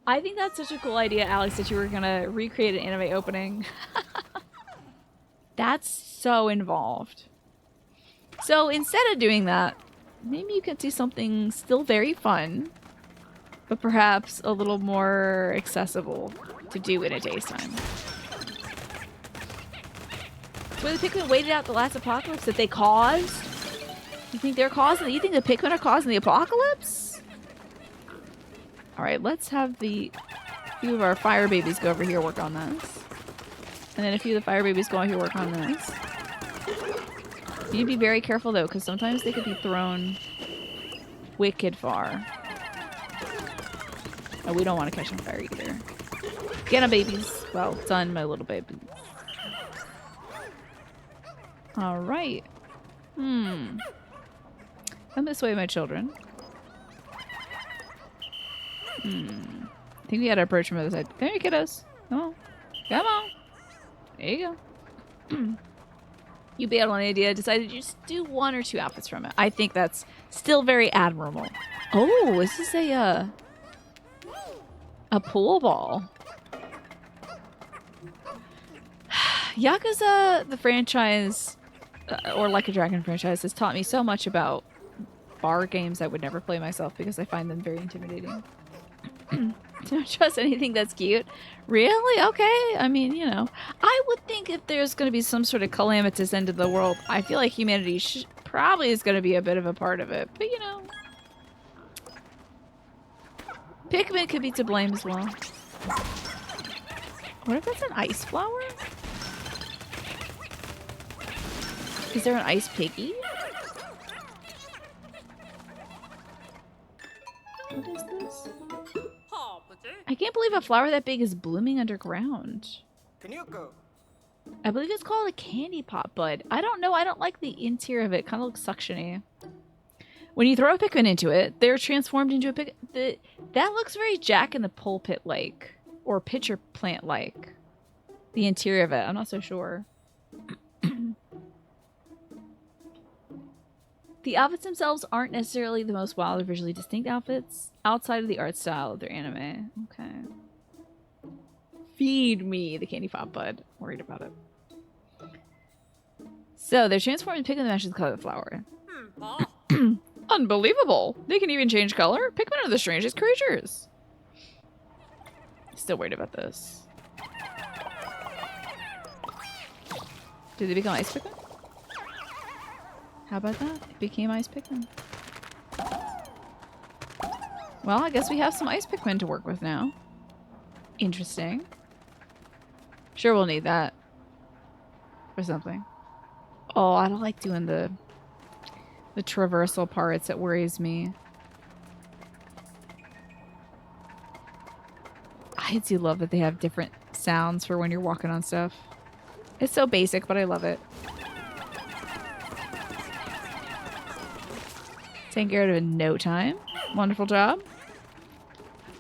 I think that's such a cool idea, Alex, that you were gonna recreate an anime opening. That's so involved. So instead of doing that, maybe you can see something still very fun, but perhaps a little more accessible to do in a day's time. So the Pikmin waited out the last apocalypse that they caused? You think they're causing? You think the Pikmin are causing the apocalypse? Alright, let's have a few of our fire babies go over here work on this. And then a few of the fire babies go over here work on this. You need to be very careful though, because sometimes they could be thrown wicked far. Oh, we don't want to catch on fire either. Get them, babies. Well done, my little babies. Alright. Come this way, my children. I think we gotta approach from the other side. Come here, kiddos. Come on. Come on. There you go. You bailed on the idea, decided you just do 1 or 2 outfits from it. I think that's still very admirable. Oh, this is a pool ball. Yakuza, the franchise, or Like a Dragon franchise, has taught me so much about bar games I would never play myself because I find them very intimidating. Don't trust anything that's cute. Really? Okay. I mean, you know. I would think if there's going to be some sort of calamitous end of the world, I feel like humanity probably is going to be a bit of a part of it. But, you know. Pikmin could be to blame as well. What if that's an ice flower? Is there an ice piggy? What is this? I can't believe a flower that big is blooming underground. I believe it's called a candy pot bud. I don't know. I don't like the interior of it. It kind of looks suctiony. When you throw a Pikmin into it, they're transformed into a Pikmin. That looks very Jack in the Pulpit-like. Or pitcher plant-like. The interior of it. I'm not so sure. The outfits themselves aren't necessarily the most wild or visually distinct outfits outside of the art style of their anime. Okay. Feed me the candy pot bud. Worried about it. So they're transforming Pikmin that matches the color of the flower. Unbelievable! They can even change color. Pikmin are the strangest creatures. Still worried about this. Did they become ice Pikmin? How about that? It became ice Pikmin. Well, I guess we have some ice Pikmin to work with now. Interesting. Sure, we'll need that. Or something. Oh, I don't like doing the traversal parts. It worries me. I do love that they have different sounds for when you're walking on stuff. It's so basic, but I love it. Taken care of in no time. Wonderful job.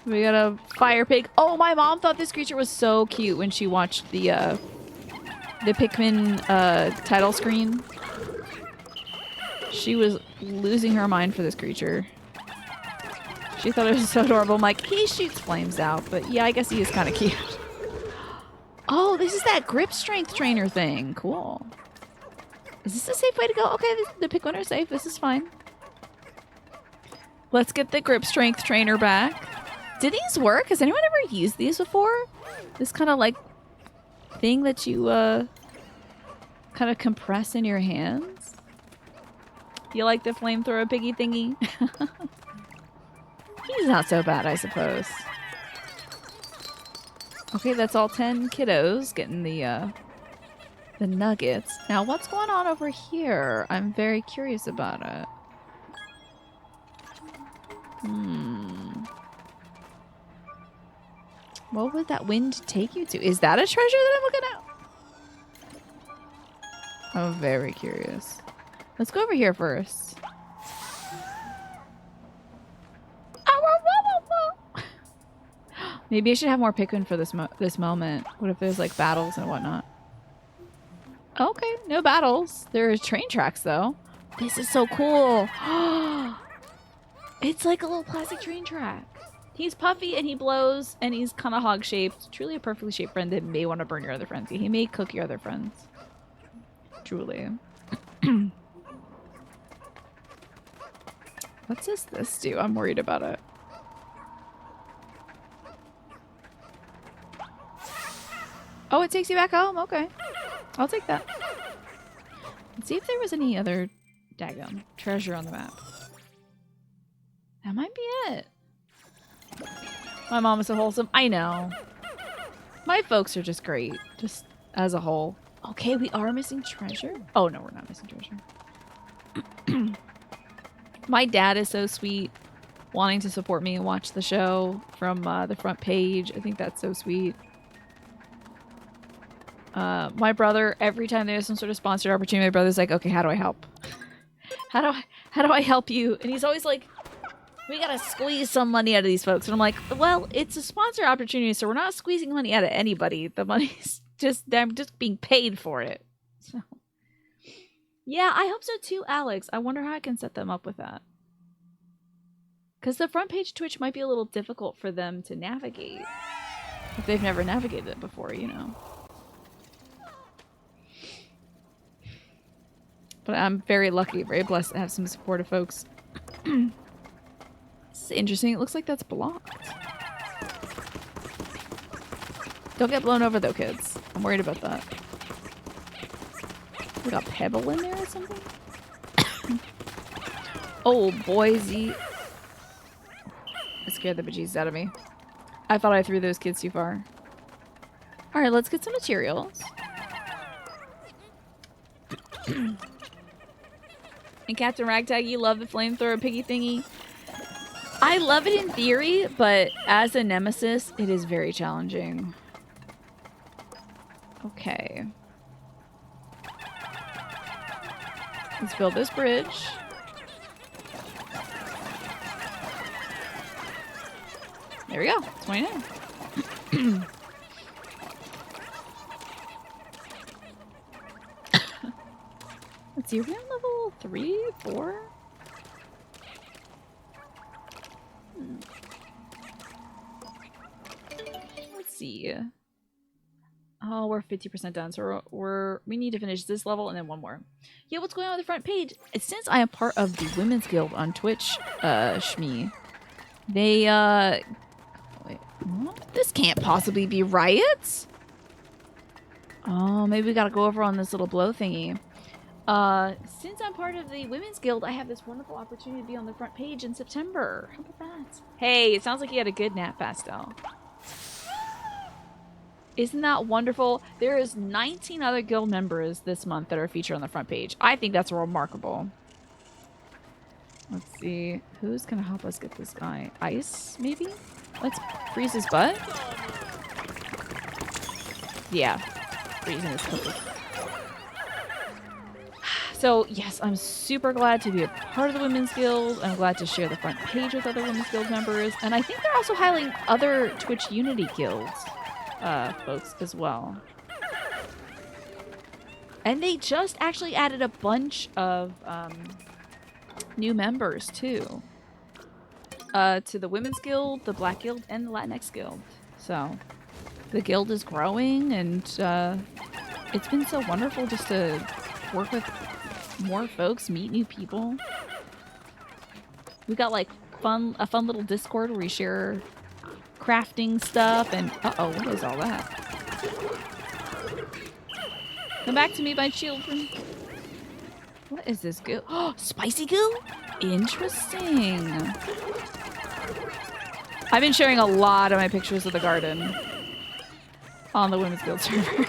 We got a fire pig. Oh, my mom thought this creature was so cute when she watched the Pikmin title screen. She was losing her mind for this creature. She thought it was so adorable. I'm like, he shoots flames out, but yeah, I guess he is kind of cute. Oh, this is that grip strength trainer thing. Cool. Is this a safe way to go? Okay, the Pikmin are safe. This is fine. Let's get the grip strength trainer back. Did these work? Has anyone ever used these before? This kind of like thing that you kind of compress in your hands. You like the flamethrower piggy thingy? He's not so bad, I suppose. Okay, that's all 10 kiddos getting the nuggets. Now, what's going on over here? I'm very curious about it. What would that wind take you to? Is that a treasure that I'm looking at? I'm very curious. Let's go over here first. Maybe I should have more Pikmin for this moment. What if there's like battles and whatnot? Okay, no battles. There are train tracks though. This is so cool. It's like a little plastic train track. He's puffy and he blows and he's kind of hog-shaped. Truly a perfectly shaped friend that may want to burn your other friends. He may cook your other friends. Truly. What does this do? I'm worried about it. Oh, it takes you back home? Okay. I'll take that. Let's see if there was any other daggum treasure on the map. That might be it. My mom is so wholesome. I know. My folks are just great. Just as a whole. Okay, we are missing treasure? Oh, no, we're not missing treasure. My dad is so sweet. Wanting to support me and watch the show from the front page. I think that's so sweet. My brother, every time there's some sort of sponsored opportunity, my brother's like, okay, how do I help? How do I help you? And he's always like, we gotta squeeze some money out of these folks. And I'm like, well, it's a sponsor opportunity, so we're not squeezing money out of anybody. The money's just, I'm just being paid for it. So Yeah, I hope so too, Alex. I wonder how I can set them up with that. Because the front page Twitch might be a little difficult for them to navigate. If they've never navigated it before, you know. But I'm very lucky, very blessed to have some supportive folks. It's interesting. It looks like that's blocked. Don't get blown over though, kids. I'm worried about that. We got Pebble in there or something? Oh, Boise. That scared the bejesus out of me. I thought I threw those kids too far. Alright, let's get some materials. And Captain Ragtag, you love the flamethrower piggy thingy. I love it in theory, but as a nemesis, it is very challenging. Okay. Let's build this bridge. There we go. 29. Let's see, are we on level 3, 4? Let's see. Oh, we're 50% done, so we need to finish this level and then one more. Yeah, what's going on with the front page? Since I am part of the Women's Guild on Twitch, Shmee, they, wait, what? This can't possibly be riots? Oh, maybe we gotta go over on this little blow thingy. Since I'm part of the Women's Guild, I have this wonderful opportunity to be on the front page in September. How about that? Hey, it sounds like you had a good nap, Pastel. Isn't that wonderful? There is 19 other guild members this month that are featured on the front page. I think that's remarkable. Let's see. Who's going to help us get this guy? Ice, maybe? Let's freeze his butt. Yeah. Freezing his cookie. So, yes, I'm super glad to be a part of the Women's Guild. I'm glad to share the front page with other Women's Guild members. And I think they're also highlighting other Twitch Unity guilds. Folks as well. And they just actually added a bunch of new members too. To the Women's Guild, the Black Guild, and the Latinx Guild. So the guild is growing, and it's been so wonderful just to work with more folks, meet new people. We got like a fun little Discord where we share crafting stuff and uh-oh, what is all that? Come back to me, my children. What is this goo? Oh, spicy goo? Interesting. I've been sharing a lot of my pictures of the garden on the Women's Guild server.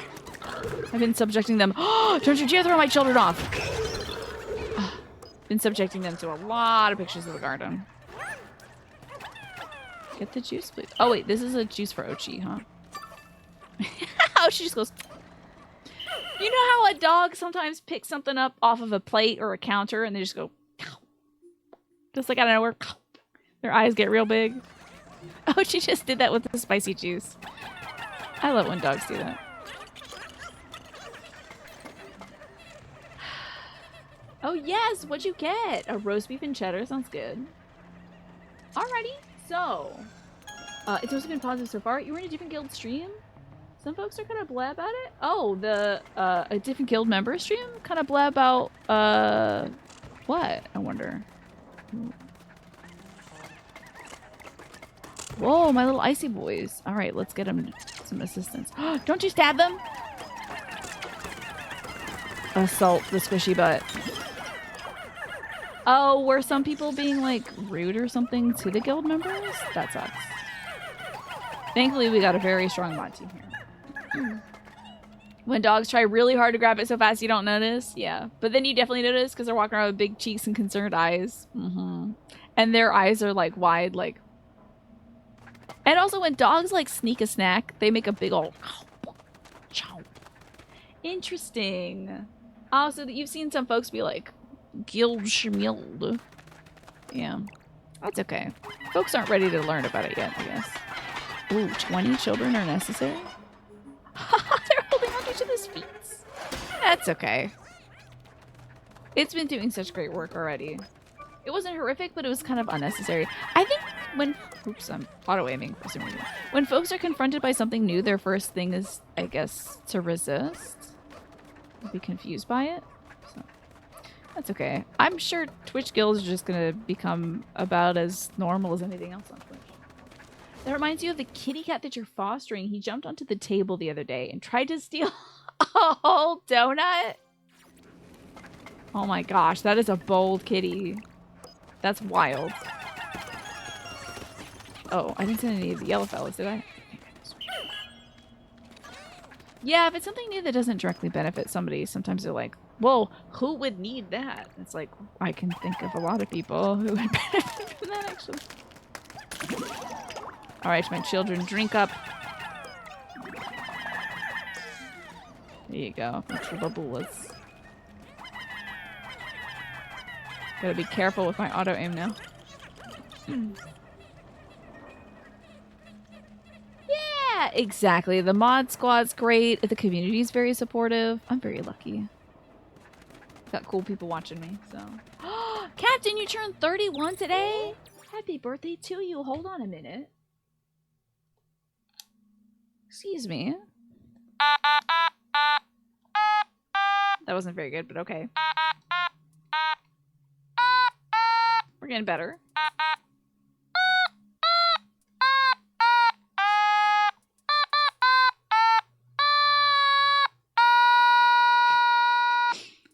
I've been subjecting them. Oh, don't you dare throw my children off. Been subjecting them to a lot of pictures of the garden. Get the juice, please. Oh, wait. This is a juice for Ochi, huh? Oh, she just goes... You know how a dog sometimes picks something up off of a plate or a counter and they just go... Just like out of nowhere. Their eyes get real big. Oh, she just did that with the spicy juice. I love when dogs do that. Oh, yes. What'd you get? A roast beef and cheddar. Sounds good. Alrighty. So, it's also been positive so far. You were in a different guild stream? Some folks are kind of blab about it. Oh, a different guild member stream? Kind of blab about, what? I wonder. Whoa, my little icy boys. Alright, let's get them some assistance. Don't you stab them? Assault the squishy butt. Oh, were some people being, like, rude or something to the guild members? That sucks. Thankfully, we got a very strong mod team here. When dogs try really hard to grab it so fast you don't notice? Yeah. But then you definitely notice because they're walking around with big cheeks and concerned eyes. Mm-hmm. And their eyes are, like, wide, like... And also, when dogs, like, sneak a snack, they make a big ol' chow. Interesting. Oh, so you've seen some folks be like, guild schmild. Yeah. That's okay. Folks aren't ready to learn about it yet, I guess. Ooh, 20 children are necessary? They're holding on to each other's feet. That's okay. It's been doing such great work already. It wasn't horrific, but it was kind of unnecessary. I think when... Oops, I'm auto-aiming for some reason. When folks are confronted by something new, their first thing is, I guess, to resist. Be confused by it. So, that's okay. I'm sure Twitch guilds are just going to become about as normal as anything else on Twitch. That reminds you of the kitty cat that you're fostering. He jumped onto the table the other day and tried to steal a whole donut. Oh my gosh, that is a bold kitty. That's wild. Oh, I didn't send any of the yellow fellas, did I? Yeah, if it's something new that doesn't directly benefit somebody, sometimes they're like, whoa, who would need that? It's like, I can think of a lot of people who would benefit from that, actually. Alright, my children, drink up. There you go. Babulas. Gotta be careful with my auto-aim now. Yeah, exactly. The mod squad's great. The community's very supportive. I'm very lucky. Got cool people watching me, so. Captain, you turned 31 today? Happy birthday to you. Hold on a minute. Excuse me. That wasn't very good, but okay. We're getting better.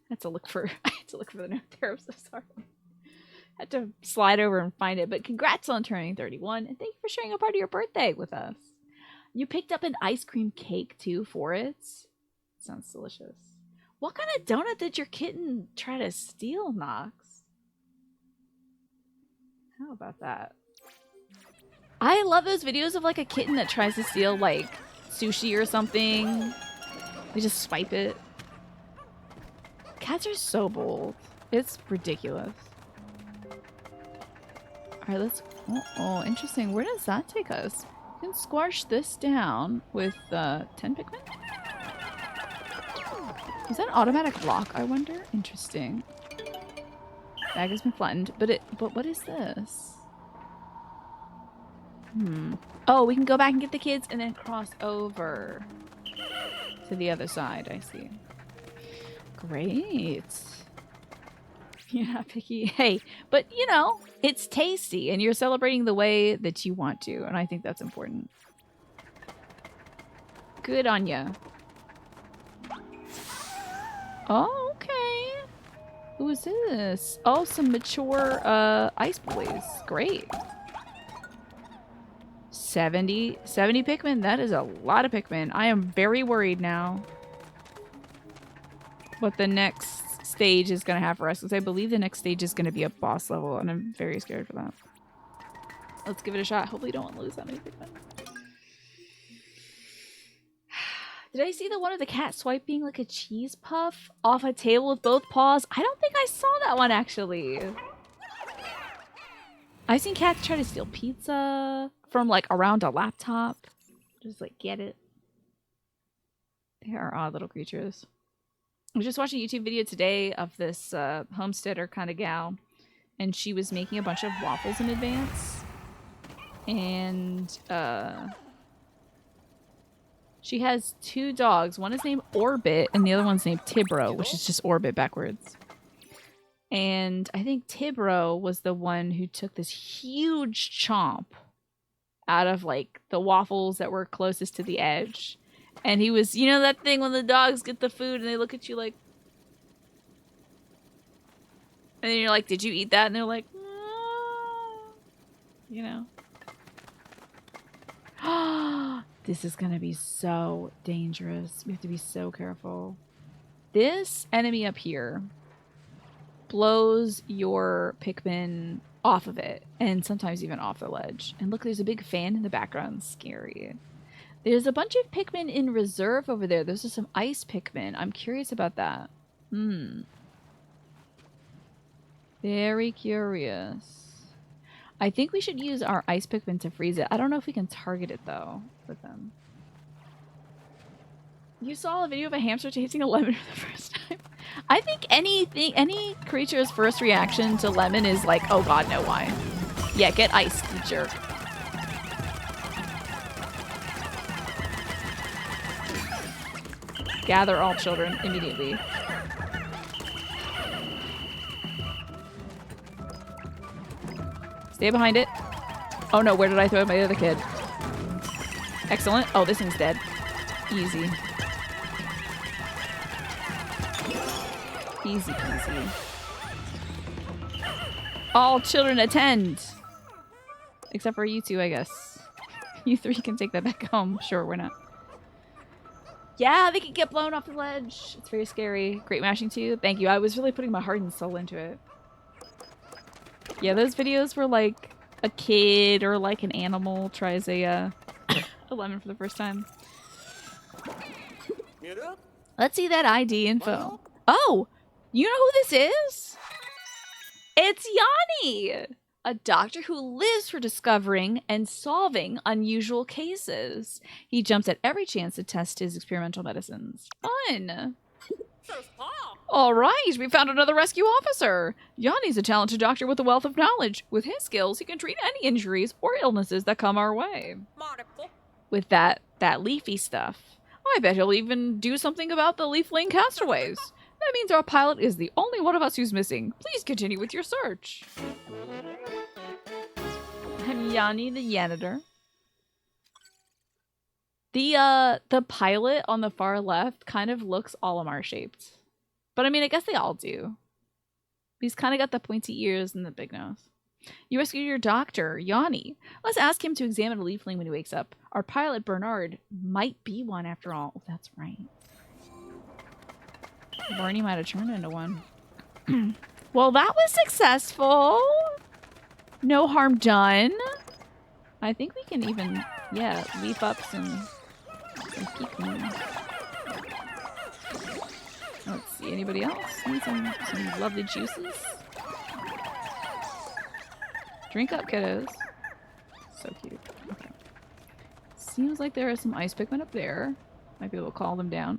I had to look for the note there. I'm so sorry. Had to slide over and find it. But congrats on turning 31, and thank you for sharing a part of your birthday with us. You picked up an ice cream cake too for it. Sounds delicious. What kind of donut did your kitten try to steal, Nox? How about that? I love those videos of like a kitten that tries to steal like sushi or something. They just swipe it. Cats are so bold. It's ridiculous. Alright, let's... Oh, interesting. Where does that take us? We can squash this down with 10 Pikmin? Is that an automatic lock, I wonder? Interesting. Bag has been flattened, but what is this? Oh, we can go back and get the kids and then cross over to the other side. I see. Great. You're not picky. Hey, but you know, it's tasty and you're celebrating the way that you want to, and I think that's important. Good on ya. Oh, okay. Who is this? Oh, some mature ice boys. Great. 70 Pikmin? That is a lot of Pikmin. I am very worried now what the next stage is going to have for us, because I believe the next stage is going to be a boss level, and I'm very scared for that. Let's give it a shot. Hopefully don't lose that many Pikmin. Did I see the one of the cat swiping like a cheese puff off a table with both paws? I don't think I saw that one, actually. I've seen cats try to steal pizza from like around a laptop. Just like get it. They are odd little creatures. I was just watching a YouTube video today of this homesteader kind of gal, and she was making a bunch of waffles in advance. And she has 2 dogs. One is named Orbit, and the other one's named Tibro, which is just Orbit backwards. And I think Tibro was the one who took this huge chomp out of like the waffles that were closest to the edge. And he was, you know that thing when the dogs get the food and they look at you like... And then you're like, did you eat that? And they're like, you know. This is gonna be so dangerous. We have to be so careful. This enemy up here blows your Pikmin off of it, and sometimes even off the ledge. And look, there's a big fan in the background. Scary. There's a bunch of Pikmin in reserve over there. Those are some ice Pikmin. I'm curious about that. Very curious. I think we should use our ice Pikmin to freeze it. I don't know if we can target it, though, with them. You saw a video of a hamster tasting a lemon for the first time. I think any creature's first reaction to lemon is like, oh god, no, why? Yeah, get iced, you jerk. Gather all children immediately. Stay behind it. Oh no, where did I throw my other kid? Excellent. Oh, this thing's dead. Easy. Easy peasy. All children attend! Except for you two, I guess. You three can take that back home. Sure, we're not. Yeah, they can get blown off the ledge. It's very scary. Great mashing too. Thank you. I was really putting my heart and soul into it. Yeah, those videos were like a kid or like an animal tries a lemon for the first time. Let's see that ID info. Oh, you know who this is? It's Yanni, a doctor who lives for discovering and solving unusual cases. He jumps at every chance to test his experimental medicines. Fun. All right, we found another rescue officer. Yanni's a talented doctor with a wealth of knowledge. With his skills, he can treat any injuries or illnesses that come our way. With that leafy stuff. I bet he'll even do something about the leaf-laying castaways. That means our pilot is the only one of us who's missing. Please continue with your search. I'm Yanni the janitor. The pilot on the far left kind of looks Olimar shaped. But I mean, I guess they all do. He's kind of got the pointy ears and the big nose. You rescued your doctor, Yanni. Let's ask him to examine a leafling when he wakes up. Our pilot, Bernard, might be one after all. Oh, that's right. Barney might have turned into one. Well, that was successful. No harm done. I think we can even, yeah, leaf up some Pikmin. Let's see, anybody else? Need some lovely juices? Drink up, kiddos. So cute. Okay. Seems like there are some ice Pikmin up there. Might be able to call them down.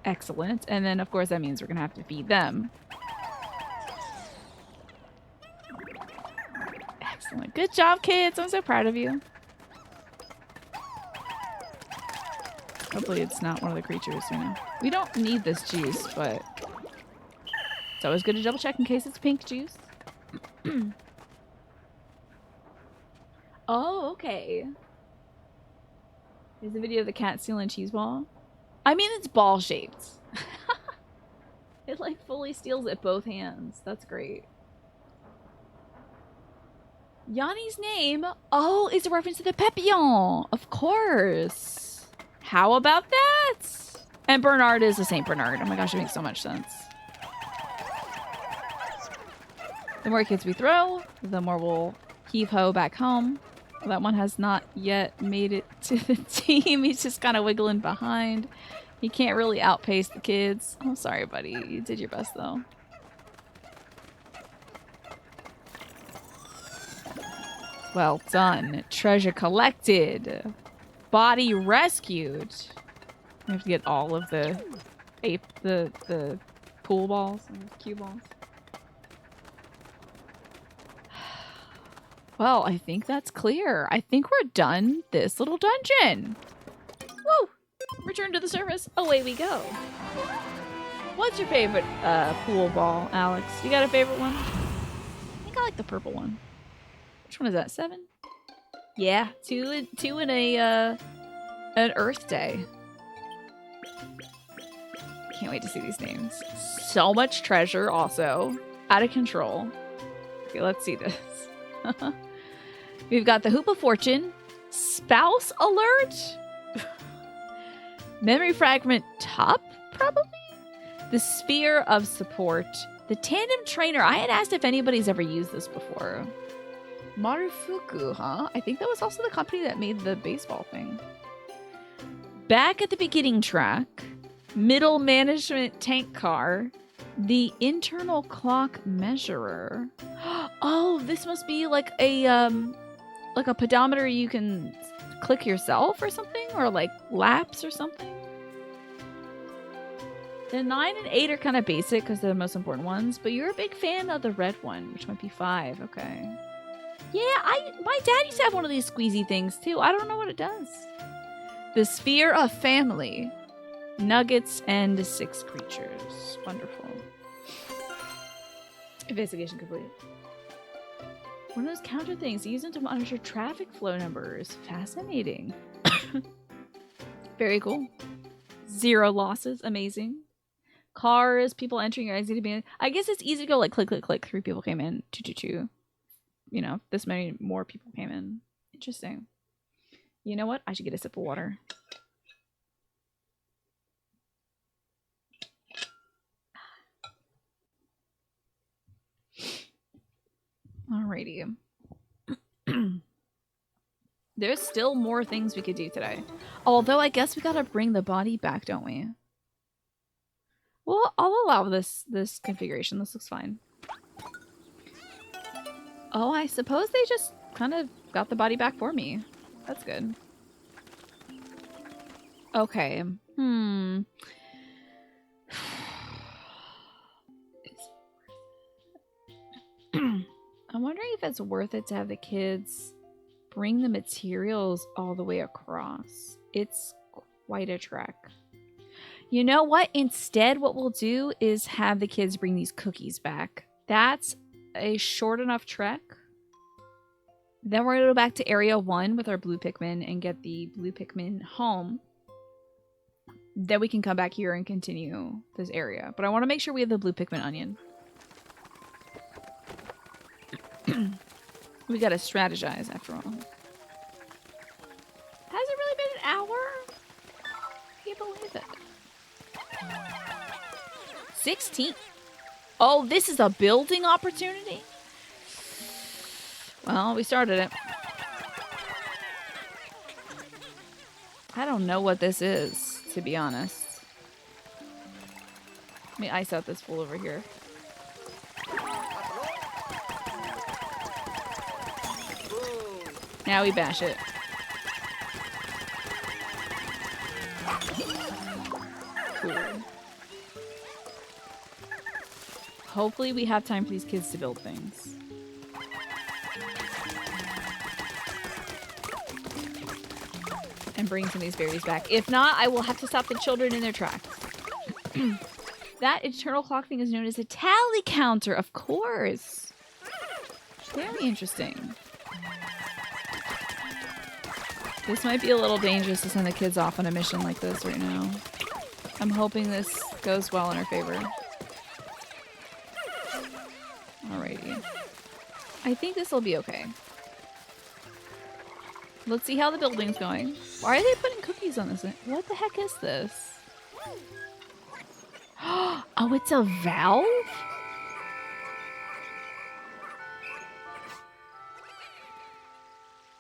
Excellent. And then, of course, that means we're going to have to feed them. Excellent. Good job, kids. I'm so proud of you. Hopefully it's not one of the creatures, you know. We don't need this juice, but it's always good to double check in case it's pink juice. Oh, okay. Here's a video of the cat stealing cheese ball. I mean, it's ball shaped. It like fully steals it both hands. That's great. Yanni's name, oh, is a reference to the Papillon. Of course. How about that? And Bernard is a Saint Bernard. Oh my gosh, it makes so much sense. The more kids we throw, the more we'll heave-ho back home. That one has not yet made it to the team. He's just kind of wiggling behind. He can't really outpace the kids. I'm sorry, buddy. You did your best, though. Well done. Treasure collected. Body rescued. We have to get all of the pool balls and cue balls. Well, I think that's clear. I think we're done this little dungeon. Woo! Return to the surface. Away we go. What's your favorite pool ball, Alex? You got a favorite one? I think I like the purple one. Which one is that? 7? Yeah, two in a an Earth Day. Can't wait to see these names. So much treasure, also out of control. Okay, let's see this. We've got the Hoop of Fortune, Spouse Alert, Memory Fragment Top, probably, the Sphere of Support, the Tandem Trainer. I had asked if anybody's ever used this before. Marufuku, huh? I think that was also the company that made the baseball thing. Back at the beginning track, Middle Management Tank Car, the Internal Clock Measurer. Oh, this must be like a pedometer you can click yourself or something? or like laps or something. The 9 and 8 are kind of basic because they're the most important ones, but you're a big fan of the red one, which might be 5. Okay. Yeah, my dad used to have one of these squeezy things too. I don't know what it does. The Sphere of Family. Nuggets and 6 creatures. Wonderful. Investigation complete. One of those counter things. Use them to monitor traffic flow numbers. Fascinating. Very cool. 0 losses. Amazing. Cars, people entering or exiting. I guess it's easy to go like click, click, click. 3 people came in. 2, 2, 2. You know, this many more people came in. Interesting. You know what? I should get a sip of water. Alrighty. There's still more things we could do today. Although I guess we gotta bring the body back, don't we? Well, I'll allow this configuration. This looks fine. Oh, I suppose they just kind of got the body back for me. That's good. Okay. I'm wondering if it's worth it to have the kids bring the materials all the way across. It's quite a trek. You know what? Instead, what we'll do is have the kids bring these cookies back. That's a short enough trek. Then we're going to go back to Area 1 with our blue Pikmin and get the blue Pikmin home. Then we can come back here and continue this area. But I want to make sure we have the blue Pikmin onion. We got to strategize after all. Has it really been an hour? I can't believe it. 16. Oh, this is a building opportunity? Well, we started it. I don't know what this is, to be honest. Let me ice out this fool over here. Now we bash it. Cool. Hopefully we have time for these kids to build things. And bring some of these berries back. If not, I will have to stop the children in their tracks. That internal clock thing is known as a tally counter, of course. Very interesting. This might be a little dangerous to send the kids off on a mission like this right now. I'm hoping this goes well in our favor. Alrighty. I think this will be okay. Let's see how the building's going. Why are they putting cookies on this? What the heck is this? Oh, it's a valve?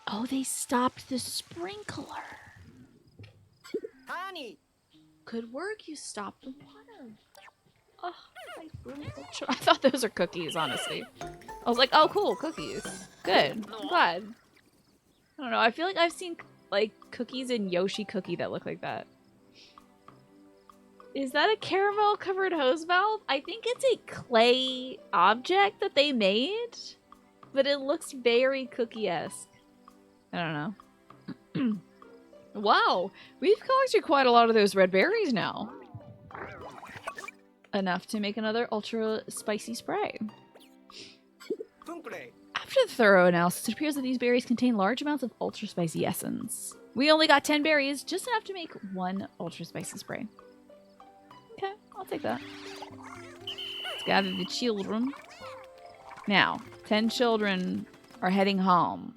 Oh, they stopped the sprinkler. Honey. Good work, you stopped the water. Oh, I thought those are cookies, honestly. I was like, oh, cool, cookies. Good. I'm glad. I don't know. I feel like I've seen like cookies in Yoshi Cookie that look like that. Is that a caramel covered hose valve? I think it's a clay object that they made, but it looks very cookie-esque. I don't know. Wow, we've collected quite a lot of those red berries now. Enough to make another ultra spicy spray. After the thorough analysis, it appears that these berries contain large amounts of ultra spicy essence. We only got 10 berries, just enough to make 1 ultra spicy spray. Okay, I'll take that. Let's gather the children. Now, 10 children are heading home.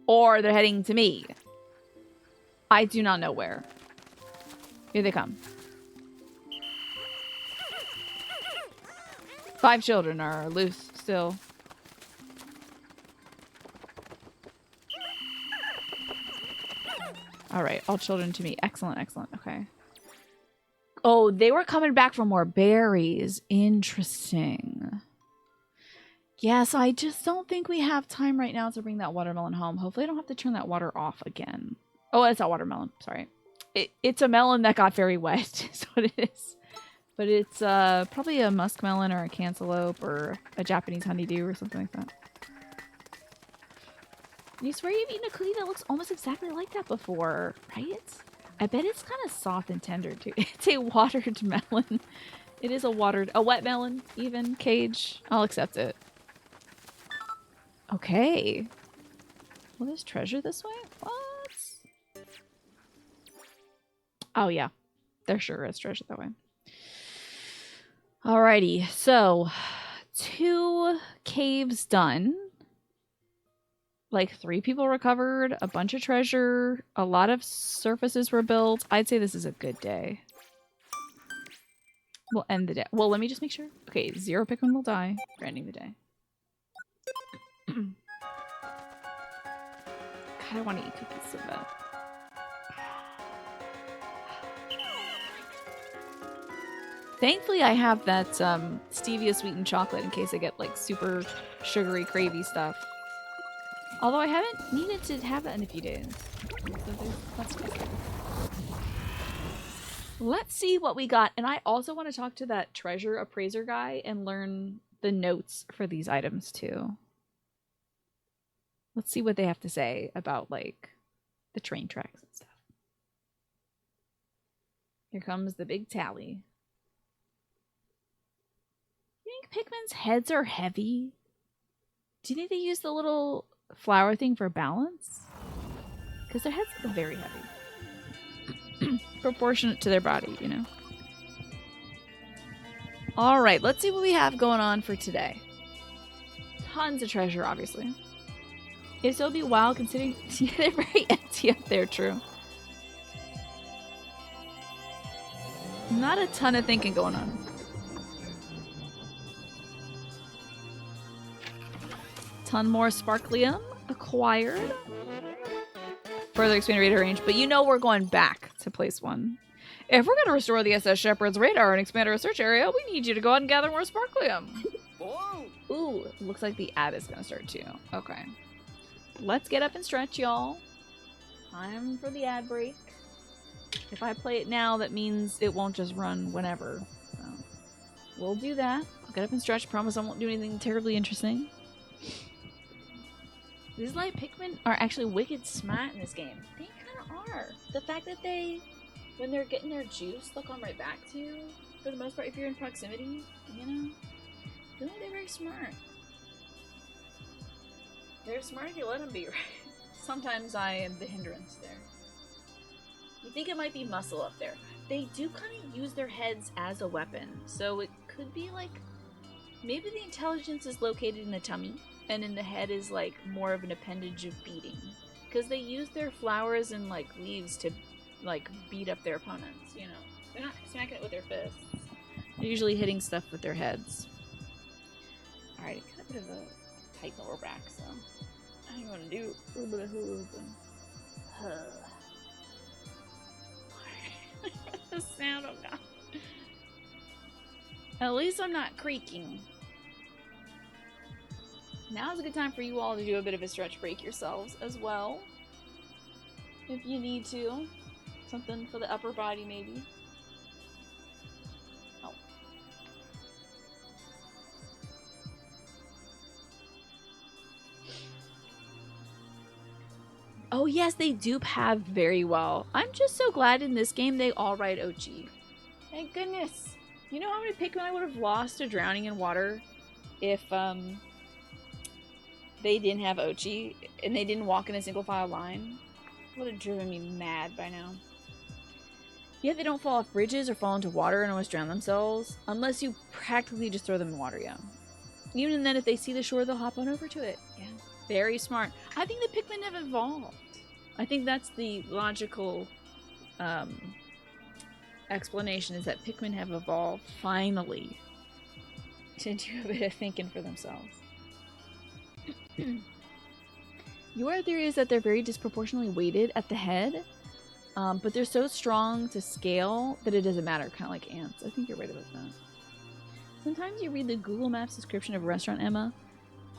Or they're heading to me. I do not know where. Here they come. 5 children are loose still. Alright, all children to me. Excellent, excellent. Okay. Oh, they were coming back for more berries. Interesting. Yeah, so I just don't think we have time right now to bring that watermelon home. Hopefully I don't have to turn that water off again. Oh, it's a watermelon. Sorry. It's a melon that got very wet is what it is. But it's probably a muskmelon or a cantaloupe or a Japanese honeydew or something like that. You swear you've eaten a cookie that looks almost exactly like that before, right? I bet it's kind of soft and tender too. It's a watered melon. It is a wet melon, even, Cage. I'll accept it. Okay. Well, there's treasure this way? What? Oh, yeah. There sure is treasure that way. Alrighty. So, 2 caves done. Like 3 people recovered, a bunch of treasure, a lot of surfaces were built. I'd say this is a good day. We'll end the day. Well, let me just make sure. Okay, 0 Pikmin will die. We're ending the day. God, I want to eat cookies so bad. Thankfully, I have that stevia sweetened chocolate in case I get like super sugary, cravey stuff. Although I haven't needed to have that in a few days. So that's good. Let's see what we got. And I also want to talk to that treasure appraiser guy and learn the notes for these items too. Let's see what they have to say about like the train tracks and stuff. Here comes the big tally. You think Pikmin's heads are heavy? Do you think they use the little flower thing for balance? Because their heads are very heavy. Proportionate to their body, you know? Alright, let's see what we have going on for today. Tons of treasure, obviously. If so, it'd be wild considering they're very empty up there, true. Not a ton of thinking going on. Ton more sparklium acquired. Further expanded radar range, but you know we're going back to place 1. If we're going to restore the SS Shepherd's radar and expand our search area, we need you to go out and gather more sparklium. Ooh, looks like the ad is going to start too. Okay. Let's get up and stretch, y'all. Time for the ad break. If I play it now, that means it won't just run whenever. So we'll do that. I'll get up and stretch. Promise I won't do anything terribly interesting. These light Pikmin are actually wicked smart in this game. They kind of are. The fact that they, when they're getting their juice, they'll come right back to you. For the most part, if you're in proximity, you know? I feel like they're very smart. They're smart if you let them be, right? Sometimes I am the hindrance there. You think it might be muscle up there. They do kind of use their heads as a weapon. So it could be like, maybe the intelligence is located in the tummy. And in the head is like more of an appendage of beating. Because they use their flowers and like leaves to like beat up their opponents, you know. They're not smacking it with their fists. They're usually hitting stuff with their heads. Alright, it got a bit of a tight lower back, so I think I'm gonna do a little bit of hula hooping. The sound of that. At least I'm not creaking. Now's a good time for you all to do a bit of a stretch break yourselves as well. If you need to. Something for the upper body, maybe. Oh. Oh yes, they dupe have very well. I'm just so glad in this game they all ride Ochi. Thank goodness. You know how many Pikmin I would have lost to drowning in water if, they didn't have Ochi, and they didn't walk in a single file line? Would have driven me mad by now. Yet they don't fall off bridges or fall into water and almost drown themselves, unless you practically just throw them in water, yeah. Even then, if they see the shore, they'll hop on over to it. Yeah, very smart. I think the Pikmin have evolved. I think that's the logical explanation, is that Pikmin have evolved, finally, to do a bit of thinking for themselves. Your theory is that they're very disproportionately weighted at the head, but they're so strong to scale that it doesn't matter, kind of like ants. I think you're right about that. Sometimes you read the Google Maps description of a restaurant, Emma,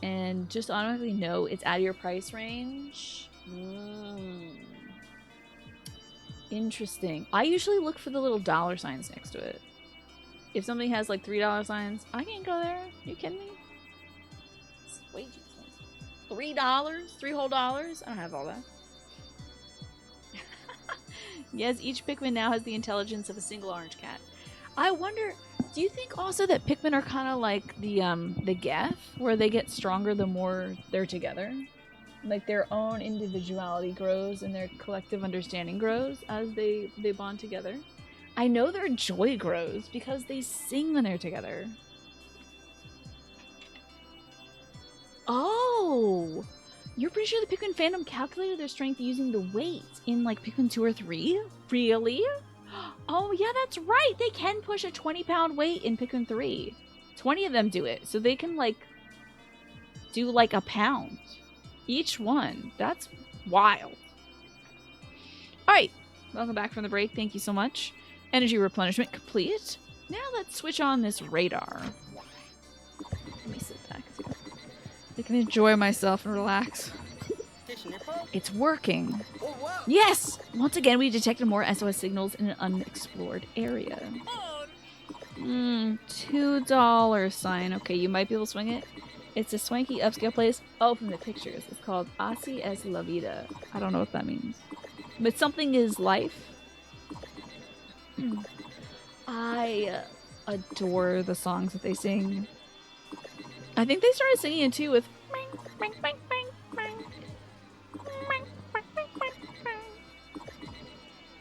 and just automatically know it's out of your price range. Interesting. I usually look for the little dollar signs next to it. If something has like $3 signs, I can't go there. Are you kidding me? It's way too expensive. $3? $3 whole dollars? I don't have all that. Yes, each Pikmin now has the intelligence of a single orange cat. I wonder, do you think also that Pikmin are kind of like the Geth, where they get stronger the more they're together? Like their own individuality grows and their collective understanding grows as they bond together. I know their joy grows because they sing when they're together. Oh! You're pretty sure the Pikmin fandom calculated their strength using the weight in like Pikmin 2 or 3? Really? Oh yeah, that's right! They can push a 20-pound weight in Pikmin 3. 20 of them do it, so they can like do like a pound each one. That's wild. Alright, welcome back from the break. Thank you so much. Energy replenishment complete. Now let's switch on this radar. Let me sit back so I can enjoy myself and relax. It's working. Yes! Once again, we detected more SOS signals in an unexplored area. $2 sign. Okay, you might be able to swing it. It's a swanky upscale place. Oh, from the pictures. It's called Así es la vida. I don't know what that means. But something is life. I adore the songs that they sing. I think they started singing it too with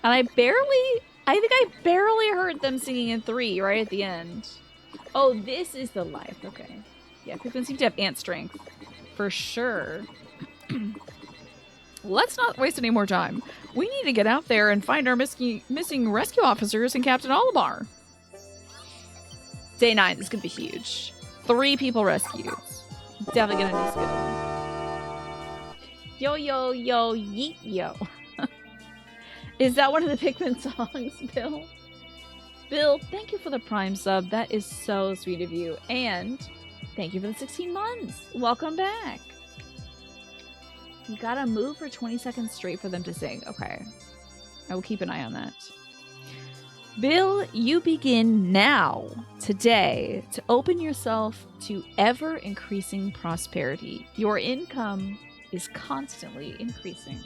and I think I barely heard them singing in 3 right at the end. Oh, this is the life. Okay. Yeah, Pikmin seem to have ant strength. For sure. Let's not waste any more time. We need to get out there and find our missing rescue officers and Captain Olimar. Day 9, this could be huge. 3 people rescued. Definitely gonna be skill. Yo, yo, yo, yeet, yo. Is that one of the Pikmin songs, Bill? Bill, thank you for the Prime sub. That is so sweet of you. And thank you for the 16 months. Welcome back. You gotta move for 20 seconds straight for them to sing. Okay. I will keep an eye on that. Bill, you begin now, today, to open yourself to ever-increasing prosperity. Your income is constantly increasing.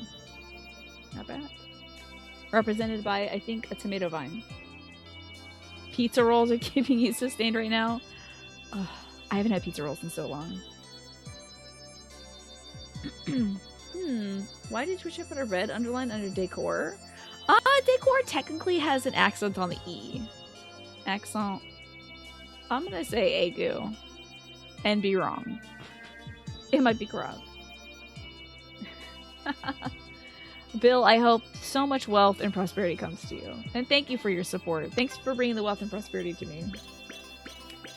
Not bad. Represented by, I think, a tomato vine. Pizza rolls are keeping you sustained right now. Ugh, I haven't had pizza rolls in so long. Why did Twitch put a red underline under decor? Decor technically has an accent on the E. Accent. I'm gonna say Agu. And be wrong. It might be corrupt. Bill, I hope so much wealth and prosperity comes to you. And thank you for your support. Thanks for bringing the wealth and prosperity to me.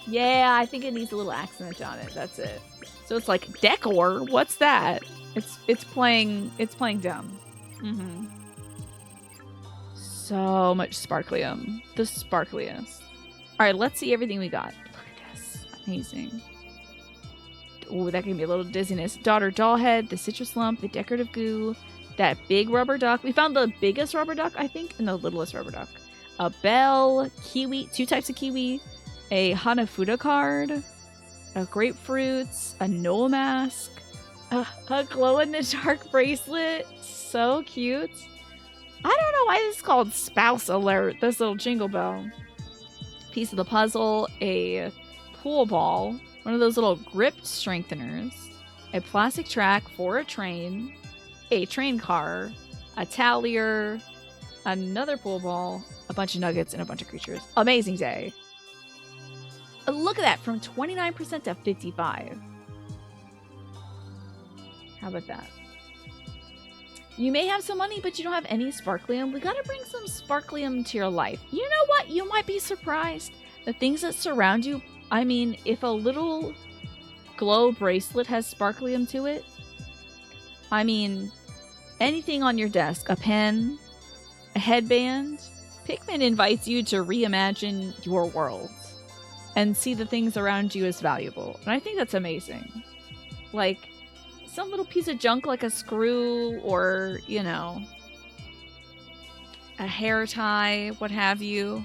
Yeah, I think it needs a little accent on it. That's it. So it's like, decor? What's that? It's playing dumb. So much sparklium. The sparkliest. Alright, let's see everything we got. Look at this. Amazing. Oh, that gave me a little dizziness. Daughter Dollhead, the citrus lump, the decorative goo, that big rubber duck. We found the biggest rubber duck, I think, and the littlest rubber duck. A bell, kiwi, 2 types of kiwi, a Hanafuda card, a grapefruits, a Noah mask, a glow-in-the-dark bracelet. So cute. I don't know why this is called Spouse Alert, this little jingle bell. Piece of the puzzle, a pool ball, one of those little grip strengtheners, a plastic track for a train car, a tallier, another pool ball, a bunch of nuggets, and a bunch of creatures. Amazing day. Look at that, from 29% to 55%. How about that? You may have some money, but you don't have any sparklium. We gotta bring some sparklium to your life. You know what? You might be surprised. The things that surround you, I mean, if a little glow bracelet has sparklium to it, I mean, anything on your desk, a pen, a headband, Pikmin invites you to reimagine your world and see the things around you as valuable. And I think that's amazing. Like, some little piece of junk like a screw or, you know, a hair tie, what have you.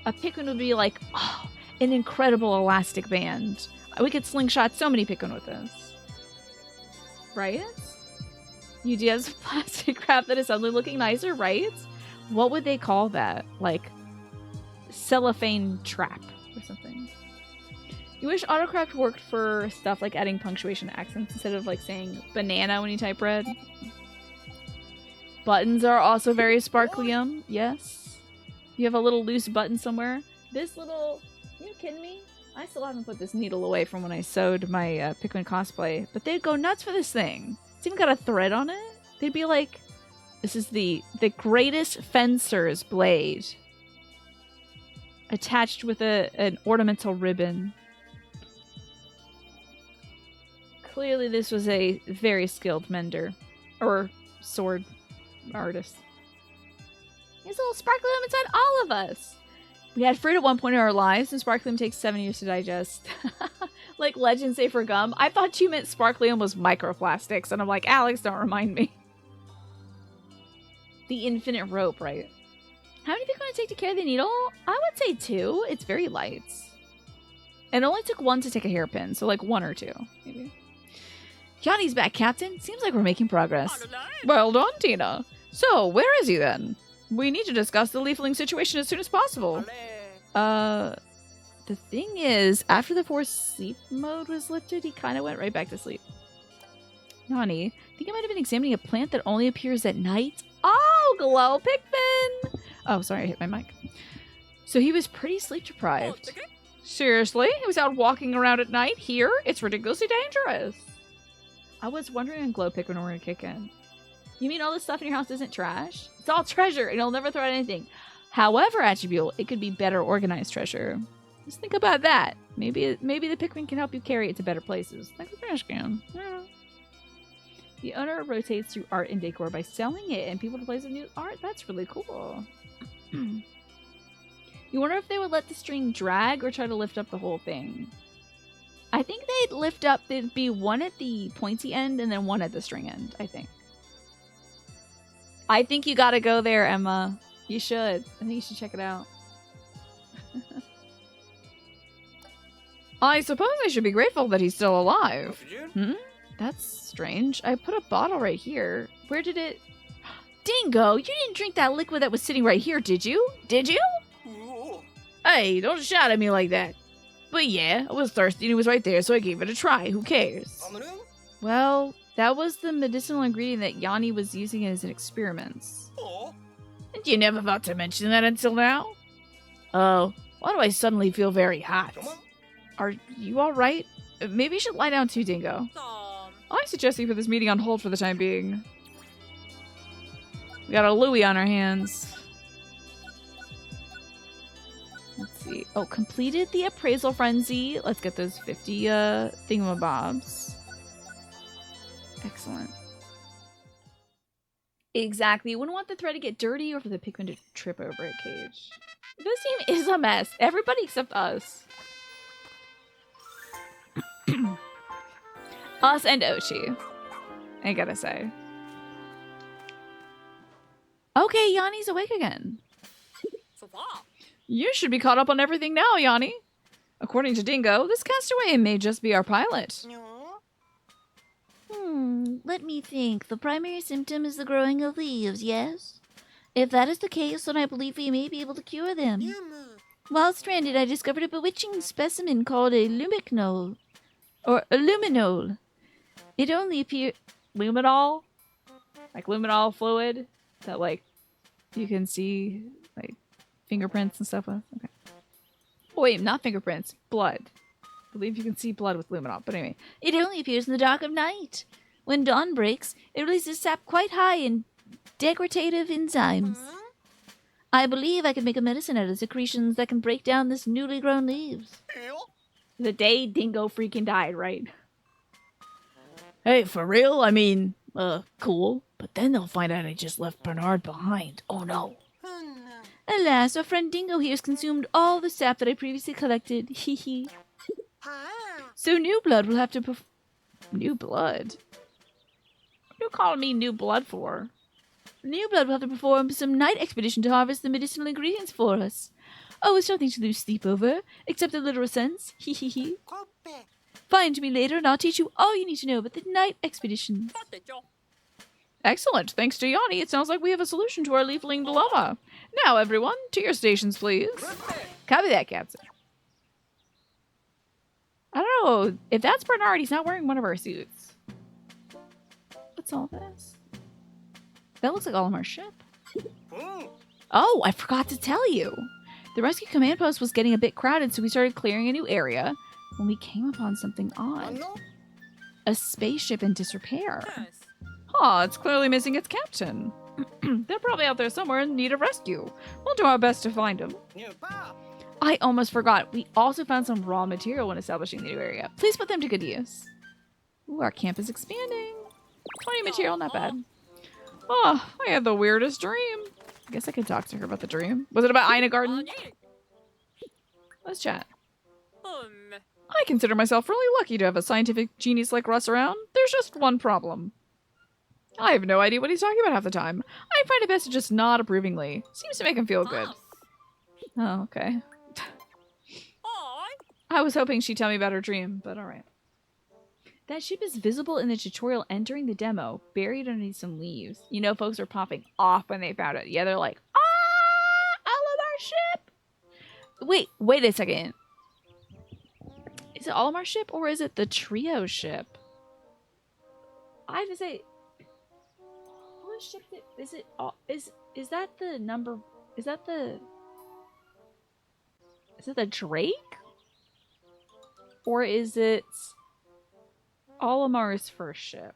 A Pikmin would be like, oh, an incredible elastic band. We could slingshot so many Pikmin with this. Right? UDS plastic wrap that is suddenly looking nicer, right? What would they call that? Like, cellophane trap or something. You wish autocorrect worked for stuff like adding punctuation accents instead of like saying banana when you type red. Buttons are also very sparklium. Yes. You have a little loose button somewhere. This little... Are you kidding me? I still haven't put this needle away from when I sewed my Pikmin cosplay. But they'd go nuts for this thing. It's even got a thread on it. They'd be like, this is the greatest fencer's blade. Attached with an ornamental ribbon. Clearly this was a very skilled mender. Or sword artist. There's a little sparklium inside all of us. We had fruit at one point in our lives, and sparklium takes 7 years to digest. Like legends say for gum. I thought you meant sparklium was microplastics, and I'm like, Alex, don't remind me. The infinite rope, right? How many people would it take to carry the needle? I would say 2. It's very light. It only took 1 to take a hairpin, so like 1 or 2, maybe. Yanni's back, Captain. Seems like we're making progress. Well done, Tina. So, where is he then? We need to discuss the leafling situation as soon as possible. The thing is, after the forced sleep mode was lifted, he kind of went right back to sleep. Yanni, I think I might have been examining a plant that only appears at night. Oh, glow Pikmin! Oh, sorry, I hit my mic. So he was pretty sleep deprived. Seriously? He was out walking around at night here? It's ridiculously dangerous. I was wondering when glow Pikmin were gonna kick in. You mean all this stuff in your house isn't trash? It's all treasure, and you'll never throw out anything. However, Attribute, it could be better organized treasure. Just think about that. Maybe the Pikmin can help you carry it to better places. Like the trash can. Yeah. The owner rotates through art and decor by selling it, and people to place with new art. That's really cool. You wonder if they would let the string drag or try to lift up the whole thing. I think they'd lift up, there'd be one at the pointy end and then one at the string end, I think. I think you gotta go there, Emma. You should. I think you should check it out. I suppose I should be grateful that he's still alive. Hmm? That's strange. I put a bottle right here. Where did it... Dingo, you didn't drink that liquid that was sitting right here, did you? Did you? Hey, don't shout at me like that. But yeah, I was thirsty and it was right there, so I gave it a try. Who cares? Well, that was the medicinal ingredient that Yanni was using in his experiments. And you never thought to mention that until now? Oh, why do I suddenly feel very hot? Are you alright? Maybe you should lie down too, Dingo. I suggest you put this meeting on hold for the time being. We got a Louie on our hands. Let's see. Oh, completed the appraisal frenzy. Let's get those 50 thingamabobs. Excellent. Exactly. You wouldn't want the thread to get dirty or for the Pikmin to trip over a cage. This team is a mess. Everybody except us. Us and Ochi. I gotta say. Okay, Yanni's awake again. You should be caught up on everything now, Yanni. According to Dingo, this castaway may just be our pilot. Let me think. The primary symptom is the growing of leaves, yes? If that is the case, then I believe we may be able to cure them. While stranded, I discovered a bewitching specimen called a luminol. Or a luminol. It only appears... Luminol? Like luminol fluid? That, like, you can see, like, fingerprints and stuff with? Okay. Oh, wait, not fingerprints. Blood. I believe you can see blood with luminol. But anyway. It only appears in the dark of night. When dawn breaks, it releases sap quite high in degradative enzymes. I believe I can make a medicine out of secretions that can break down this newly grown leaves. The day Dingo freaking died, right? Hey, for real? I mean, cool. But then they'll find out I just left Bernard behind. Oh no. Alas, our friend Dingo here has consumed all the sap that I previously collected. Hee hee. So new blood will have to New blood? What are you calling me new blood for? New Blood will have to perform some night expedition to harvest the medicinal ingredients for us. Oh, it's nothing to lose sleep over, except a literal sense. Hee hee hee. Find me later and I'll teach you all you need to know about the night expeditions. Excellent. Thanks to Yanni, it sounds like we have a solution to our leafling dilemma. Now, everyone, to your stations, please. Copy that, Captain. I don't know. If that's Bernard, he's not wearing one of our suits. What's all this? That looks like Olimar's ship. Oh, I forgot to tell you. The rescue command post was getting a bit crowded, so we started clearing a new area when we came upon something odd. A spaceship in disrepair. Huh, it's clearly missing its captain. They're probably out there somewhere in need of rescue. We'll do our best to find them. I almost forgot. We also found some raw material when establishing the new area. Please put them to good use. Ooh, our camp is expanding. 20 material, not bad. Oh, I had the weirdest dream. I guess I could talk to her about the dream. Was it about Ina Garden? Let's chat. I consider myself really lucky to have a scientific genius like Russ around. There's just one problem. I have no idea what he's talking about half the time. I find it best to just nod approvingly. Seems to make him feel good. Oh, okay. I was hoping she'd tell me about her dream, but alright. That ship is visible in the tutorial and during the demo, buried underneath some leaves. You know, folks are popping off when they found it. Yeah, they're like, ah, I love our ship. Wait a second. Is it Olimar's ship or is it the trio ship? I have to say, what ship is it? Is that the number? Is that the Drake? Or is it Olimar's first ship?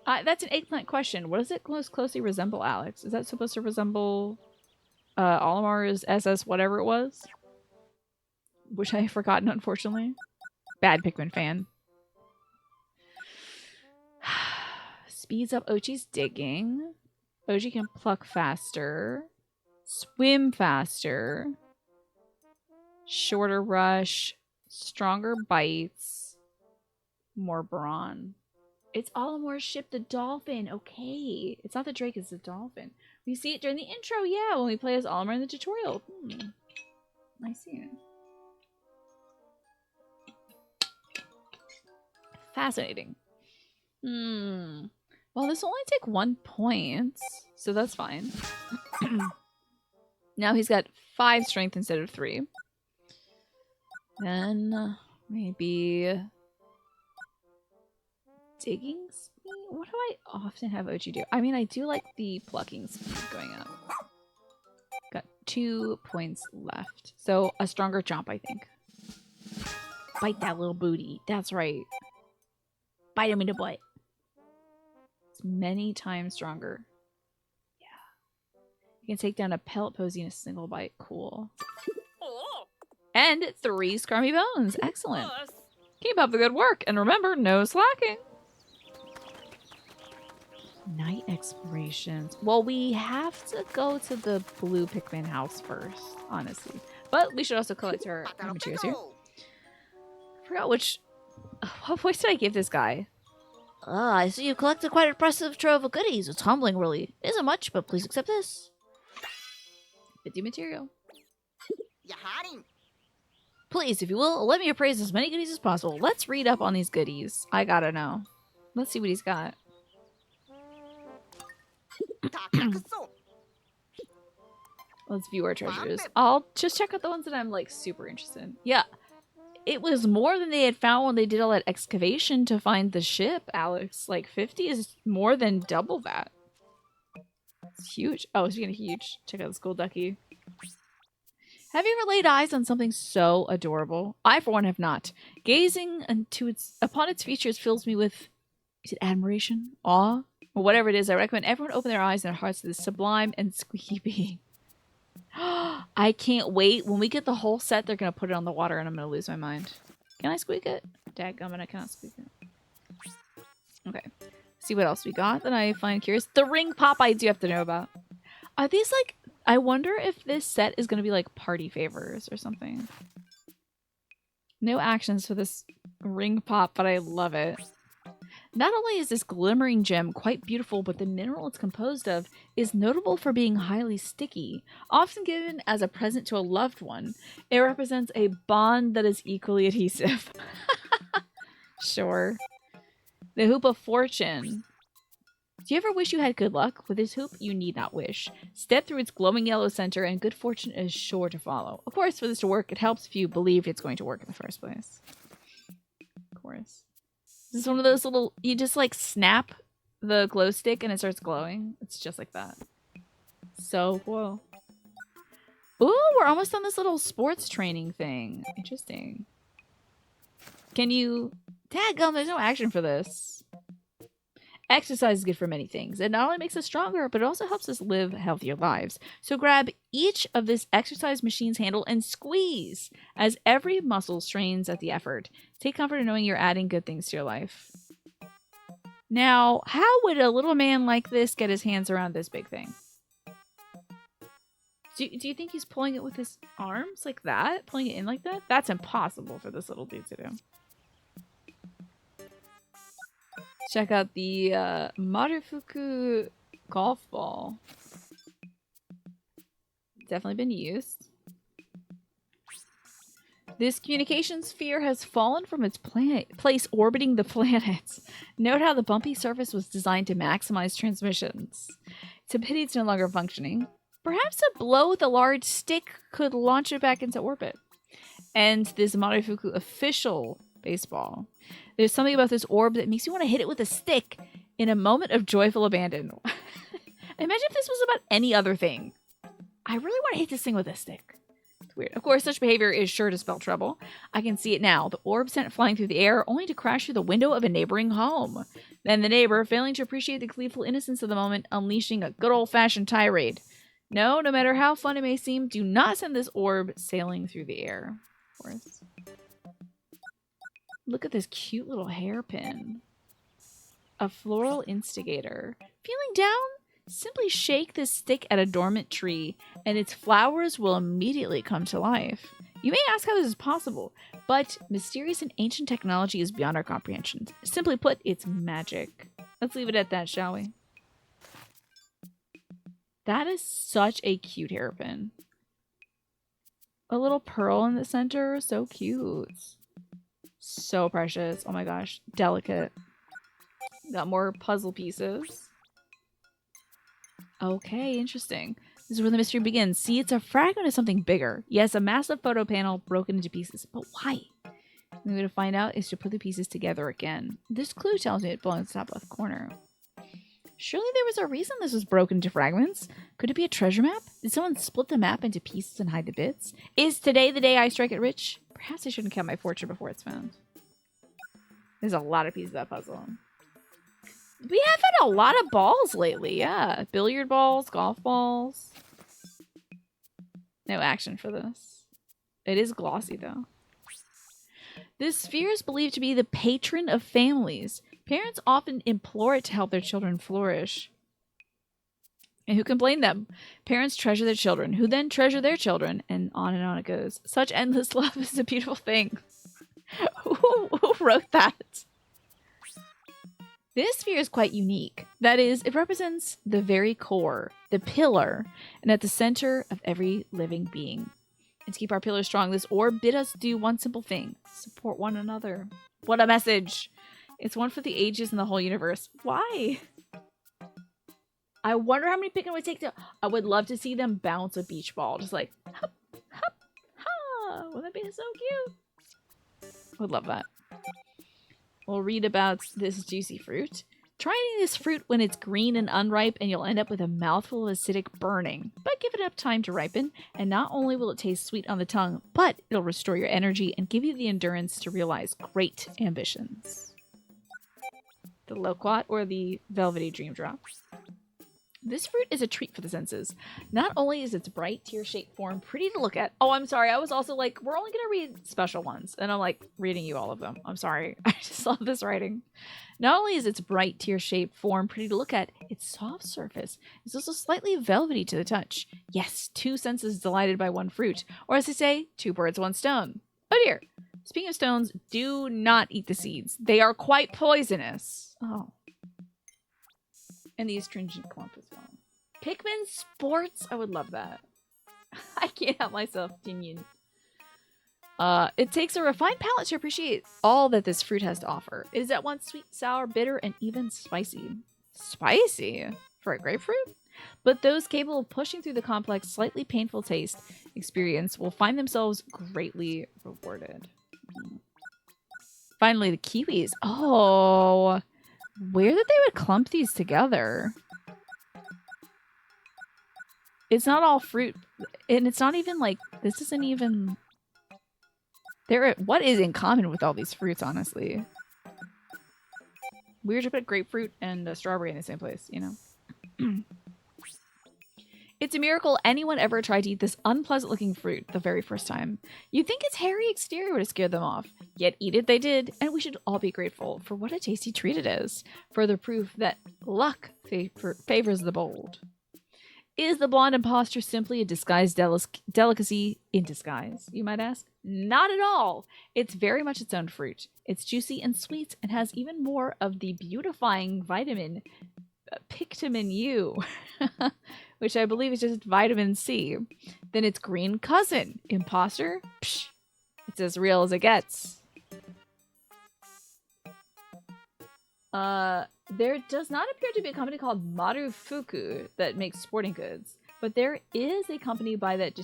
That's an eggplant question. What does it most closely resemble, Alex? Is that supposed to resemble Olimar's SS whatever it was? Which I have forgotten, unfortunately. Bad Pikmin fan. Speeds up Ochi's digging. Ochi can pluck faster. Swim faster. Shorter rush. Stronger bites. More brawn. It's Olimar's ship, the dolphin. Okay. It's not the Drake, it's the dolphin. We see it during the intro, yeah, when we play as Olimar in the tutorial. I see it. Fascinating. Well, this will only take 1 point, so that's fine. Now he's got 5 strength instead of 3. Then maybe digging speed? What do I often have Ochi do? I mean, I do like the plucking speed going up. Got 2 points left. So a stronger jump, I think. Bite that little booty. That's right. Bite him in the butt. It's many times stronger. Yeah. You can take down a pellet posy in a single bite. Cool. And 3 scrummy bones. Excellent. Keep up the good work. And remember, no slacking. Night explorations. Well, we have to go to the blue Pikmin house first, honestly. But we should also collect our materials here. I forgot which... What voice did I give this guy? Ah, I see you collected quite an impressive trove of goodies. It's humbling, really. It isn't much, but please accept this. 50 material. Please, if you will, let me appraise as many goodies as possible. Let's read up on these goodies. I gotta know. Let's see what he's got. Let's view our treasures. I'll just check out the ones that I'm like super interested in. Yeah. It was more than they had found when they did all that excavation to find the ship, Alex. Like 50 is more than double that. It's huge. Oh, speaking of huge, check out this cool ducky. Have you ever laid eyes on something so adorable? I, for one, have not. Gazing upon its features fills me with, is it admiration? Awe? Or whatever it is, I recommend everyone open their eyes and their hearts to this sublime and squeaky being. I can't wait. When we get the whole set, they're going to put it on the water and I'm going to lose my mind. Can I squeak it? Dadgummit, I cannot squeak it. Okay. See what else we got that I find curious. The ring pop I do have to know about. Are these like... I wonder if this set is going to be like party favors or something. No actions for this ring pop, but I love it. Not only is this glimmering gem quite beautiful, but the mineral it's composed of is notable for being highly sticky. Often given as a present to a loved one, it represents a bond that is equally adhesive. Sure. The Hoop of Fortune. Do you ever wish you had good luck? With this hoop, you need not wish. Step through its glowing yellow center, and good fortune is sure to follow. Of course, for this to work, it helps if you believe it's going to work in the first place. Of course. This is one of those little... You just, like, snap the glow stick, and it starts glowing. It's just like that. So cool. Ooh, we're almost on this little sports training thing. Interesting. Can you... Dadgum, there's no action for this. Exercise is good for many things. It not only makes us stronger, but it also helps us live healthier lives. So grab each of this exercise machine's handle and squeeze as every muscle strains at the effort. Take comfort in knowing you're adding good things to your life. Now, how would a little man like this get his hands around this big thing? Do you think he's pulling it with his arms like that? Pulling it in like that? That's impossible for this little dude to do. Check out the Marufuku golf ball. Definitely been used. This communication sphere has fallen from its place orbiting the planets. Note how the bumpy surface was designed to maximize transmissions. It's a pity it's no longer functioning. Perhaps a blow with a large stick could launch it back into orbit. And this Marufuku official baseball. There's something about this orb that makes you want to hit it with a stick in a moment of joyful abandon. Imagine if this was about any other thing. I really want to hit this thing with a stick. It's weird. Of course, such behavior is sure to spell trouble. I can see it now. The orb sent flying through the air only to crash through the window of a neighboring home. Then the neighbor, failing to appreciate the gleeful innocence of the moment, unleashing a good old-fashioned tirade. No matter how fun it may seem, do not send this orb sailing through the air. Of course. Look at this cute little hairpin. A floral instigator. Feeling down? Simply shake this stick at a dormant tree, and its flowers will immediately come to life. You may ask how this is possible, but mysterious and ancient technology is beyond our comprehension. Simply put, it's magic. Let's leave it at that, shall we? That is such a cute hairpin. A little pearl in the center, so cute. So precious. Oh my gosh. Delicate. Got more puzzle pieces. Okay, interesting. This is where the mystery begins. See, it's a fragment of something bigger. Yes, a massive photo panel broken into pieces. But why? The way to find out is to put the pieces together again. This clue tells me it belongs to the top left corner. Surely there was a reason this was broken into fragments. Could it be a treasure map? Did someone split the map into pieces and hide the bits? Is today the day I strike it rich? Perhaps I shouldn't count my fortune before it's found. There's a lot of pieces of that puzzle. We have had a lot of balls lately, yeah. Billiard balls, golf balls. No action for this. It is glossy, though. This sphere is believed to be the patron of families. Parents often implore it to help their children flourish. And who can blame them? Parents treasure their children, who then treasure their children, and on it goes. Such endless love is a beautiful thing. Who wrote that? This sphere is quite unique. That is, it represents the very core, the pillar, and at the center of every living being. And to keep our pillar strong, this orb bid us do one simple thing. Support one another. What a message! It's one for the ages and the whole universe. Why? I wonder how many Pikmin it would take to... I would love to see them bounce a beach ball. Just like, hop, hop, ha! Wouldn't that be so cute? Would love that. We'll read about this juicy fruit. Try eating this fruit when it's green and unripe, and you'll end up with a mouthful of acidic burning. But give it up time to ripen, and not only will it taste sweet on the tongue, but it'll restore your energy and give you the endurance to realize great ambitions. The loquat, or the velvety dream drops. This fruit is a treat for the senses. Not only is its bright, tear-shaped form pretty to look at. Oh, I'm sorry. I was also like, we're only going to read special ones. And I'm like, reading you all of them. I'm sorry. I just love this writing. Not only is its bright, tear-shaped form pretty to look at, its soft surface is also slightly velvety to the touch. Yes, two senses delighted by one fruit. Or as they say, two birds, one stone. Oh dear. Speaking of stones, do not eat the seeds. They are quite poisonous. Oh. And the astringent clump as well. Pikmin Sports? I would love that. I can't help myself, Tinian. It takes a refined palate to appreciate all that this fruit has to offer. It is at once sweet, sour, bitter, and even spicy. Spicy? For a grapefruit? But those capable of pushing through the complex, slightly painful taste experience will find themselves greatly rewarded. Finally, the kiwis. Oh, weird that they would clump these together. It's not all fruit, and it's not even like, this isn't even... What is in common with all these fruits, honestly? Weird to put grapefruit and a strawberry in the same place, you know? It's a miracle anyone ever tried to eat this unpleasant-looking fruit the very first time. You'd think its hairy exterior would have scared them off. Yet eat it they did, and we should all be grateful for what a tasty treat it is. Further proof that luck favors the bold. Is the blonde imposter simply a disguised delicacy in disguise, you might ask? Not at all. It's very much its own fruit. It's juicy and sweet and has even more of the beautifying vitamin Pikmin U, which I believe is just vitamin C, than its green cousin. Imposter? Psh, it's as real as it gets. There does not appear to be a company called Marufuku that makes sporting goods, but there is a company by that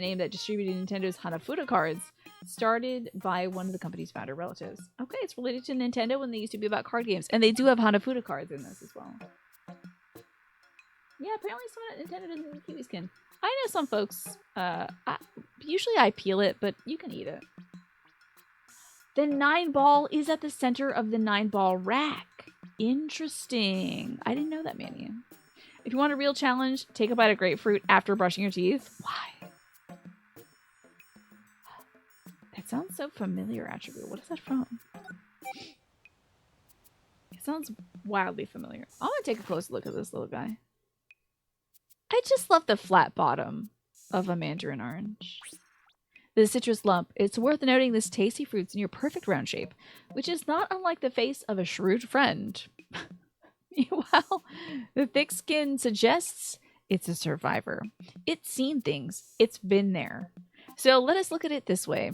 name that distributed Nintendo's Hanafuda cards, started by one of the company's founder relatives. Okay, it's related to Nintendo when they used to be about card games, and they do have Hanafuda cards in this as well. Yeah, apparently someone at Nintendo doesn't eat kiwi skin. I know some folks, usually I peel it, but you can eat it. The 9-ball is at the center of the 9-ball rack. Interesting. I didn't know that, Manny. If you want a real challenge, take a bite of grapefruit after brushing your teeth. Why? That sounds so familiar, Attribute. What is that from? It sounds wildly familiar. I'm going to take a close look at this little guy. I just love the flat bottom of a mandarin orange. The citrus lump. It's worth noting this tasty fruit's near perfect round shape, which is not unlike the face of a shrewd friend. Well, the thick skin suggests it's a survivor. It's seen things. It's been there. So let us look at it this way.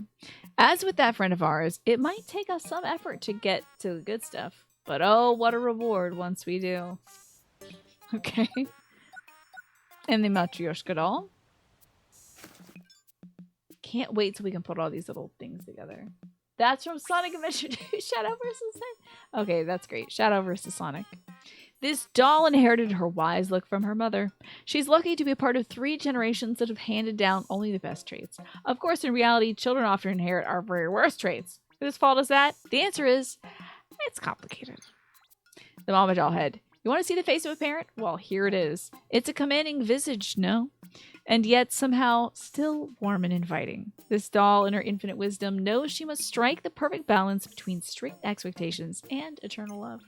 As with that friend of ours, it might take us some effort to get to the good stuff, but oh, what a reward once we do. Okay. And the Matryoshka doll. Can't wait till we can put all these little things together. That's from Sonic Adventure 2, Shadow vs. Sonic. Okay, that's great. Shadow vs. Sonic. This doll inherited her wise look from her mother. She's lucky to be a part of 3 generations that have handed down only the best traits. Of course, in reality, children often inherit our very worst traits. Whose fault is that? The answer is, it's complicated. The mama doll head. You want to see the face of a parent? Well, here it is. It's a commanding visage, no? And yet somehow still warm and inviting. This doll, in her infinite wisdom, knows she must strike the perfect balance between strict expectations and eternal love.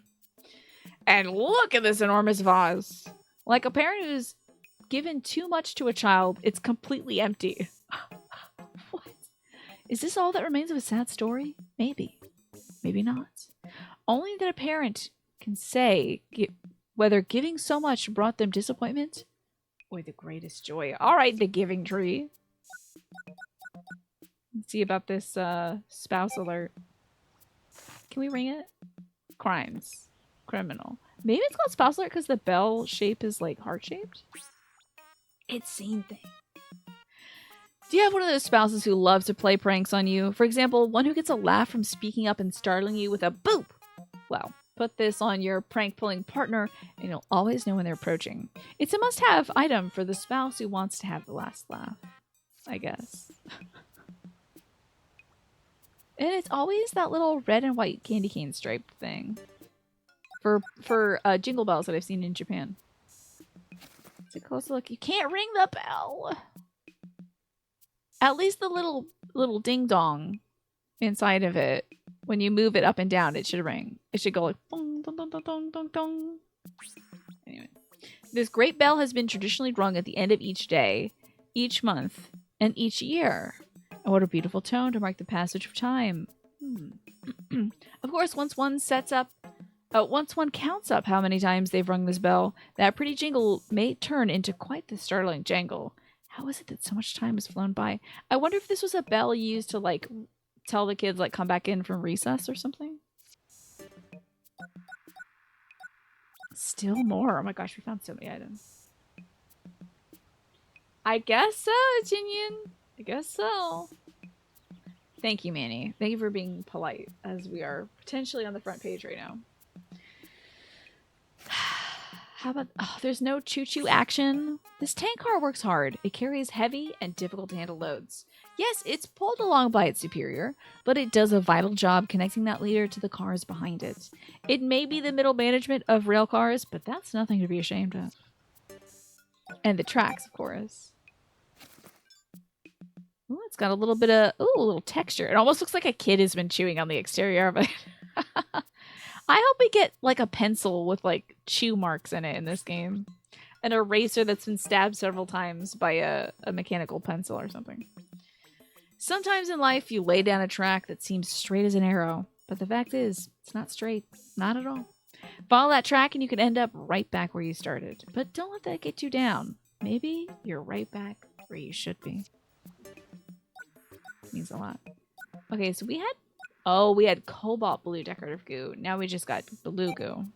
And look at this enormous vase. Like a parent who's given too much to a child, it's completely empty. What? Is this all that remains of a sad story? Maybe. Maybe not. Only that a parent can say whether giving so much brought them disappointment or the greatest joy. All right, the giving tree. Let's see about this spouse alert. Can we ring it? Crimes. Criminal. Maybe it's called spouse alert because the bell shape is like heart-shaped? It's seen thing. Do you have one of those spouses who loves to play pranks on you? For example, one who gets a laugh from speaking up and startling you with a boop? Well, put this on your prank-pulling partner and you'll always know when they're approaching. It's a must-have item for the spouse who wants to have the last laugh, I guess. And it's always that little red and white candy cane striped thing. For jingle bells that I've seen in Japan. It's a close look. You can't ring the bell. At least the little ding dong inside of it, when you move it up and down, it should ring. It should go like dong dong dong dong dong dong dong. Anyway, this great bell has been traditionally rung at the end of each day, each month, and each year. And what a beautiful tone to mark the passage of time. Of course, once one counts up how many times they've rung this bell, that pretty jingle may turn into quite the startling jangle. How is it that so much time has flown by? I wonder if this was a bell used to, like, tell the kids, like, come back in from recess or something? Still more. Oh my gosh, we found so many items. I guess so, Jinian. I guess so. Thank you, Manny. Thank you for being polite, as we are potentially on the front page right now. How about... Oh, there's no choo-choo action. This tank car works hard. It carries heavy and difficult to handle loads. Yes, it's pulled along by its superior, but it does a vital job connecting that leader to the cars behind it. It may be the middle management of rail cars, but that's nothing to be ashamed of. And the tracks, of course. Ooh, it's got a little bit of... Ooh, a little texture. It almost looks like a kid has been chewing on the exterior of it. I hope we get, like, a pencil with, like, chew marks in it in this game. An eraser that's been stabbed several times by a mechanical pencil or something. Sometimes in life, you lay down a track that seems straight as an arrow. But the fact is, it's not straight. Not at all. Follow that track and you can end up right back where you started. But don't let that get you down. Maybe you're right back where you should be. Means a lot. Okay, so we had... Oh, we had cobalt blue decorative goo. Now we just got blue goo.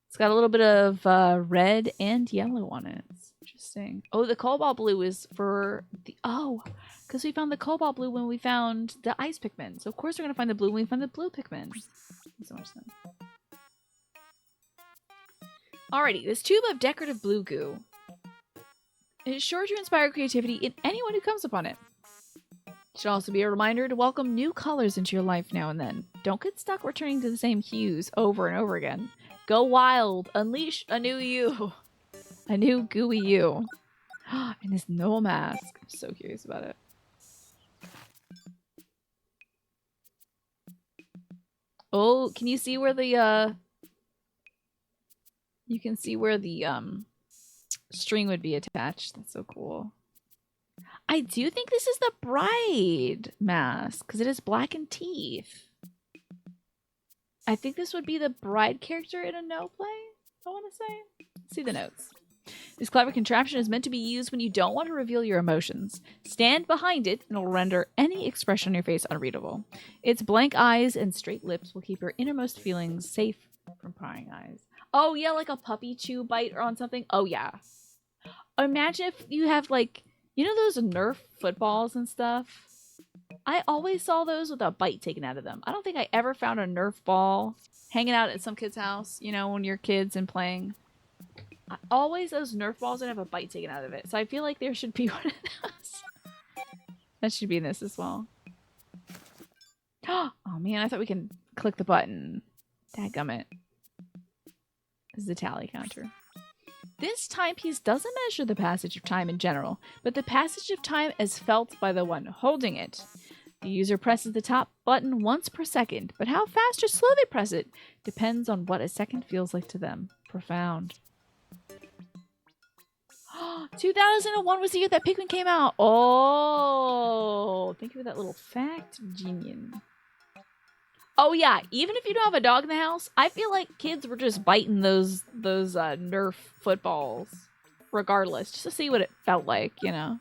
It's got a little bit of red and yellow on it. It's interesting. Oh, the cobalt blue is for the... Oh, because we found the cobalt blue when we found the ice Pikmin. So of course we're going to find the blue when we find the blue Pikmin. Makes so much sense. Alrighty, this tube of decorative blue goo is sure to inspire creativity in anyone who comes upon it. It should also be a reminder to welcome new colors into your life now and then. Don't get stuck returning to the same hues over and over again. Go wild. Unleash a new you. A new gooey you. And this no mask. I'm so curious about it. Oh, can you see where the, You can see where the, string would be attached. That's so cool. I do think this is the bride mask because it is blackened teeth. I think this would be the bride character in a no play, I want to say. Let's see the notes. This clever contraption is meant to be used when you don't want to reveal your emotions. Stand behind it and it will render any expression on your face unreadable. Its blank eyes and straight lips will keep your innermost feelings safe from prying eyes. Oh yeah, like a puppy chew bite or on something. Oh yeah. Imagine if you have like... You know those Nerf footballs and stuff? I always saw those with a bite taken out of them. I don't think I ever found a Nerf ball hanging out at some kid's house, you know, when you're kids and playing. Always those Nerf balls that have a bite taken out of it. So I feel like there should be one of those. That should be in this as well. Oh man, I thought we can click the button. Dadgummit. This is the tally counter. This timepiece doesn't measure the passage of time in general, but the passage of time as felt by the one holding it. The user presses the top button once per second, but how fast or slow they press it depends on what a second feels like to them. Profound. 2001 was the year that Pikmin came out. Oh, thank you for that little fact, Genius. Oh yeah, even if you don't have a dog in the house, I feel like kids were just biting those Nerf footballs, regardless, just to see what it felt like, you know.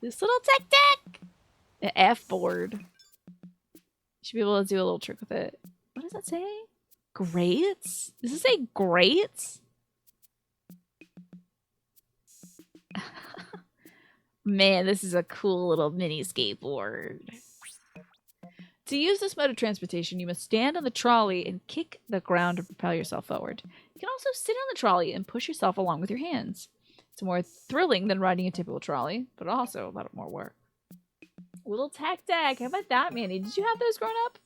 This little tech, the F board. Should be able to do a little trick with it. What does that say? Greats? Does it say greats? Man, this is a cool little mini skateboard. To use this mode of transportation, you must stand on the trolley and kick the ground to propel yourself forward. You can also sit on the trolley and push yourself along with your hands. It's more thrilling than riding a typical trolley, but also a lot more work. Little tac-tac. How about that, Manny? Did you have those growing up?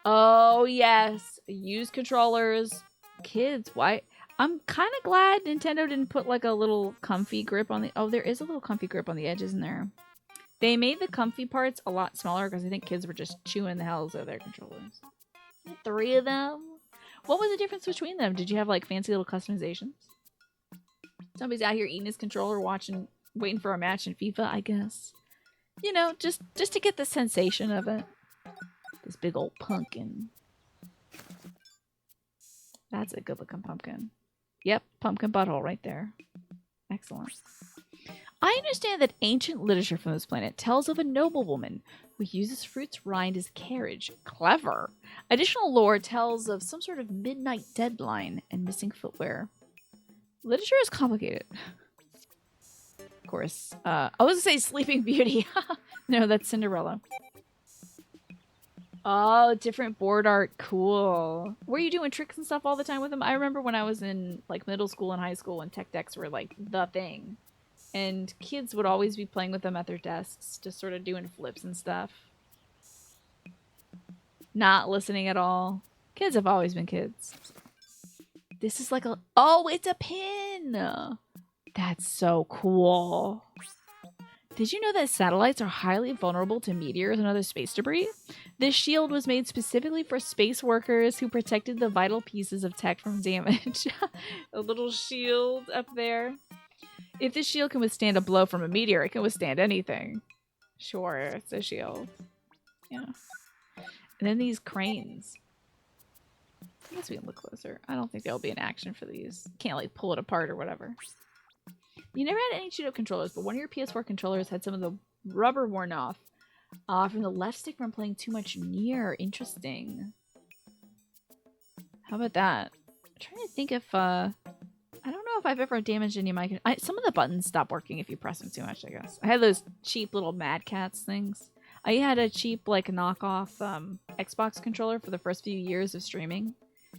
Oh, yes. Use controllers. Kids, why? I'm kind of glad Nintendo didn't put like a little comfy grip on the... Oh, there is a little comfy grip on the edges in there. They made the comfy parts a lot smaller because I think kids were just chewing the hells out of their controllers. 3 of them. What was the difference between them? Did you have like fancy little customizations? Somebody's out here eating his controller, watching waiting for a match in FIFA, I guess. You know, just to get the sensation of it. This big old pumpkin. That's a good looking pumpkin. Yep, pumpkin butthole right there. Excellent. I understand that ancient literature from this planet tells of a noblewoman who uses fruits rind as carriage. Clever. Additional lore tells of some sort of midnight deadline and missing footwear. Literature is complicated. Of course. I was gonna say Sleeping Beauty. No, that's Cinderella. Oh, different board art. Cool. Were you doing tricks and stuff all the time with them? I remember when I was in like middle school and high school when tech decks were like the thing. And kids would always be playing with them at their desks, just sort of doing flips and stuff. Not listening at all. Kids have always been kids. This is like a... Oh, it's a pin! That's so cool. Did you know that satellites are highly vulnerable to meteors and other space debris? This shield was made specifically for space workers who protected the vital pieces of tech from damage. A little shield up there. If this shield can withstand a blow from a meteor, it can withstand anything. Sure, it's a shield. Yeah. And then these cranes. I guess we can look closer. I don't think there'll be an action for these. Can't like pull it apart or whatever. You never had any Cheeto controllers, but one of your PS4 controllers had some of the rubber worn off from the left stick from playing too much Nier. Interesting. How about that? I'm trying to think if I don't know if I've ever damaged any of my... some of the buttons stop working if you press them too much, I guess. I had those cheap little Mad Cats things. I had a cheap, like, knockoff Xbox controller for the first few years of streaming.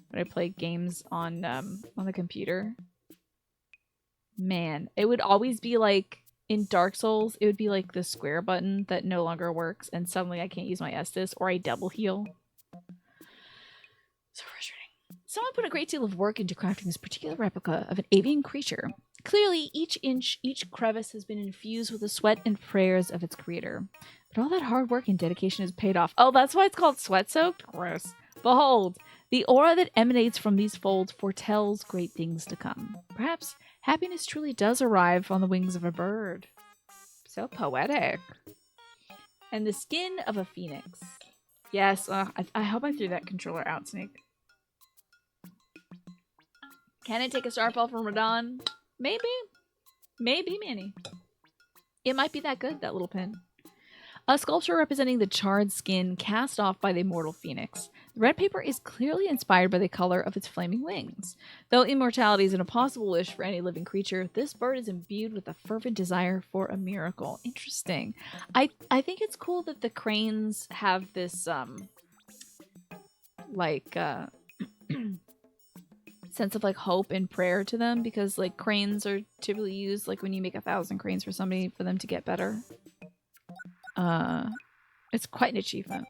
When I played games on the computer. Man, it would always be, like, in Dark Souls, it would be, like, the square button that no longer works, and suddenly I can't use my Estus, or I double heal. So frustrating. Someone put a great deal of work into crafting this particular replica of an avian creature. Clearly, each inch, each crevice has been infused with the sweat and prayers of its creator. But all that hard work and dedication has paid off. Oh, that's why it's called sweat-soaked? Gross. Behold, the aura that emanates from these folds foretells great things to come. Perhaps happiness truly does arrive on the wings of a bird. So poetic. And the skin of a phoenix. Yes, I hope I threw that controller out, Snake. Can it take a starfall from Radon? Maybe. Maybe, Manny. It might be that good, that little pin. A sculpture representing the charred skin cast off by the immortal phoenix. The red paper is clearly inspired by the color of its flaming wings. Though immortality is an impossible wish for any living creature, this bird is imbued with a fervent desire for a miracle. Interesting. I think it's cool that the cranes have this, sense of like hope and prayer to them, because like cranes are typically used like when you make 1,000 cranes for somebody for them to get better. It's quite an achievement.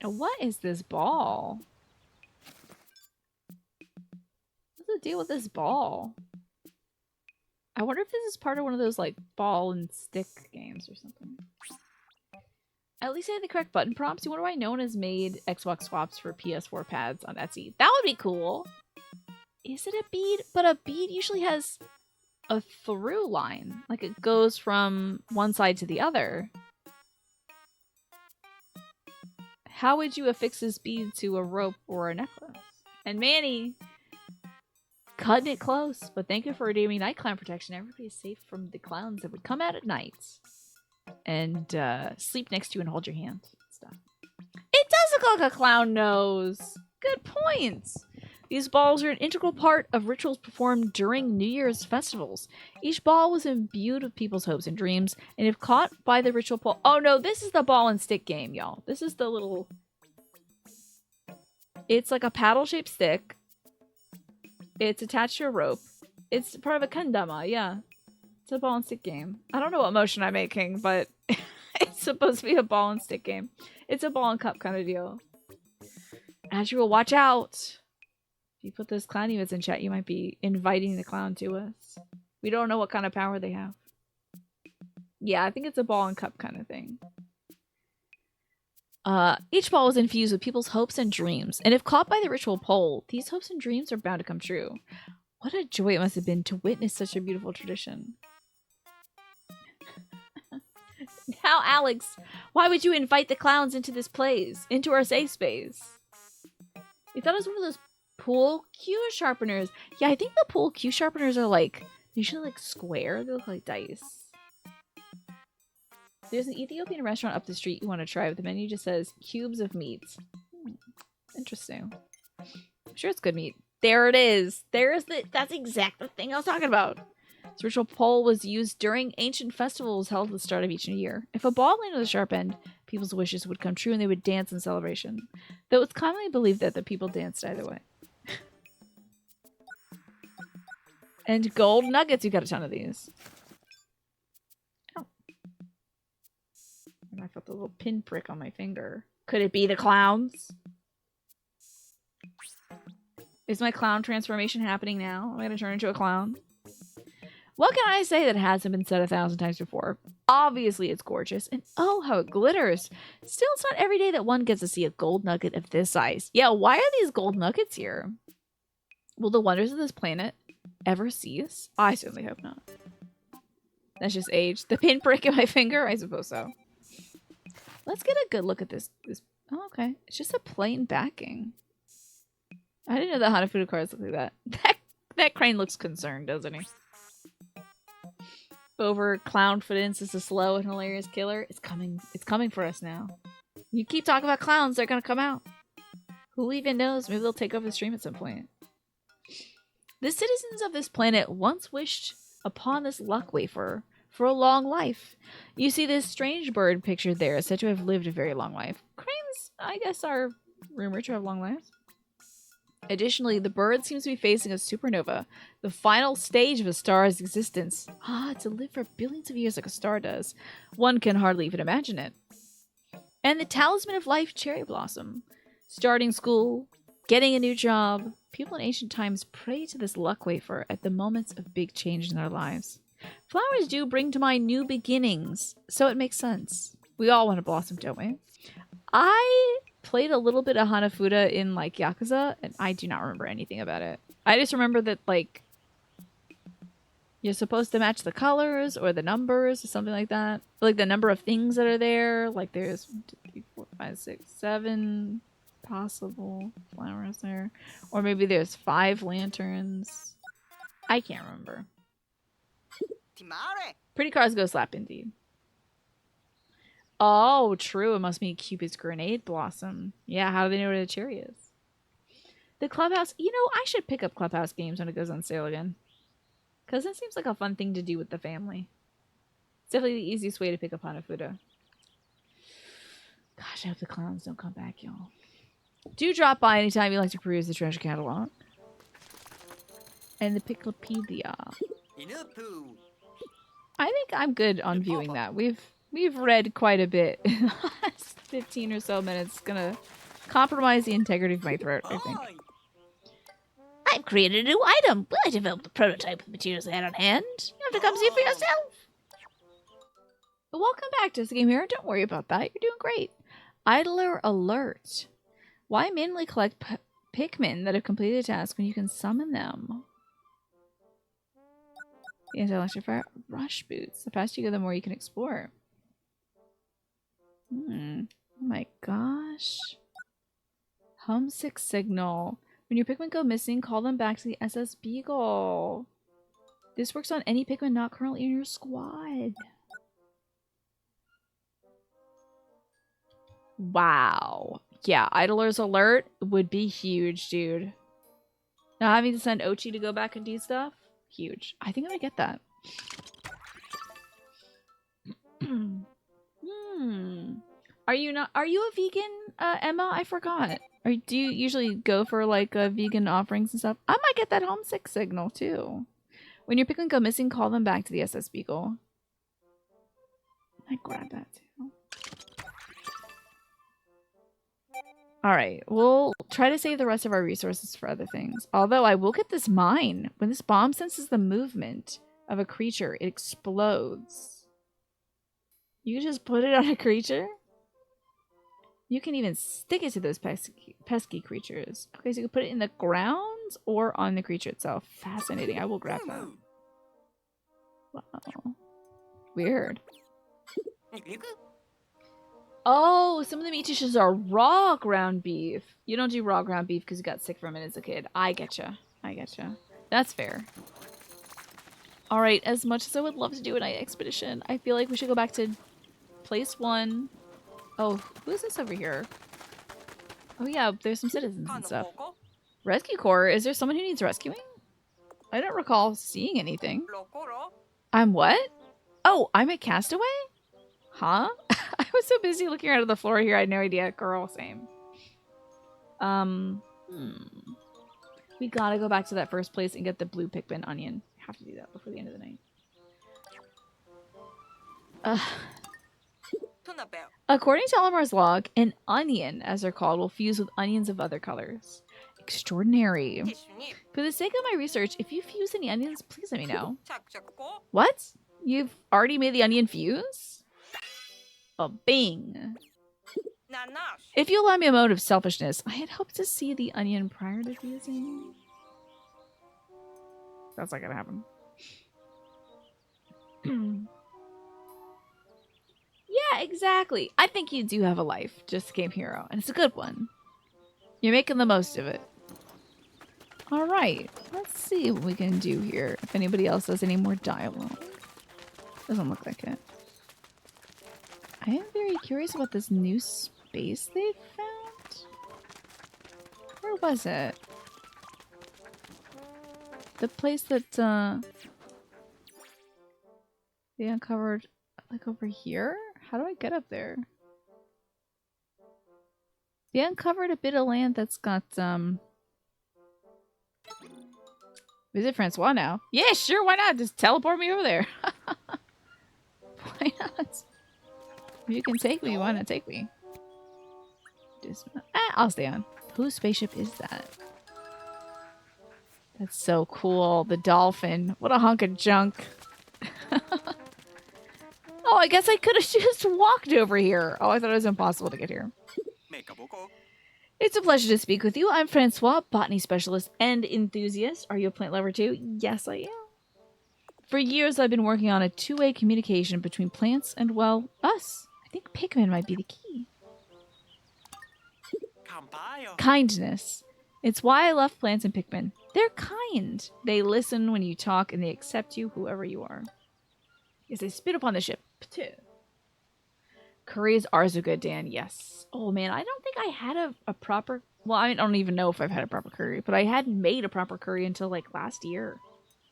Now, what is this ball? What's the deal with this ball? I wonder if this is part of one of those like ball and stick games or something. At least I had the correct button prompts. You wonder why no one has made Xbox swaps for PS4 pads on Etsy? That would be cool. Is it a bead? But a bead usually has a through line. Like it goes from one side to the other. How would you affix this bead to a rope or a necklace? And Manny, cutting it close. But thank you for redeeming night clown protection. Everybody's safe from the clowns that would come out at night and sleep next to you and hold your hand. Stuff. It does look like a clown nose. Good points. These balls are an integral part of rituals performed during New Year's festivals. Each ball was imbued with people's hopes and dreams, and if caught by the ritual pole... Oh no, this is the ball and stick game, y'all. This is the little... It's like a paddle-shaped stick. It's attached to a rope. It's part of a kendama, yeah. It's a ball and stick game. I don't know what motion I'm making, but it's supposed to be a ball and stick game. It's a ball and cup kind of deal. As you will watch out... If you put those clown emotes in chat, you might be inviting the clown to us. We don't know what kind of power they have. Yeah, I think it's a ball and cup kind of thing. Each ball is infused with people's hopes and dreams, and if caught by the ritual pole, these hopes and dreams are bound to come true. What a joy it must have been to witness such a beautiful tradition. Now, Alex, why would you invite the clowns into this place? Into our safe space? You thought it was one of those pool cue sharpeners. Yeah, I think the pool cue sharpeners are like, usually like square. They look like dice. There's an Ethiopian restaurant up the street you want to try, but the menu just says cubes of meat. Interesting. I'm sure it's good meat. There it is. That's exactly the thing I was talking about. This ritual pole was used during ancient festivals held at the start of each new year. If a ball landed on the sharp end, people's wishes would come true and they would dance in celebration. Though it's commonly believed that the people danced either way. And gold nuggets. You got a ton of these. Oh. And I felt the little pinprick on my finger. Could it be the clowns? Is my clown transformation happening now? Am I going to turn into a clown? What can I say that hasn't been said 1,000 times before? Obviously, it's gorgeous, and oh, how it glitters. Still, it's not every day that one gets to see a gold nugget of this size. Yeah, why are these gold nuggets here? Will the wonders of this planet ever cease? I certainly hope not. That's just age. The pinprick in my finger? I suppose so. Let's get a good look at this. Oh, okay. It's just a plain backing. I didn't know that Hanafuda cards look like that. That crane looks concerned, doesn't he? Over clownfidence is a slow and hilarious killer. It's coming for us now. You keep talking about clowns, they're gonna come out. Who even knows? Maybe they'll take over the stream at some point. The citizens of this planet once wished upon this luck wafer for a long life. You see this strange bird pictured there is said to have lived a very long life. Cranes, I guess, are rumored to have long lives. Additionally, the bird seems to be facing a supernova, the final stage of a star's existence. To live for billions of years like a star does. One can hardly even imagine it. And the talisman of life, cherry blossom. Starting school, getting a new job. People in ancient times pray to this luck wafer at the moments of big change in their lives. Flowers do bring to mind new beginnings, so it makes sense. We all want to blossom, don't we? I played a little bit of Hanafuda in, like, Yakuza, and I do not remember anything about it. I just remember that, like, you're supposed to match the colors or the numbers or something like that. Like, the number of things that are there. Like, there's 1, 2, 3, 4, 5, 6, 7 possible flowers there. Or maybe there's 5 lanterns. I can't remember. Pretty cars go slap, indeed. Oh, true. It must mean Cupid's grenade blossom. Yeah, how do they know where the cherry is? The Clubhouse. You know, I should pick up Clubhouse games when it goes on sale again. Because it seems like a fun thing to do with the family. It's definitely the easiest way to pick up Hanafuda. Gosh, I hope the clowns don't come back, y'all. Do drop by anytime you like to peruse the treasure catalog. And the Picklepedia. I think I'm good on viewing that. We've read quite a bit in the last 15 or so minutes. It's gonna compromise the integrity of my throat, I think. I've created a new item. Well, I developed the prototype with the materials I had on hand. You have to come see it for yourself. Welcome back, Jessica Game here. Don't worry about that. You're doing great. Idler alert. Why manually collect Pikmin that have completed a task when you can summon them? The anti-electric rush boots. The faster you go, the more you can explore. Oh my gosh. Homesick signal. When your Pikmin go missing, call them back to the SS Beagle. This works on any Pikmin not currently in your squad. Wow. Yeah, Idler's alert would be huge, dude. Now having to send Ochi to go back and do stuff? Huge. I think I'm gonna get that. Are you a vegan, Emma? I forgot. Do you usually go for like vegan offerings and stuff? I might get that homesick signal too. When your Pikmin go missing, call them back to the SS Beagle. I grab that too. Alright, we'll try to save the rest of our resources for other things. Although I will get this mine. When this bomb senses the movement of a creature, it explodes. You just put it on a creature? You can even stick it to those pesky creatures. Okay, so you can put it in the ground or on the creature itself. Fascinating. I will grab that. Wow. Weird. Oh, some of the meat dishes are raw ground beef. You don't do raw ground beef because you got sick from it as a kid. I getcha. I getcha. That's fair. All right, as much as I would love to do a night expedition, I feel like we should go back to place 1. Oh, who is this over here? Oh yeah, there's some citizens and stuff. Rescue Corps? Is there someone who needs rescuing? I don't recall seeing anything. I'm what? Oh, I'm a castaway? Huh? I was so busy looking out of the floor here, I had no idea. Girl, same. We gotta go back to that first place and get the blue Pikmin onion. We have to do that before the end of the night. According to Olimar's log, an onion, as they're called, will fuse with onions of other colors. Extraordinary. For the sake of my research, if you fuse any onions, please let me know. What? You've already made the onion fuse? Oh, bing. If you allow me a moment of selfishness, I had hoped to see the onion prior to fusing. That's not gonna happen. Yeah, exactly. I think you do have a life, just Game Hero, and it's a good one. You're making the most of it. Alright, let's see what we can do here. If anybody else has any more dialogue. Doesn't look like it. I am very curious about this new space they found. Where was it? The place that they uncovered, like over here? How do I get up there? They uncovered a bit of land that's got visit Francois now. Yeah, sure, why not? Just teleport me over there. Why not? If you can take me, why not take me? I'll stay on. Whose spaceship is that? That's so cool. The dolphin. What a hunk of junk. Oh, I guess I could have just walked over here. Oh, I thought it was impossible to get here. It's a pleasure to speak with you. I'm Francois, botany specialist and enthusiast. Are you a plant lover too? Yes, I am. For years, I've been working on a two-way communication between plants and, well, us. I think Pikmin might be the key. Kindness. It's why I love plants and Pikmin. They're kind. They listen when you talk and they accept you, whoever you are. Yes, they spit upon the ship, too. Curries are so good, Dan. Yes. Oh, man, I don't think I had a proper... Well, I don't even know if I've had a proper curry, but I hadn't made a proper curry until, like, last year.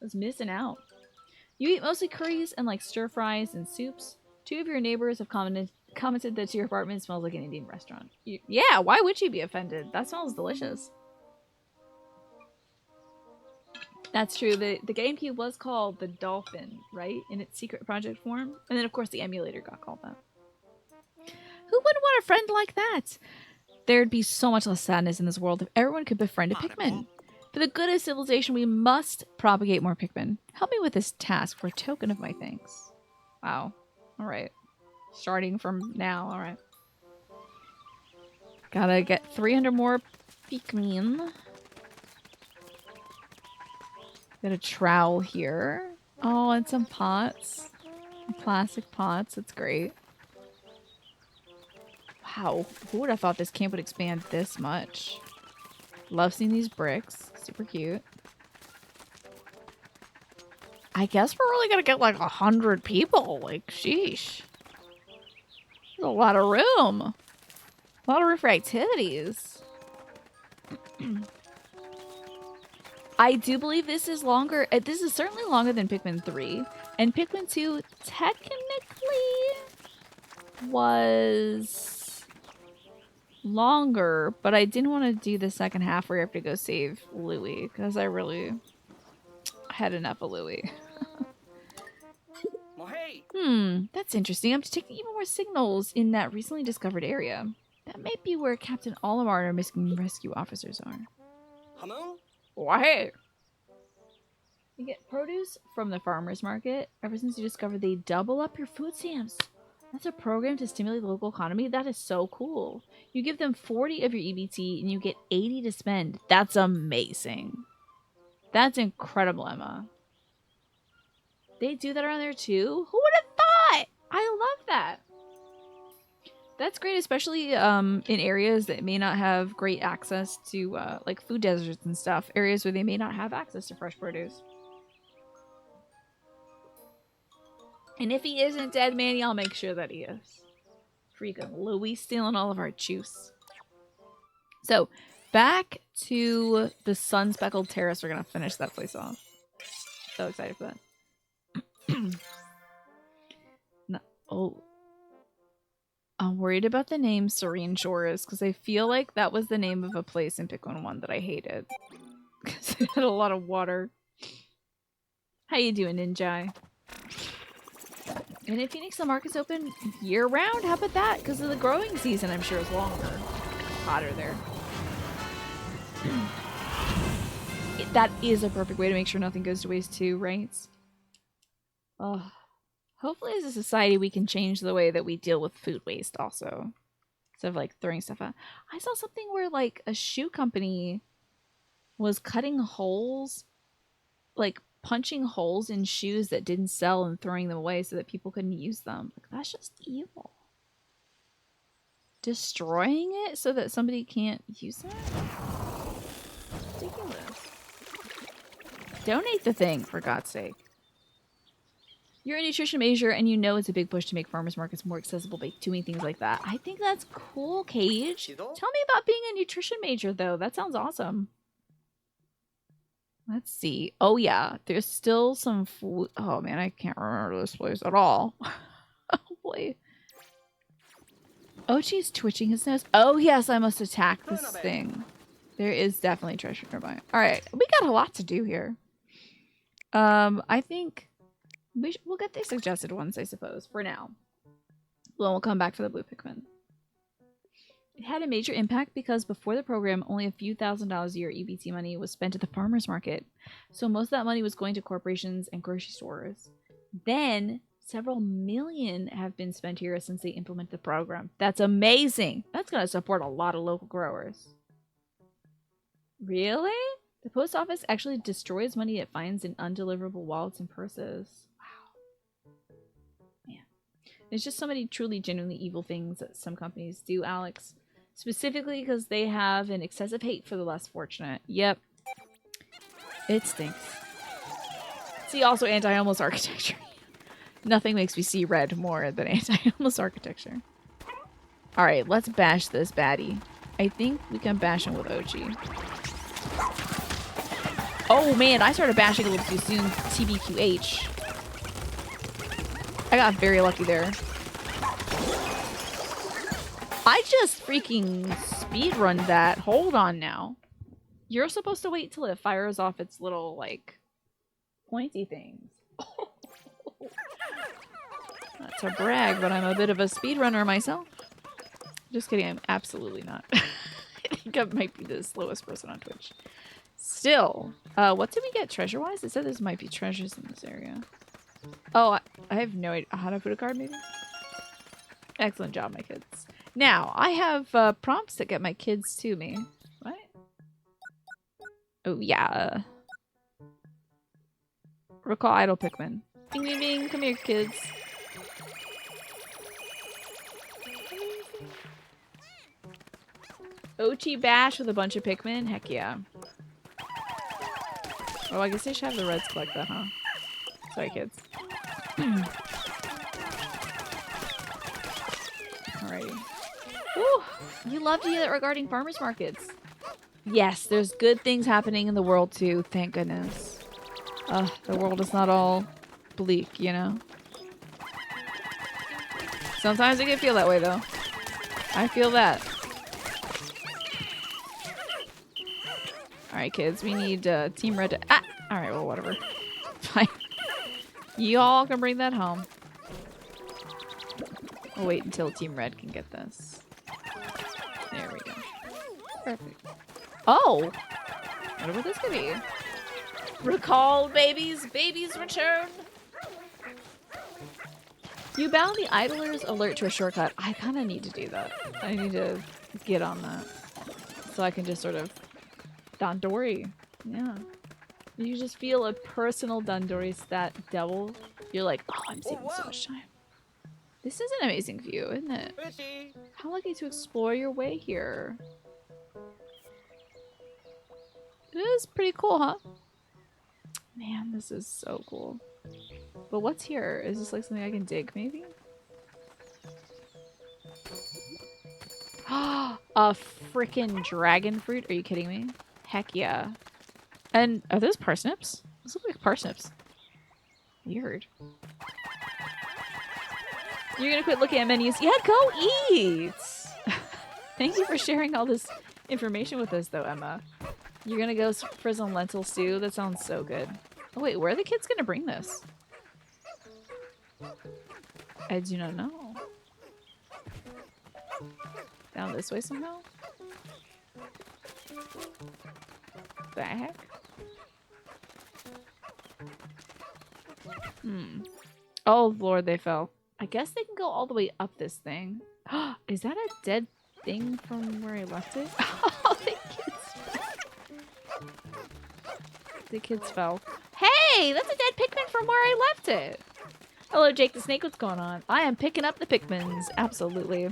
I was missing out. You eat mostly curries and, like, stir-fries and soups. 2 of your neighbors have commented that your apartment smells like an Indian restaurant. Yeah, why would you be offended? That smells delicious. That's true. The GameCube was called the Dolphin, right? In its secret project form. And then, of course, the emulator got called that. Who wouldn't want a friend like that? There'd be so much less sadness in this world if everyone could befriend a Pikmin. For the good of civilization, we must propagate more Pikmin. Help me with this task for a token of my thanks. Wow. Alright. Starting from now, alright. Gotta get 300 more Pikmin. Got a trowel here. Oh, and some pots. Plastic pots. That's great. Wow. Who would have thought this camp would expand this much? Love seeing these bricks. Super cute. I guess we're really gonna get like 100 people. Like, sheesh. There's a lot of room. A lot of room for activities. I do believe this is longer. This is certainly longer than Pikmin 3. And Pikmin 2 technically was longer, but I didn't want to do the second half where you have to go save Louie because I really had enough of Louie. That's interesting. I'm detecting even more signals in that recently discovered area. That may be where Captain Olimar and our missing rescue officers are. Why? You get produce from the farmer's market. Ever since you discovered they double up your food stamps. That's a program to stimulate the local economy. That is so cool. You give them 40 of your EBT and you get 80 to spend. That's amazing. That's incredible, Emma. They do that around there too? Who would have thought? I love that. That's great, especially in areas that may not have great access to like food deserts and stuff. Areas where they may not have access to fresh produce. And if he isn't dead, Manny, I'll make sure that he is. Freaking Louis stealing all of our juice. So, back to the sun-speckled terrace. We're gonna finish that place off. So excited for that. No. Oh. I'm worried about the name Serene Shores because I feel like that was the name of a place in Pikmin 1 that I hated. Because it had a lot of water. How you doing, Ninja? And in Phoenix, the market's open year-round? How about that? Because of the growing season, I'm sure, is longer. Hotter there. That is a perfect way to make sure nothing goes to waste too, right? Ugh. Hopefully as a society we can change the way that we deal with food waste also. Instead of like throwing stuff out. I saw something where like a shoe company was cutting holes, like punching holes in shoes that didn't sell and throwing them away so that people couldn't use them. Like, that's just evil. Destroying it so that somebody can't use it? Ridiculous. Donate the thing, for God's sake. You're a nutrition major and you know it's a big push to make farmers markets more accessible by doing things like that. I think that's cool, Cage. Tell me about being a nutrition major, though. That sounds awesome. Let's see. Oh, yeah. There's still some food. Oh, man. I can't remember this place at all. Oh, boy. Ochi's twitching his nose. Oh, yes. I must attack this thing. There is definitely treasure nearby. All right. We got a lot to do here. I think... we'll get the suggested ones, I suppose, for now. Well, we'll come back for the blue Pikmin. It had a major impact because before the program, only a few $1,000s a year EBT money was spent at the farmer's market. So most of that money was going to corporations and grocery stores. Then, several million have been spent here since they implemented the program. That's amazing! That's going to support a lot of local growers. Really? The post office actually destroys money it finds in undeliverable wallets and purses. There's just so many truly genuinely evil things that some companies do, Alex. Specifically because they have an excessive hate for the less fortunate. Yep. It stinks. See also anti-homeless architecture. Nothing makes me see red more than anti-homeless architecture. Alright, let's bash this baddie. I think we can bash him with Ochi. Oh man, I started bashing a little too soon. TBQH. I got very lucky there. I just freaking speedrun that. Hold on now. You're supposed to wait till it fires off its little, like, pointy things. Not to brag, but I'm a bit of a speedrunner myself. Just kidding, I'm absolutely not. I think I might be the slowest person on Twitch. Still, what did we get treasure-wise? It said there might be treasures in this area. Oh, I have no idea. How to put a card, maybe? Excellent job, my kids. Now, I have prompts that get my kids to me. What? Oh, yeah. Recall idle Pikmin. Bing, bing, bing. Come here, kids. Ochi Bash with a bunch of Pikmin? Heck yeah. Oh, I guess they should have the Reds collect that, huh? Sorry, kids. Alrighty. Woo! You love to hear that regarding farmers markets. Yes, there's good things happening in the world too, thank goodness. The world is not all bleak, you know? Sometimes it can feel that way though. I feel that. Alright kids, we need Team Red to... Ah! Alright, well whatever. Fine. Y'all can bring that home. We'll wait until Team Red can get this. There we go. Perfect. Oh! What about this gonna be? Recall babies! Babies return! You bound the idler's alert to a shortcut. I kind of need to do that. I need to get on that. So I can just sort of... Dandori. Yeah. You just feel a personal Dandori stat double. You're like, oh, I'm saving so much time. This is an amazing view, isn't it? How lucky to explore your way here. It is pretty cool, huh? Man, this is so cool. But what's here? Is this like something I can dig, maybe? A freaking dragon fruit? Are you kidding me? Heck yeah. And are those parsnips? Those look like parsnips. Weird. You're gonna quit looking at menus? Yeah, go eat! Thank you for sharing all this information with us, though, Emma. You're gonna go for some lentil stew? That sounds so good. Oh, wait, where are the kids gonna bring this? I do not know. Down this way somehow? The heck? Oh, Lord, they fell. I guess they can go all the way up this thing. Is that a dead thing from where I left it? Oh, the kids fell. Hey, that's a dead Pikmin from where I left it. Hello, Jake the Snake. What's going on? I am picking up the Pikmins. Absolutely.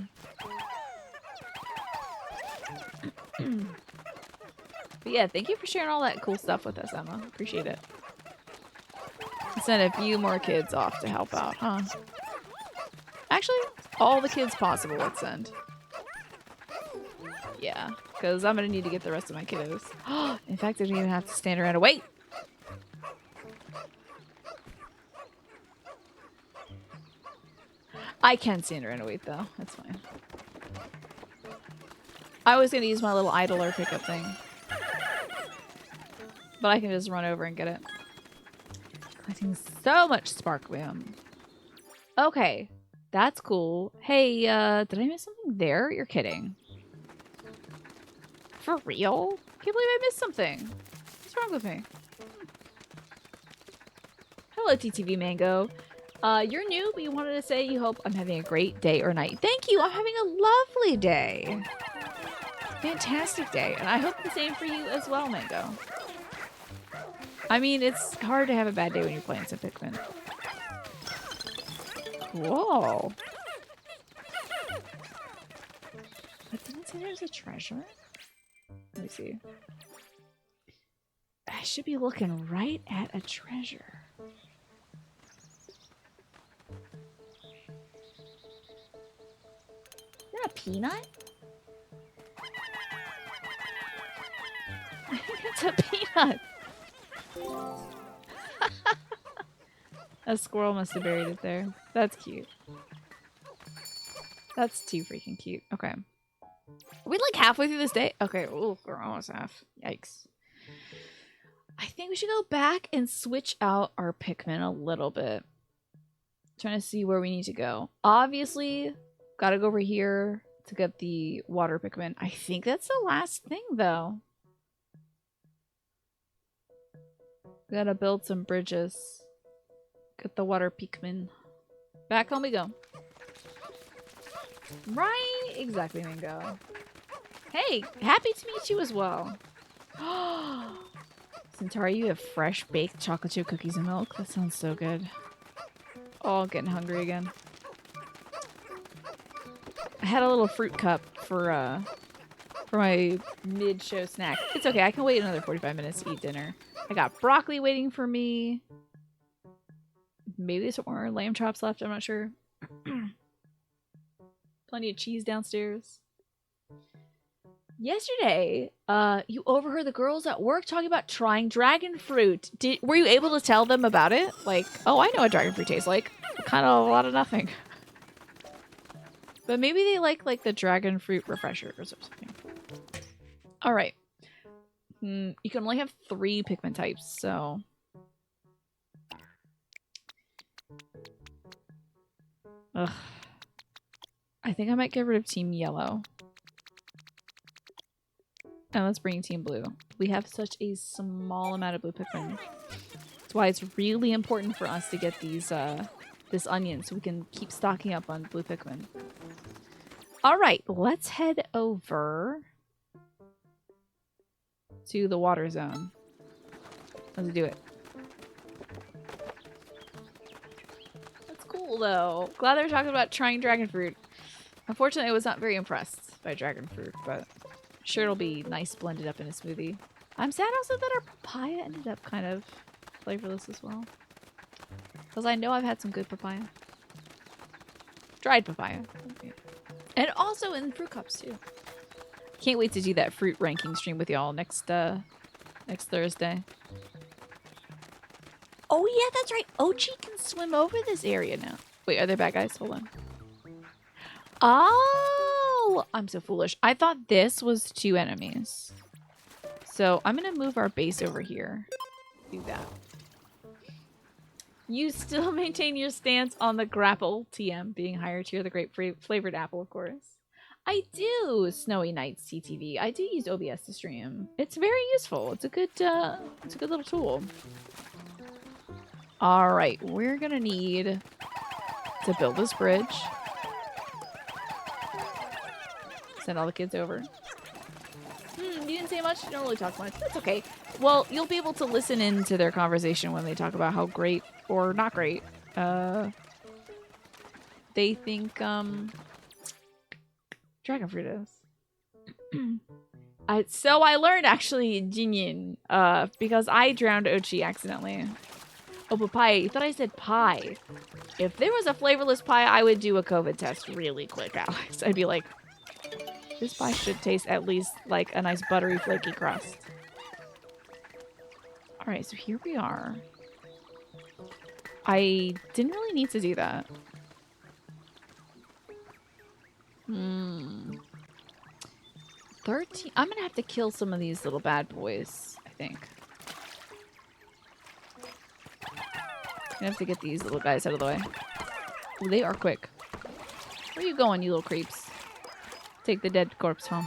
But yeah, thank you for sharing all that cool stuff with us, Emma. Appreciate it. Send a few more kids off to help out, huh? Actually, all the kids possible, let's send. Yeah, because I'm going to need to get the rest of my kiddos. In fact, I don't even have to stand around and wait. I can stand around and wait, though. That's fine. I was going to use my little idler pickup thing. But I can just run over and get it. Collecting so much sparklium. Okay. That's cool. Hey, did I miss something there? You're kidding. For real? Can't believe I missed something. What's wrong with me? Hello, TTV Mango. You're new, but you wanted to say you hope I'm having a great day or night. Thank you. I'm having a lovely day. Fantastic day. And I hope the same for you as well, Mango. I mean, it's hard to have a bad day when you're playing some Pikmin. Whoa. But didn't it say there's a treasure? Let me see. I should be looking right at a treasure. Is that a peanut? I think it's a peanut. A squirrel must have buried it there. That's cute. That's too freaking cute. Okay. Are we like halfway through this day? Okay. Ooh, we're almost half. Yikes. I think we should go back and switch out our Pikmin a little bit. Trying to see where we need to go. Obviously, gotta go over here to get the water Pikmin. I think that's the last thing, though. Gotta build some bridges. Get the water Pikmin. Back home we go. Right? Exactly, Mango. Hey, happy to meet you as well. Centauri, you have fresh baked chocolate chip cookies and milk. That sounds so good. Oh, I'm getting hungry again. I had a little fruit cup for my mid-show snack. It's okay, I can wait another 45 minutes to eat dinner. I got broccoli waiting for me. Maybe there's some more lamb chops left, I'm not sure. Plenty of cheese downstairs. Yesterday, you overheard the girls at work talking about trying dragon fruit. Were you able to tell them about it? Like, oh, I know what dragon fruit tastes like. Kind of a lot of nothing. But maybe they like the dragon fruit refreshers or something. All right. You can only have 3 Pikmin types, so... Ugh. I think I might get rid of Team Yellow. And let's bring Team Blue. We have such a small amount of blue Pikmin. That's why it's really important for us to get these, this onion so we can keep stocking up on blue Pikmin. Alright, let's head over to the water zone. Let's do it. That's cool. cool, though. Glad they're talking about trying dragon fruit. Unfortunately, I was not very impressed by dragon fruit, but sure it'll be nice blended up in a smoothie. I'm sad also that our papaya ended up kind of flavorless as well. Because I know I've had some good papaya. Dried papaya. And also in fruit cups, too. Can't wait to do that fruit ranking stream with y'all next Thursday. Oh, yeah, that's right. Ochi can swim over this area now. Wait, are there bad guys? Hold on. Oh, I'm so foolish. I thought this was 2 enemies. So I'm going to move our base over here. Do that. You still maintain your stance on the grapple TM being higher tier, the grape flavored apple, of course. I do, Snowy Nights TTV. I do use OBS to stream. It's very useful. It's a good little tool. All right, we're gonna need to build this bridge. Send all the kids over. You didn't say much. You don't really talk much. That's okay. Well, you'll be able to listen into their conversation when they talk about how great or not great they think dragon fruit is. So I learned actually Jinyin because I drowned Ochi accidentally. Oh, papaya. You thought I said pie. If there was a flavorless pie, I would do a COVID test really quick, Alex. I'd be like, this pie should taste at least like a nice buttery, flaky crust. All right, so here we are. I didn't really need to do that. 13. I'm gonna have to kill some of these little bad boys, I think. I have to get these little guys out of the way. Ooh, they are quick. Where are you going, you little creeps? Take the dead corpse home.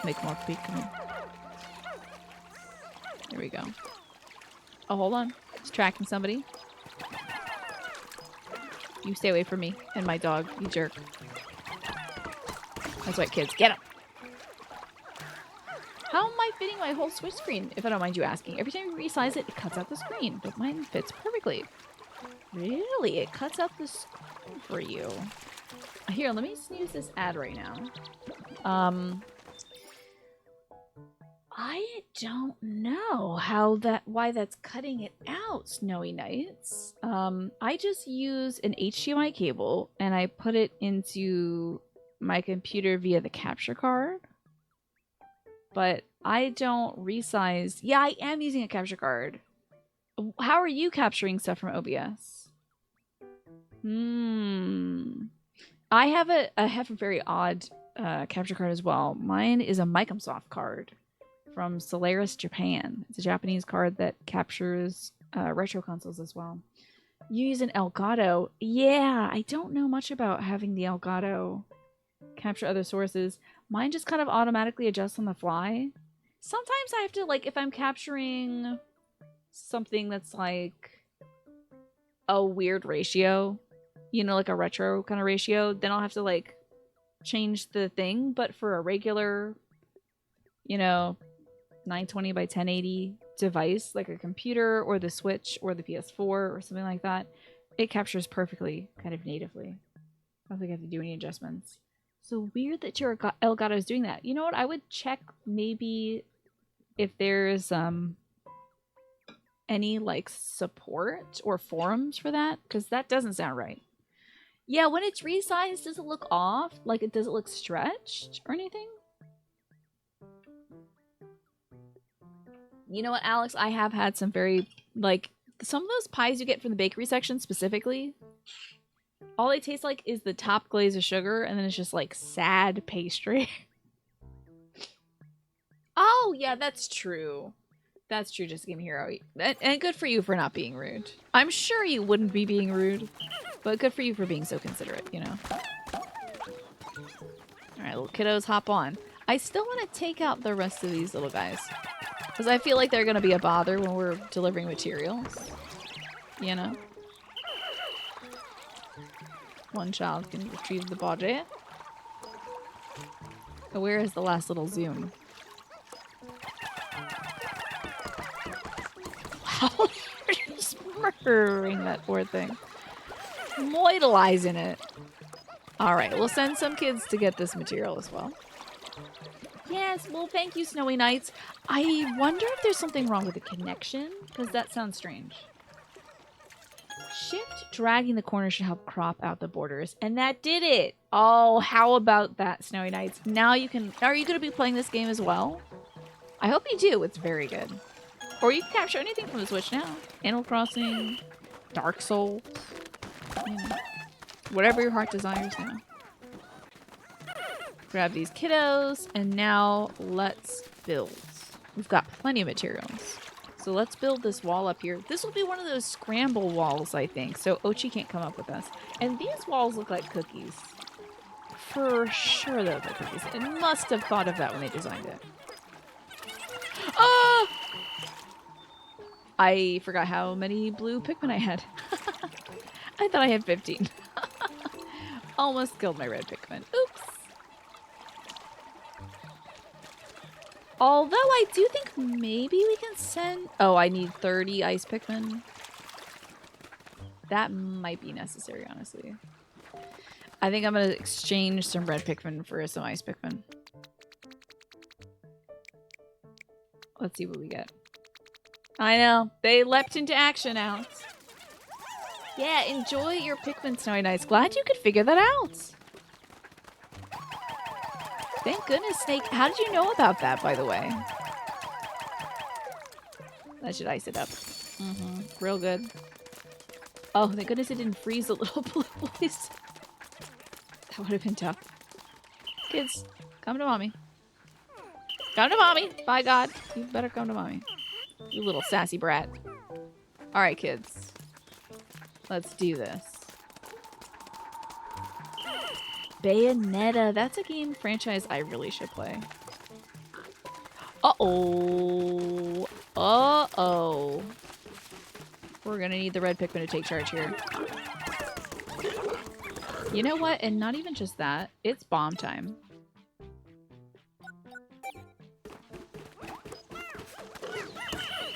Make more Pikmin. Here we go. Oh, hold on. It's tracking somebody. You stay away from me and my dog, you jerk. That's right, kids. Get him! How am I fitting my whole Switch screen, if I don't mind you asking? Every time you resize it, it cuts out the screen, but mine fits perfectly. Really? It cuts out the screen for you. Here, let me snooze this ad right now. I don't know why that's cutting it out, Snowy Nights. I just use an HDMI cable and I put it into my computer via the capture card. But I don't resize. Yeah, I am using a capture card. How are you capturing stuff from OBS? I have a very odd capture card as well. Mine is a Microsoft card from Solaris Japan. It's a Japanese card that captures retro consoles as well. You use an Elgato. Yeah, I don't know much about having the Elgato capture other sources. Mine just kind of automatically adjusts on the fly. Sometimes I have to, like, if I'm capturing something that's like a weird ratio, you know, like a retro kind of ratio, then I'll have to like change the thing. But for a regular, you know, 920 by 1080 device, like a computer or the Switch or the PS4 or something like that, it captures perfectly, kind of natively. I don't think I have to do any adjustments. So weird that your Elgato is doing that. You know what? I would check maybe if there's any like support or forums for that, because that doesn't sound right. Yeah, when it's resized, does it look off? Like, does it look stretched or anything? You know what, Alex? I have had some very, like, some of those pies you get from the bakery section specifically, all they taste like is the top glaze of sugar, and then it's just like sad pastry. Oh, yeah, that's true. That's true, Just Game Hero. And good for you for not being rude. I'm sure you wouldn't be being rude, but good for you for being so considerate, you know? Alright, little kiddos, hop on. I still want to take out the rest of these little guys, because I feel like they're going to be a bother when we're delivering materials, you know? One child can retrieve the body. But where is the last little zoom? Wow, you're just murdering that poor thing. moidalizing it. All right, we'll send some kids to get this material as well. Yes, well, thank you, Snowy Nights. I wonder if there's something wrong with the connection, because that sounds strange. Shift dragging the corner should help crop out the borders, and that did it. Oh, how about that, Snowy Nights? Now you can... Are you going to be playing this game as well? I hope you do. It's very good. Or you can capture anything from the Switch now. Animal Crossing, Dark Souls, you know, whatever your heart desires now. Grab these kiddos, and now let's build. We've got plenty of materials. So let's build this wall up here. This will be one of those scramble walls, I think, so Ochi can't come up with us. And these walls look like cookies. For sure those are cookies. They must have thought of that when they designed it. Oh! I forgot how many blue Pikmin I had. I thought I had 15. Almost killed my red Pikmin. Oops. Although I do think maybe we can send... Oh, I need 30 ice Pikmin. That might be necessary, honestly. I think I'm going to exchange some red Pikmin for some ice Pikmin. Let's see what we get. I know. They leapt into action, Alex. Yeah, enjoy your Pikmin, Snowy Nights. Glad you could figure that out. Thank goodness, Snake. How did you know about that, by the way? That should ice it up. Real good. Oh, thank goodness it didn't freeze the little blue boys. That would have been tough. Kids, come to mommy. Come to mommy. By God. You better come to mommy. You little sassy brat. Alright, kids. Let's do this. Bayonetta. That's a game franchise I really should play. Uh-oh. Uh-oh. We're gonna need the red Pikmin to take charge here. You know what? And not even just that. It's bomb time.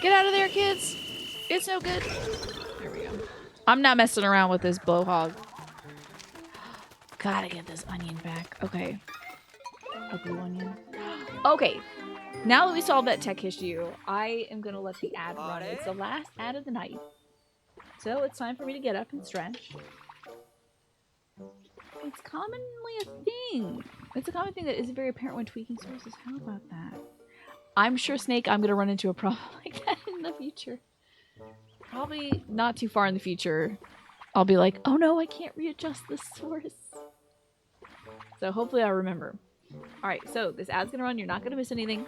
Get out of there, kids! It's no good. There we go. I'm not messing around with this blowhog. Gotta get this onion back. Okay. A blue onion. Okay. Now that we solved that tech issue, I am gonna let the ad run. It's the last ad of the night. So it's time for me to get up and stretch. It's commonly a thing. It's a common thing that isn't very apparent when tweaking sources. How about that? I'm sure, Snake, I'm gonna run into a problem like that in the future. Probably not too far in the future. I'll be like, oh no, I can't readjust this source. So hopefully I'll remember. Alright, so this ad's gonna run. You're not gonna miss anything.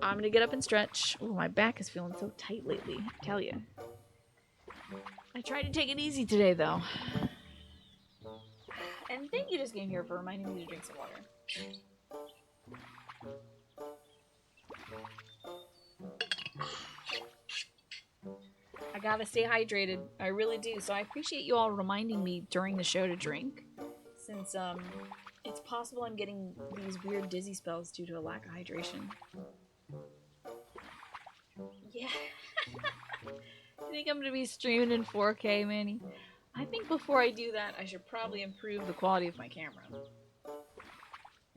I'm gonna get up and stretch. Oh, my back is feeling so tight lately, I tell you. I tried to take it easy today, though. And thank you, Just Game Here, for reminding me to drink some water. I gotta stay hydrated. I really do. So I appreciate you all reminding me during the show to drink. Since, it's possible I'm getting these weird dizzy spells due to a lack of hydration. Yeah. I think I'm gonna be streaming in 4K, Manny. I think before I do that, I should probably improve the quality of my camera.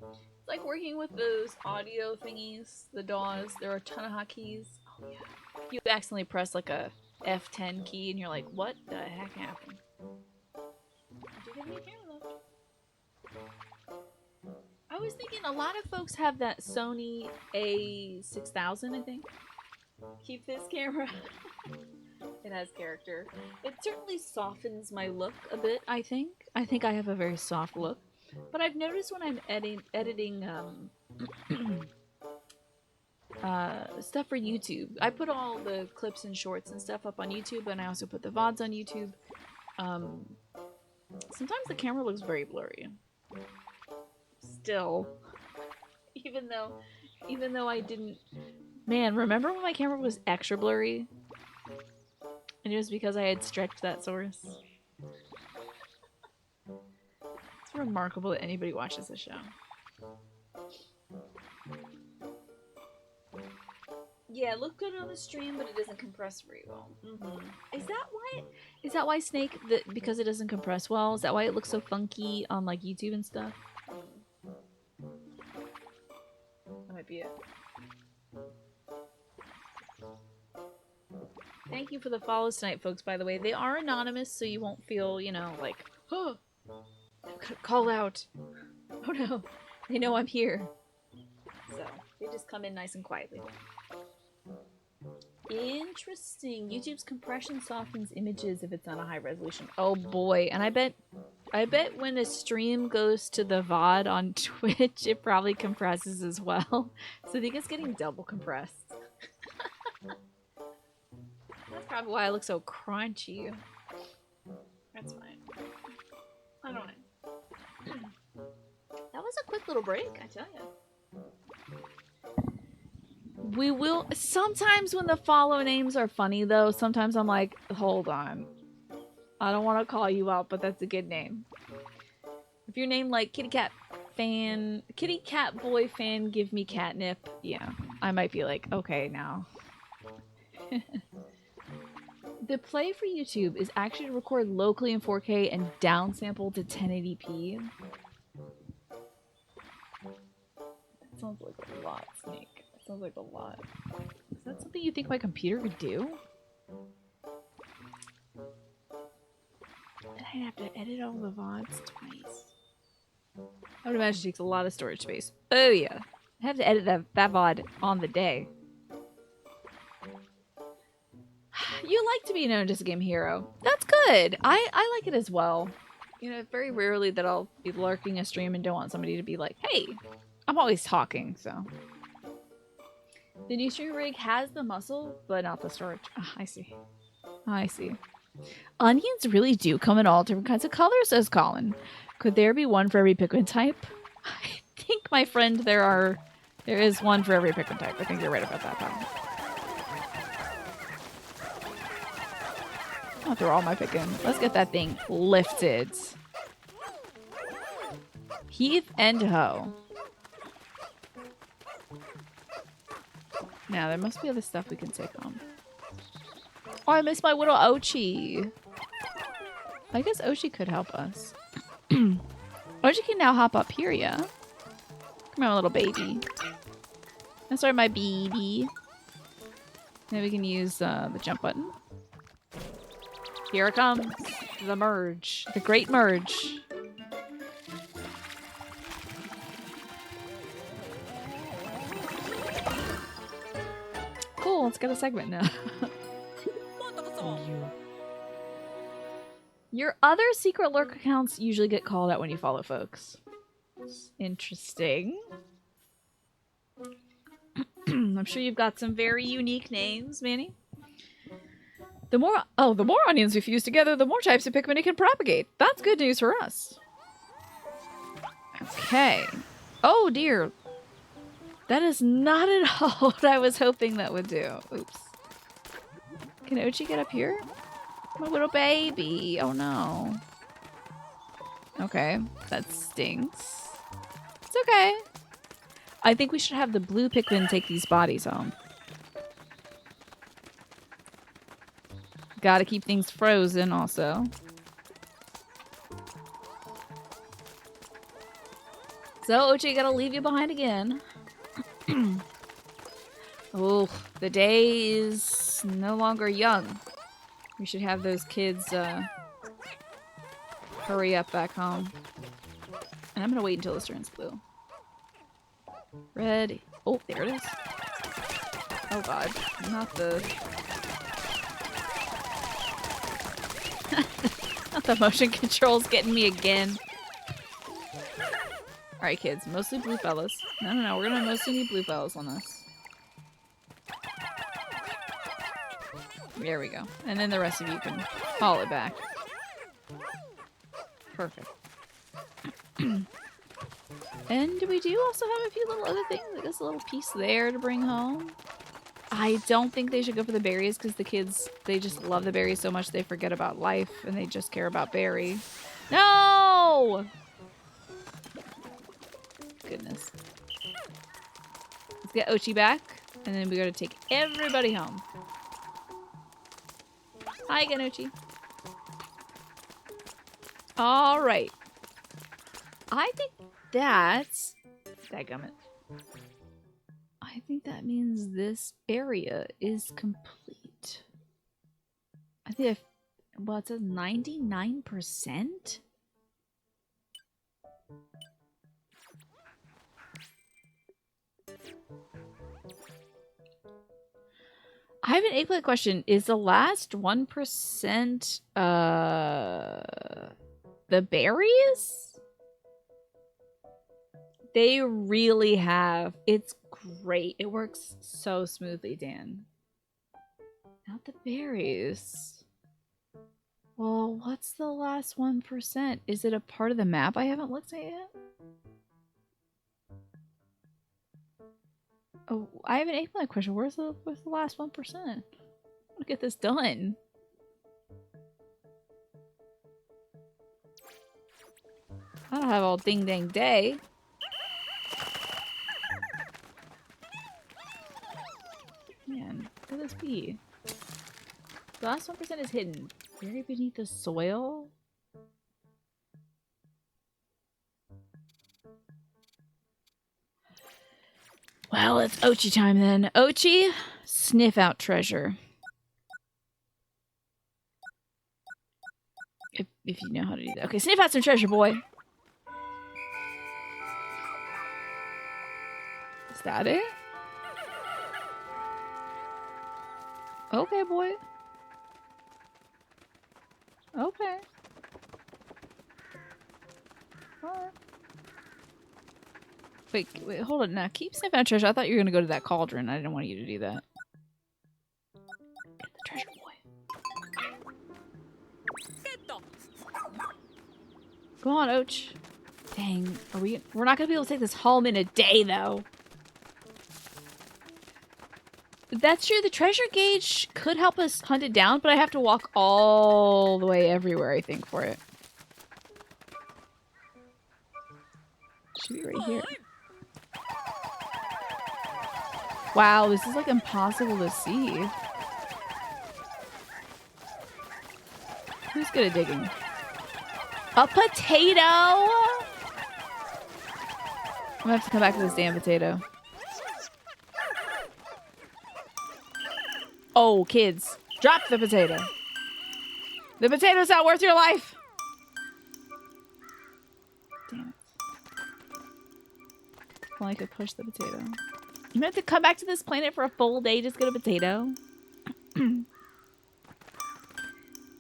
It's like working with those audio thingies, the DAWs. There are a ton of hotkeys. Oh yeah. You accidentally press like a F10 key and you're like, what the heck happened? I do have a new camera though. I was thinking a lot of folks have that Sony A6000, I think. Keep this camera. It has character. It certainly softens my look a bit, I think. I think I have a very soft look. But I've noticed when I'm editing stuff for YouTube, I put all the clips and shorts and stuff up on YouTube, and I also put the VODs on YouTube. Sometimes the camera looks very blurry. Still. Even though I didn't... Man, remember when my camera was extra blurry? And it was because I had stretched that source. It's remarkable that anybody watches this show. Yeah, it looked good on the stream, but it doesn't compress very well. Is that why? Is that why Snake? Because it doesn't compress well. Is that why it looks so funky on like YouTube and stuff? That might be it. Thank you for the follows tonight, folks. By the way, they are anonymous, so you won't feel, you know, like, oh, I'm gonna call out. Oh no, they know I'm here. So they just come in nice and quietly. Interesting. YouTube's compression softens images if it's on a high resolution. Oh boy, and I bet when a stream goes to the VOD on Twitch, it probably compresses as well. So I think it's getting double compressed. That's probably why I look so crunchy. That's fine. I don't know. That was a quick little break, I tell you. We will. Sometimes when the follow names are funny, though, sometimes I'm like, hold on. I don't want to call you out, but that's a good name. If you're named like Kitty Cat Boy Fan, give me catnip. Yeah, I might be like, okay, now. The play for YouTube is actually to record locally in 4K and downsample to 1080p. That sounds like a lot, Snake. That sounds like a lot. Is that something you think my computer could do? And I'd have to edit all the VODs twice. I would imagine it takes a lot of storage space. Oh yeah. I have to edit that VOD on the day. You like to be known as a game hero. That's good. I like it as well. You know, very rarely that I'll be lurking a stream and don't want somebody to be like, hey, I'm always talking, so. The new stream rig has the muscle, but not the storage. Oh, I see. I see. Onions really do come in all different kinds of colors, says Colin. Could there be one for every Pikmin type? I think, my friend, there is one for every Pikmin type. I think you're right about that, Tom. I'll throw all my Pikmin. Let's get that thing lifted. Heave and hoe. Now, there must be other stuff we can take home. Oh, I missed my little Ochi. I guess Ochi could help us. Ochi can now hop up here, yeah? Come on, little baby. I'm sorry, my baby. Then we can use the jump button. Here it comes. The merge. The great merge. Cool, let's get a segment now. Your other secret lurk accounts usually get called out when you follow folks. Interesting. I'm sure you've got some very unique names, Manny. The more onions we fuse together, the more types of Pikmin it can propagate. That's good news for us. Okay. Oh dear. That is not at all what I was hoping that would do. Oops. Can Ochi get up here? My little baby. Oh no. Okay. That stinks. It's okay. I think we should have the blue Pikmin take these bodies home. Gotta keep things frozen also. So, Ochi, gotta leave you behind again. Oh, the day is no longer young. We should have those kids hurry up back home. And I'm gonna wait until this turns blue. Red. Oh, there it is. Oh god. Not the... Not the motion controls getting me again. Alright, kids. Mostly blue fellas. No. We're gonna mostly need blue fellas on this. There we go. And then the rest of you can haul it back. Perfect. And we do also have a few little other things. I guess a little piece there to bring home. I don't think they should go for the berries because the kids, they just love the berries so much they forget about life and they just care about berry. No! Goodness. Let's get Ochi back. And then we gotta take everybody home. Hi, Ganucci. Alright. I think that's... Dadgummit. I think that means this area is complete. I think if... Well, it says 99%? I have an eggplant question. Is the last 1% the berries? They really have. It's great. It works so smoothly, Dan. Not the berries. Well, what's the last 1%? Is it a part of the map I haven't looked at yet? Oh, I have an eggplant question. Where's the last 1%? I want to get this done. I don't have all ding dang day. Man, where could this be? The last 1% is hidden. Buried beneath the soil? Well, it's Ochi time then. Ochi, sniff out treasure. If you know how to do that. Okay, sniff out some treasure, boy. Is that it? Okay, boy. Okay. Alright. Wait, hold on now. Keep sniffing out treasure. I thought you were gonna go to that cauldron. I didn't want you to do that. Get the treasure, boy. Go on, Och. Dang, we're not gonna be able to take this home in a day, though. That's true. The treasure gauge could help us hunt it down, but I have to walk all the way everywhere, I think, for it. Should be right here. Wow, this is like impossible to see. Who's good at digging? A potato! I'm gonna have to come back to this damn potato. Oh, kids. Drop the potato. The potato's not worth your life. Damn it. Well, I could push the potato. You have to come back to this planet for a full day just get a potato?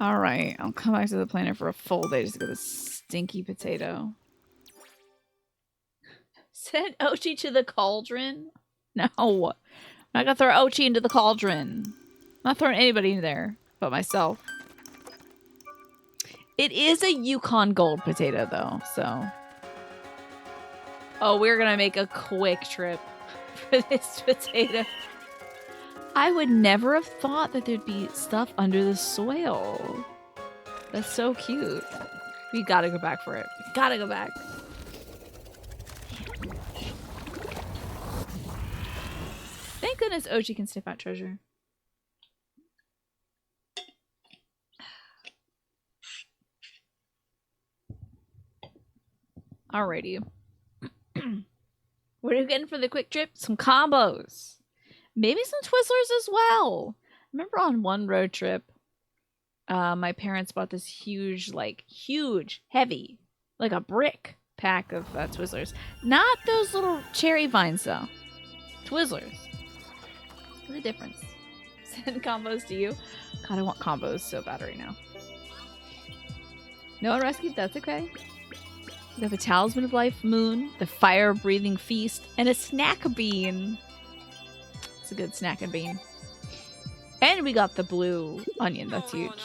Alright, I'll come back to the planet for a full day just to get a stinky potato. Send Ochi to the cauldron? No. I'm not gonna throw Ochi into the cauldron. I'm not throwing anybody in there but myself. It is a Yukon Gold potato, though, so... Oh, we're gonna make a quick trip for this potato. I would never have thought that there'd be stuff under the soil. That's so cute. We gotta go back for it. We gotta go back. Thank goodness Ochi can sniff out treasure. Alrighty. What are you getting for the quick trip? Some combos. Maybe some Twizzlers as well. Remember on one road trip, my parents bought this huge, heavy, like a brick pack of Twizzlers. Not those little cherry vines, though. Twizzlers. What's the difference? Send combos to you. God, I want combos so bad right now. No one rescued? That's okay. We have a Talisman of Life Moon, the Fire-Breathing Feast, and a Snack Bean. It's a good snack and bean. And we got the blue onion. That's huge.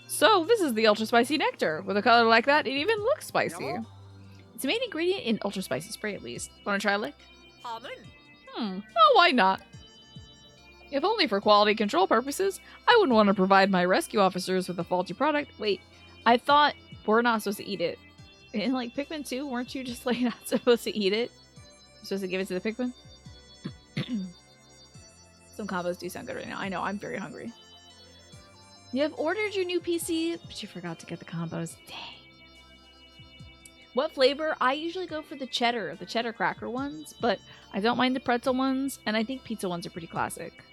So, this is the Ultra Spicy Nectar. With a color like that, it even looks spicy. It's a main ingredient in Ultra Spicy Spray, at least. Want to try a lick? Oh, why not? If only for quality control purposes, I wouldn't want to provide my rescue officers with a faulty product. Wait, I thought we're not supposed to eat it. In, like, Pikmin 2, weren't you just, like, not supposed to eat it? You're supposed to give it to the Pikmin? Some combos do sound good right now. I know, I'm very hungry. You have ordered your new PC, but you forgot to get the combos. Dang. What flavor? I usually go for the cheddar cracker ones, but I don't mind the pretzel ones, and I think pizza ones are pretty classic.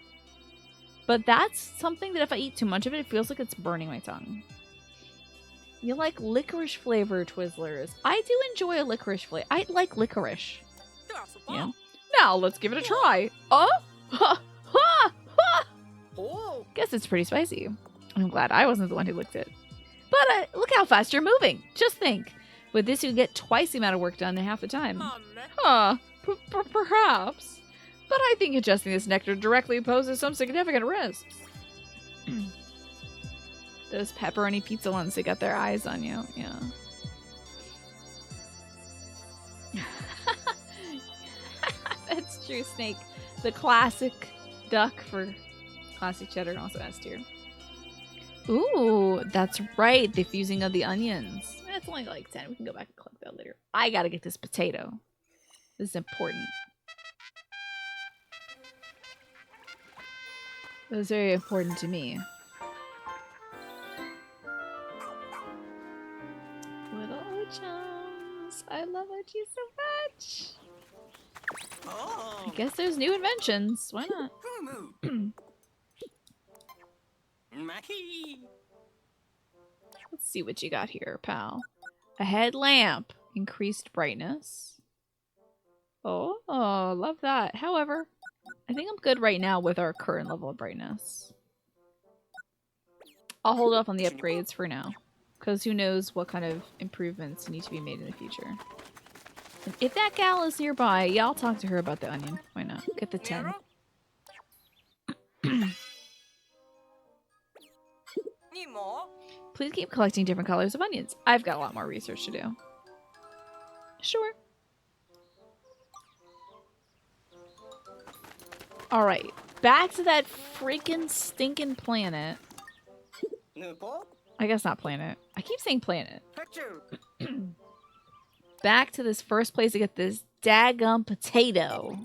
But that's something that if I eat too much of it, it feels like it's burning my tongue. You like licorice flavor Twizzlers. I do enjoy a licorice flavor. I like licorice. Yeah. Now let's give it a try. Oh! Ha! Ha! Ha! Guess it's pretty spicy. I'm glad I wasn't the one who licked it. But look how fast you're moving. Just think. With this, you get twice the amount of work done in half the time. Huh. Perhaps. But I think ingesting this nectar directly poses some significant risks. Those pepperoni pizza ones, they got their eyes on you. Yeah. That's true, Snake. The classic duck for classic cheddar also S tier. Ooh, that's right. The fusing of the onions. That's only like 10. We can go back and collect that later. I gotta get this potato. This is important. That was very important to me. Little chums. I love you so much. I guess there's new inventions. Why not? Let's see what you got here, pal. A headlamp. Increased brightness. Oh, love that. However, I think I'm good right now with our current level of brightness. I'll hold off on the upgrades for now. Because who knows what kind of improvements need to be made in the future. And if that gal is nearby, yeah, I'll talk to her about the onion. Why not? Get the 10. Please keep collecting different colors of onions. I've got a lot more research to do. Sure. Alright. Back to that freaking stinking planet. I guess not planet. I keep saying planet. Back to this first place to get this daggum potato.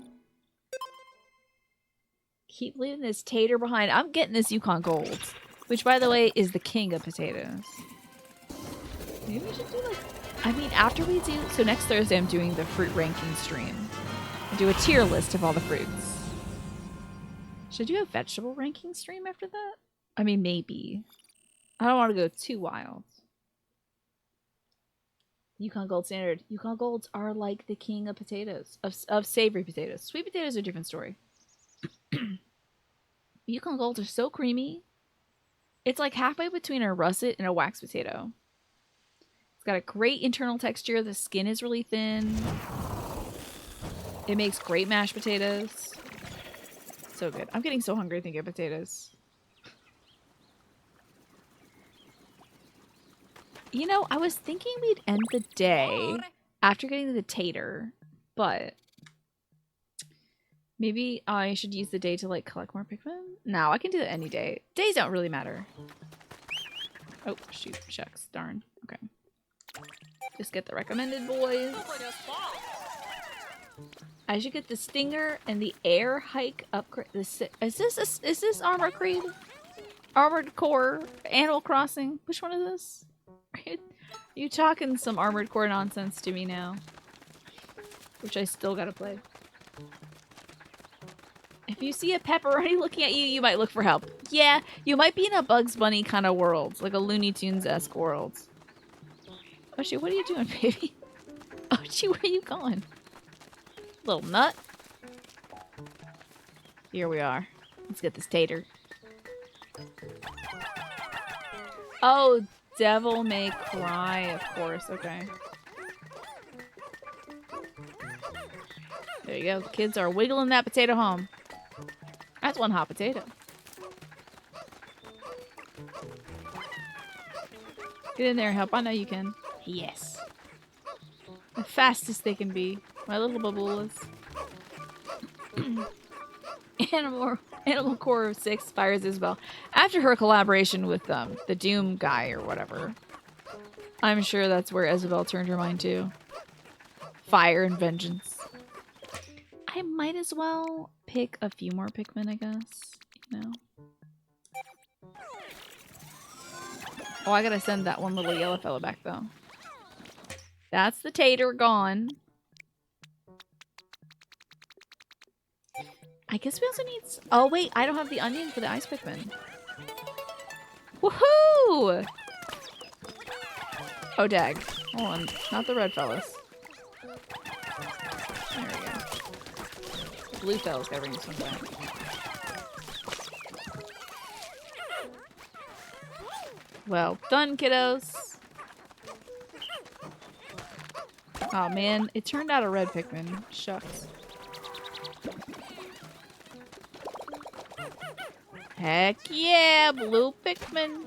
Keep leaving this tater behind. I'm getting this Yukon Gold. Which, by the way, is the king of potatoes. Maybe we should do like... I mean, after we do... So next Thursday I'm doing the fruit ranking stream. I do a tier list of all the fruits. Should I do a vegetable ranking stream after that? I mean, maybe. I don't want to go too wild. Yukon Gold standard. Yukon Golds are like the king of potatoes. Of savory potatoes. Sweet potatoes are a different story. Yukon Golds are so creamy. It's like halfway between a russet and a wax potato. It's got a great internal texture. The skin is really thin. It makes great mashed potatoes. So good. I'm getting so hungry thinking of potatoes. You know, I was thinking we'd end the day after getting the tater, but maybe I should use the day to like collect more Pikmin? No, I can do that any day. Days don't really matter. Oh, shoot. Shucks. Darn. Okay. Just get the recommended, boys. I should get the Stinger and the Air Hike upgrade. Is this Armored Creed? Armored Core? Animal Crossing? Which one is this? You talking some Armored Core nonsense to me now. Which I still gotta play. If you see a pepperoni looking at you, you might look for help. Yeah, you might be in a Bugs Bunny kind of world. Like a Looney Tunes-esque world. Oh shoot, what are you doing, baby? Oh shoot, where are you going? Little nut. Here we are. Let's get this tater. Oh, Devil May Cry, of course. Okay. There you go. The kids are wiggling that potato home. That's one hot potato. Get in there and help. I know you can. Yes. The fastest they can be. My little babulas. Animal Core 6 fires Isabel. After her collaboration with the Doom guy or whatever. I'm sure that's where Isabel turned her mind to. Fire and vengeance. I might as well pick a few more Pikmin, I guess. You know? Oh, I gotta send that one little yellow fellow back, though. That's the tater gone. I guess we also need... Oh, wait. I don't have the onion for the ice Pikmin. Woohoo! Oh, dag. Hold on. Not the red fellas. There we go. Blue fellas gotta bring this one back. Well done, kiddos. Oh, man. It turned out a red Pikmin. Shucks. Heck yeah, blue Pikmin.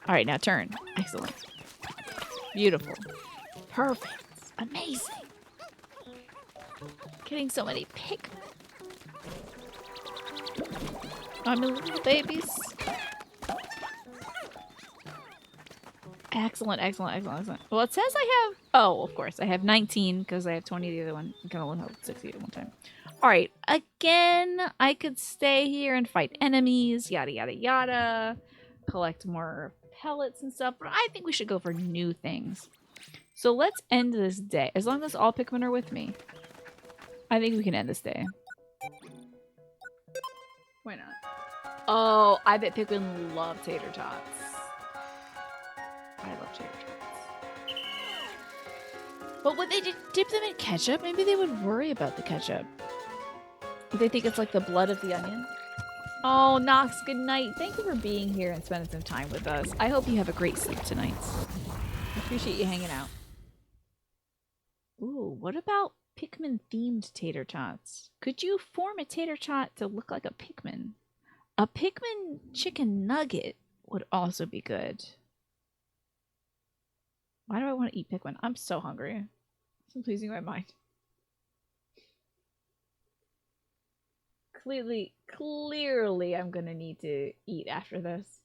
Alright, now turn. Excellent. Beautiful. Perfect. Amazing. Getting so many Pikmin. I'm a little babies. Excellent, excellent, excellent, excellent. Well, it says I have... Oh, of course. I have 19 because I have 20 the other one. I can only hold 60 at one time. Alright, again, I could stay here and fight enemies, yada, yada, yada. Collect more pellets and stuff, but I think we should go for new things. So let's end this day. As long as all Pikmin are with me, I think we can end this day. Why not? Oh, I bet Pikmin love tater tots. I love tater tots. But would they dip them in ketchup? Maybe they would worry about the ketchup. They think it's like the blood of the onion. Oh, Nox, good night. Thank you for being here and spending some time with us. I hope you have a great sleep tonight. I appreciate you hanging out. Ooh, what about Pikmin-themed tater tots? Could you form a tater tot to look like a Pikmin? A Pikmin chicken nugget would also be good. Why do I want to eat Pikmin? I'm so hungry. It's pleasing my mind. Clearly, I'm gonna need to eat after this.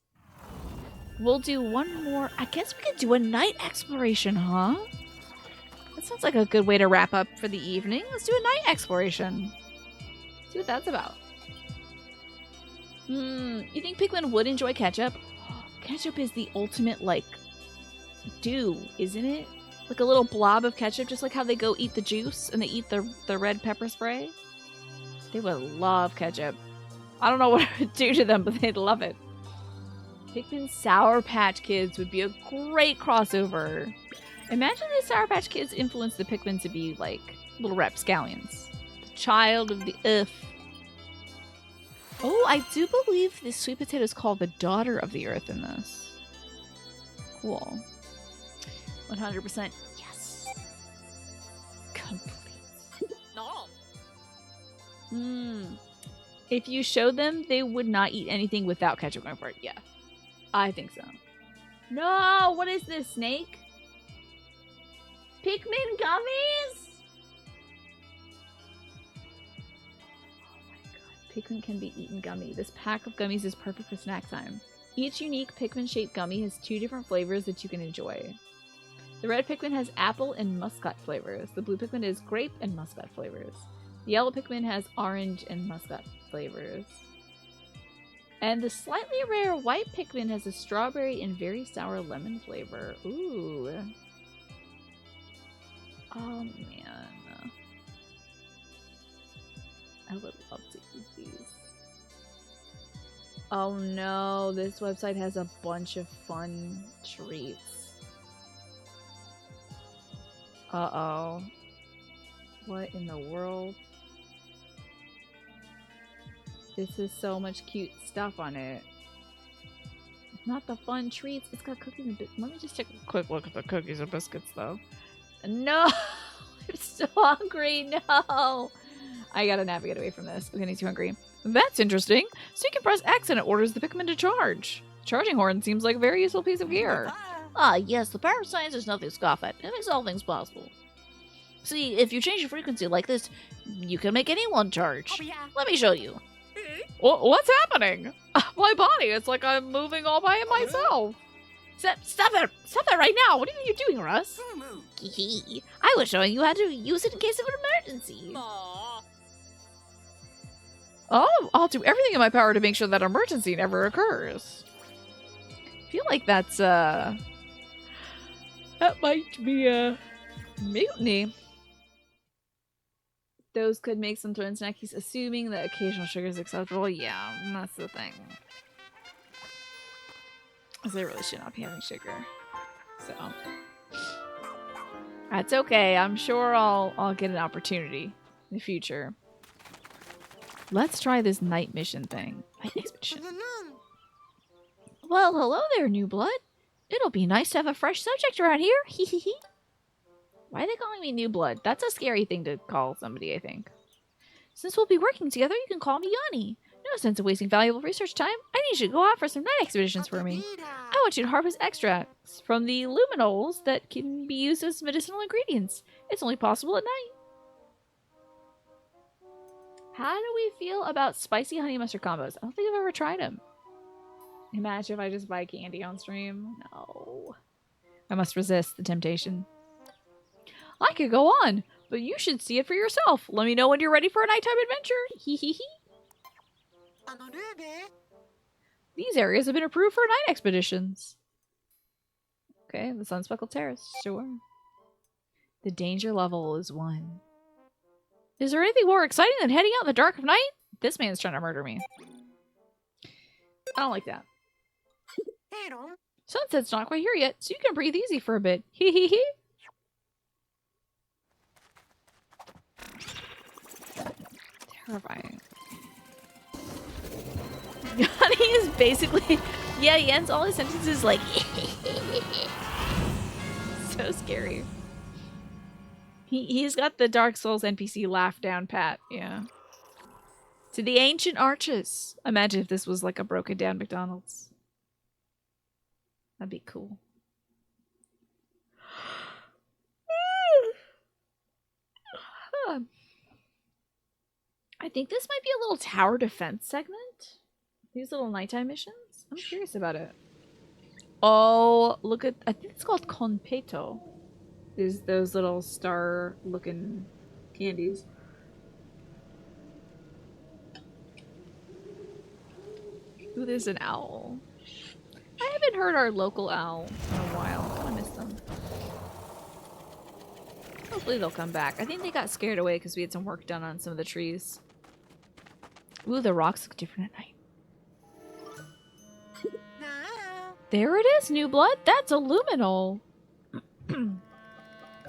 We'll do one more. I guess we could do a night exploration, huh? That sounds like a good way to wrap up for the evening. Let's do a night exploration. See what that's about. You think Pikmin would enjoy ketchup? Ketchup is the ultimate, like, dew, isn't it? Like a little blob of ketchup, just like how they go eat the juice and they eat the red pepper spray. They would love ketchup. I don't know what it would do to them, but they'd love it. Pikmin Sour Patch Kids would be a great crossover. Imagine the Sour Patch Kids influenced the Pikmin to be like little rapscallions. The child of the earth. Oh, I do believe this sweet potato is called the daughter of the earth in this. Cool. 100% yes. Complete. If you showed them, they would not eat anything without ketchup going for it. Yeah, I think so. No, what is this, Snake? Pikmin gummies? Oh my god, Pikmin can be eaten gummy. This pack of gummies is perfect for snack time. Each unique Pikmin-shaped gummy has 2 different flavors that you can enjoy. The red Pikmin has apple and muscat flavors. The blue Pikmin is grape and muscat flavors. The yellow Pikmin has orange and muscat flavors. And the slightly rare white Pikmin has a strawberry and very sour lemon flavor. Ooh. Oh man. I would love to eat these. Oh no, this website has a bunch of fun treats. Uh-oh. What in the world? This is so much cute stuff on it. It's not the fun treats. It's got cookies and biscuits. Let me just take a quick look at the cookies and biscuits, though. No! I'm so hungry. No! I gotta navigate away from this. I'm getting too hungry. That's interesting. So you can press X and it orders the Pikmin to charge. Charging horn seems like a very useful piece of gear. Ah, yes, the power of science is nothing to scoff at. It makes all things possible. See, if you change your frequency like this, you can make anyone charge. Oh, yeah. Let me show you. What's happening? My body, it's like I'm moving all by myself. Stop it right now. What are you doing, Russ? I was showing you how to use it in case of an emergency. I'll do everything in my power to make sure that emergency never occurs. I feel like that might be a mutiny. Those could make some twin snackies, assuming that occasional sugar is acceptable. Yeah, that's the thing. Because they really should not be having sugar. So that's okay. I'm sure I'll get an opportunity in the future. Let's try this night mission thing. Night expedition. Well, hello there, new blood. It'll be nice to have a fresh subject around here. Hee hee hee. Why are they calling me new blood? That's a scary thing to call somebody, I think. Since we'll be working together, you can call me Yanni. No sense of wasting valuable research time. I need you to go out for some night expeditions for me. I want you to harvest extracts from the luminols that can be used as medicinal ingredients. It's only possible at night. How do we feel about spicy honey mustard combos? I don't think I've ever tried them. Imagine if I just buy candy on stream. No. I must resist the temptation. I could go on, but you should see it for yourself. Let me know when you're ready for a nighttime adventure. Hee hee hee. These areas have been approved for night expeditions. Okay, the Sunspeckled Terrace. Sure. The danger level is 1. Is there anything more exciting than heading out in the dark of night? This man's trying to murder me. I don't like that. Sunset's not quite here yet, so you can breathe easy for a bit. Hee hee hee. Terrifying. Yanni is basically... Yeah, he ends all his sentences like... So scary. He's got the Dark Souls NPC laugh down pat, yeah. To the ancient arches. Imagine if this was like a broken down McDonald's. That'd be cool. I think this might be a little tower defense segment. These little nighttime missions. I'm curious about it. Oh, look at... I think it's called Conpeto. Is those little star-looking candies. Ooh, there's an owl. I haven't heard our local owl in a while. I miss them. Hopefully they'll come back. I think they got scared away because we had some work done on some of the trees. Ooh, the rocks look different at night. There it is, new blood. That's a luminol.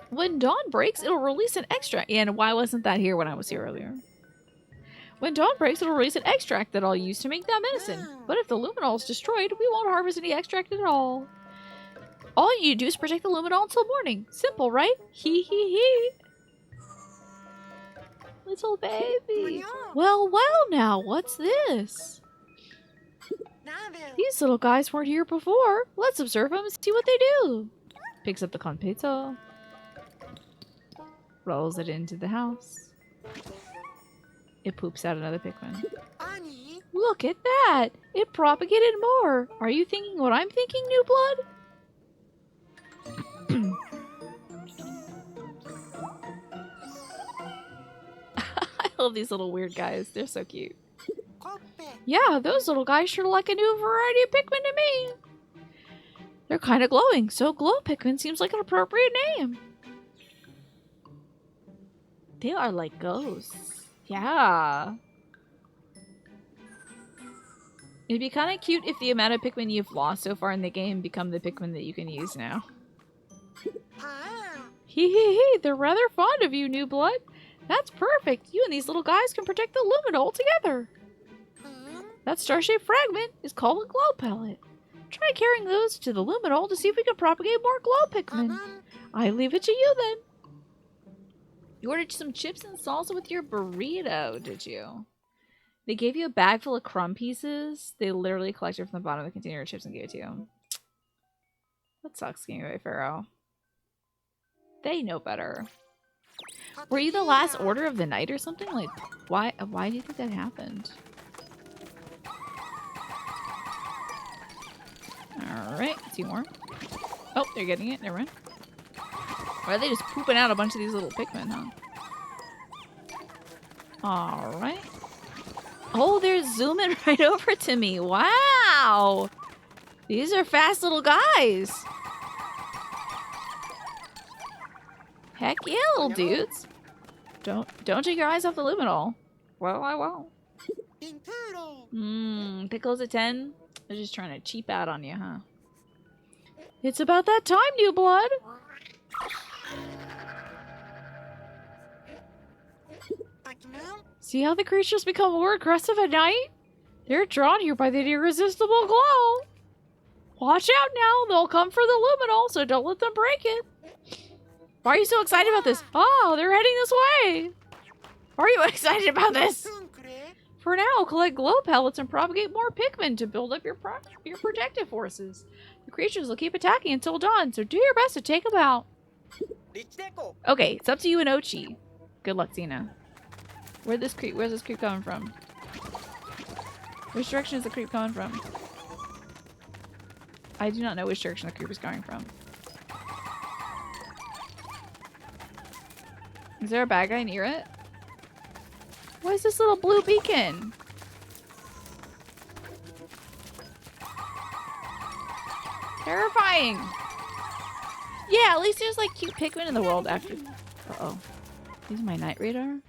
When dawn breaks, it'll release an extract. Yeah, and why wasn't that here when I was here earlier? When dawn breaks, it'll release an extract that I'll use to make that medicine. But if the luminol is destroyed, we won't harvest any extract at all. All you do is protect the luminol until morning. Simple, right? Hee hee hee. Little baby. Well, well now, what's this? These little guys weren't here before. Let's observe them and see what they do. Picks up the conpeto. Rolls it into the house. It poops out another Pikmin. Look at that! It propagated more! Are you thinking what I'm thinking, new blood? I love these little weird guys. They're so cute. Yeah, those little guys sure like a new variety of Pikmin to me. They're kind of glowing, so Glow Pikmin seems like an appropriate name. They are like ghosts. Yeah. It'd be kind of cute if the amount of Pikmin you've lost so far in the game become the Pikmin that you can use now. Hee hee hee, they're rather fond of you, new blood. That's perfect. You and these little guys can protect the luminol together. That star-shaped fragment is called a glow pellet. Try carrying those to the luminol to see if we can propagate more glow Pikmin. I leave it to you then. You ordered some chips and salsa with your burrito, did you? They gave you a bag full of crumb pieces. They literally collected from the bottom of the container of chips and gave it to you. That sucks, Game Boy Pharaoh. They know better. Were you the last order of the night or something? Like, why do you think that happened? Alright, 2 more. Oh, they're getting it. Never mind. Why are they just pooping out a bunch of these little Pikmin, huh? Alright. Oh, they're zooming right over to me. Wow. These are fast little guys. Heck yeah, little dudes. Don't take your eyes off the luminol. Well, I won't. Pickles at 10? They're just trying to cheap out on you, huh? It's about that time, new blood. See how the creatures become more aggressive at night? They're drawn here by the irresistible glow. Watch out now, they'll come for the luminol, so don't let them break it. Why are you so excited about this? Oh, they're heading this way. Why are you excited about this? For now, collect glow pellets and propagate more Pikmin to build up your protective forces. The creatures will keep attacking until dawn, so do your best to take them out. Okay, it's up to you and Ochi. Good luck, Xena. Where's this creep coming from? Which direction is the creep coming from? I do not know which direction the creep is coming from. Is there a bad guy near it? What is this little blue beacon? Terrifying! Yeah, at least there's like cute Pikmin in the world after. Uh-oh. He's my night radar?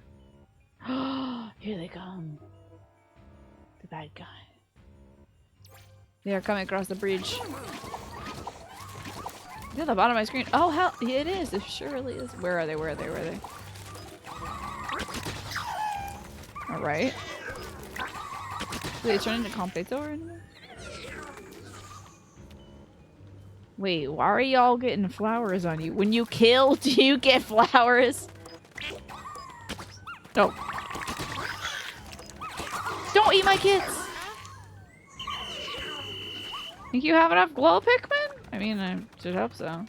Here they come. The bad guy. They are coming across the bridge. It's at the bottom of my screen. Oh, hell, it is. It surely is. Where are they? Where are they? Where are they? Alright. Do they turn into Completo or anything? Wait, why are y'all getting flowers on you? When you kill, do you get flowers? No. Don't eat my kids! Think you have enough glow Pikmin? I mean, I should hope so.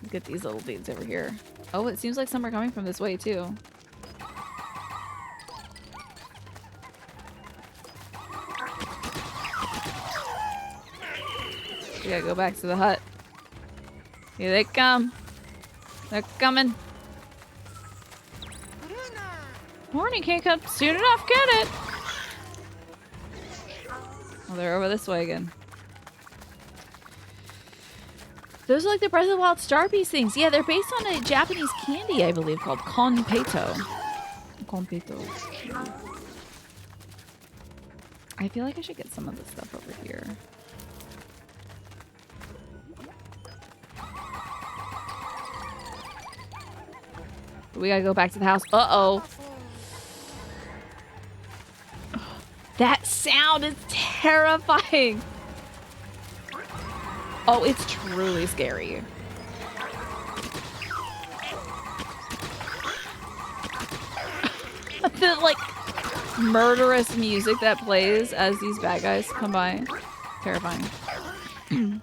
Look at these little dudes over here. Oh, it seems like some are coming from this way, too. We gotta go back to the hut. Here they come. They're coming. Morning can't come soon enough, get it! Oh, they're over this way again. Those are like the Breath of the Wild Star Piece things. Yeah, they're based on a Japanese candy, I believe, called Konpeito. Konpeito. I feel like I should get some of this stuff over here. We gotta go back to the house. Uh-oh. That sound is terrifying. Oh, it's truly scary. The, like, murderous music that plays as these bad guys come by. Terrifying.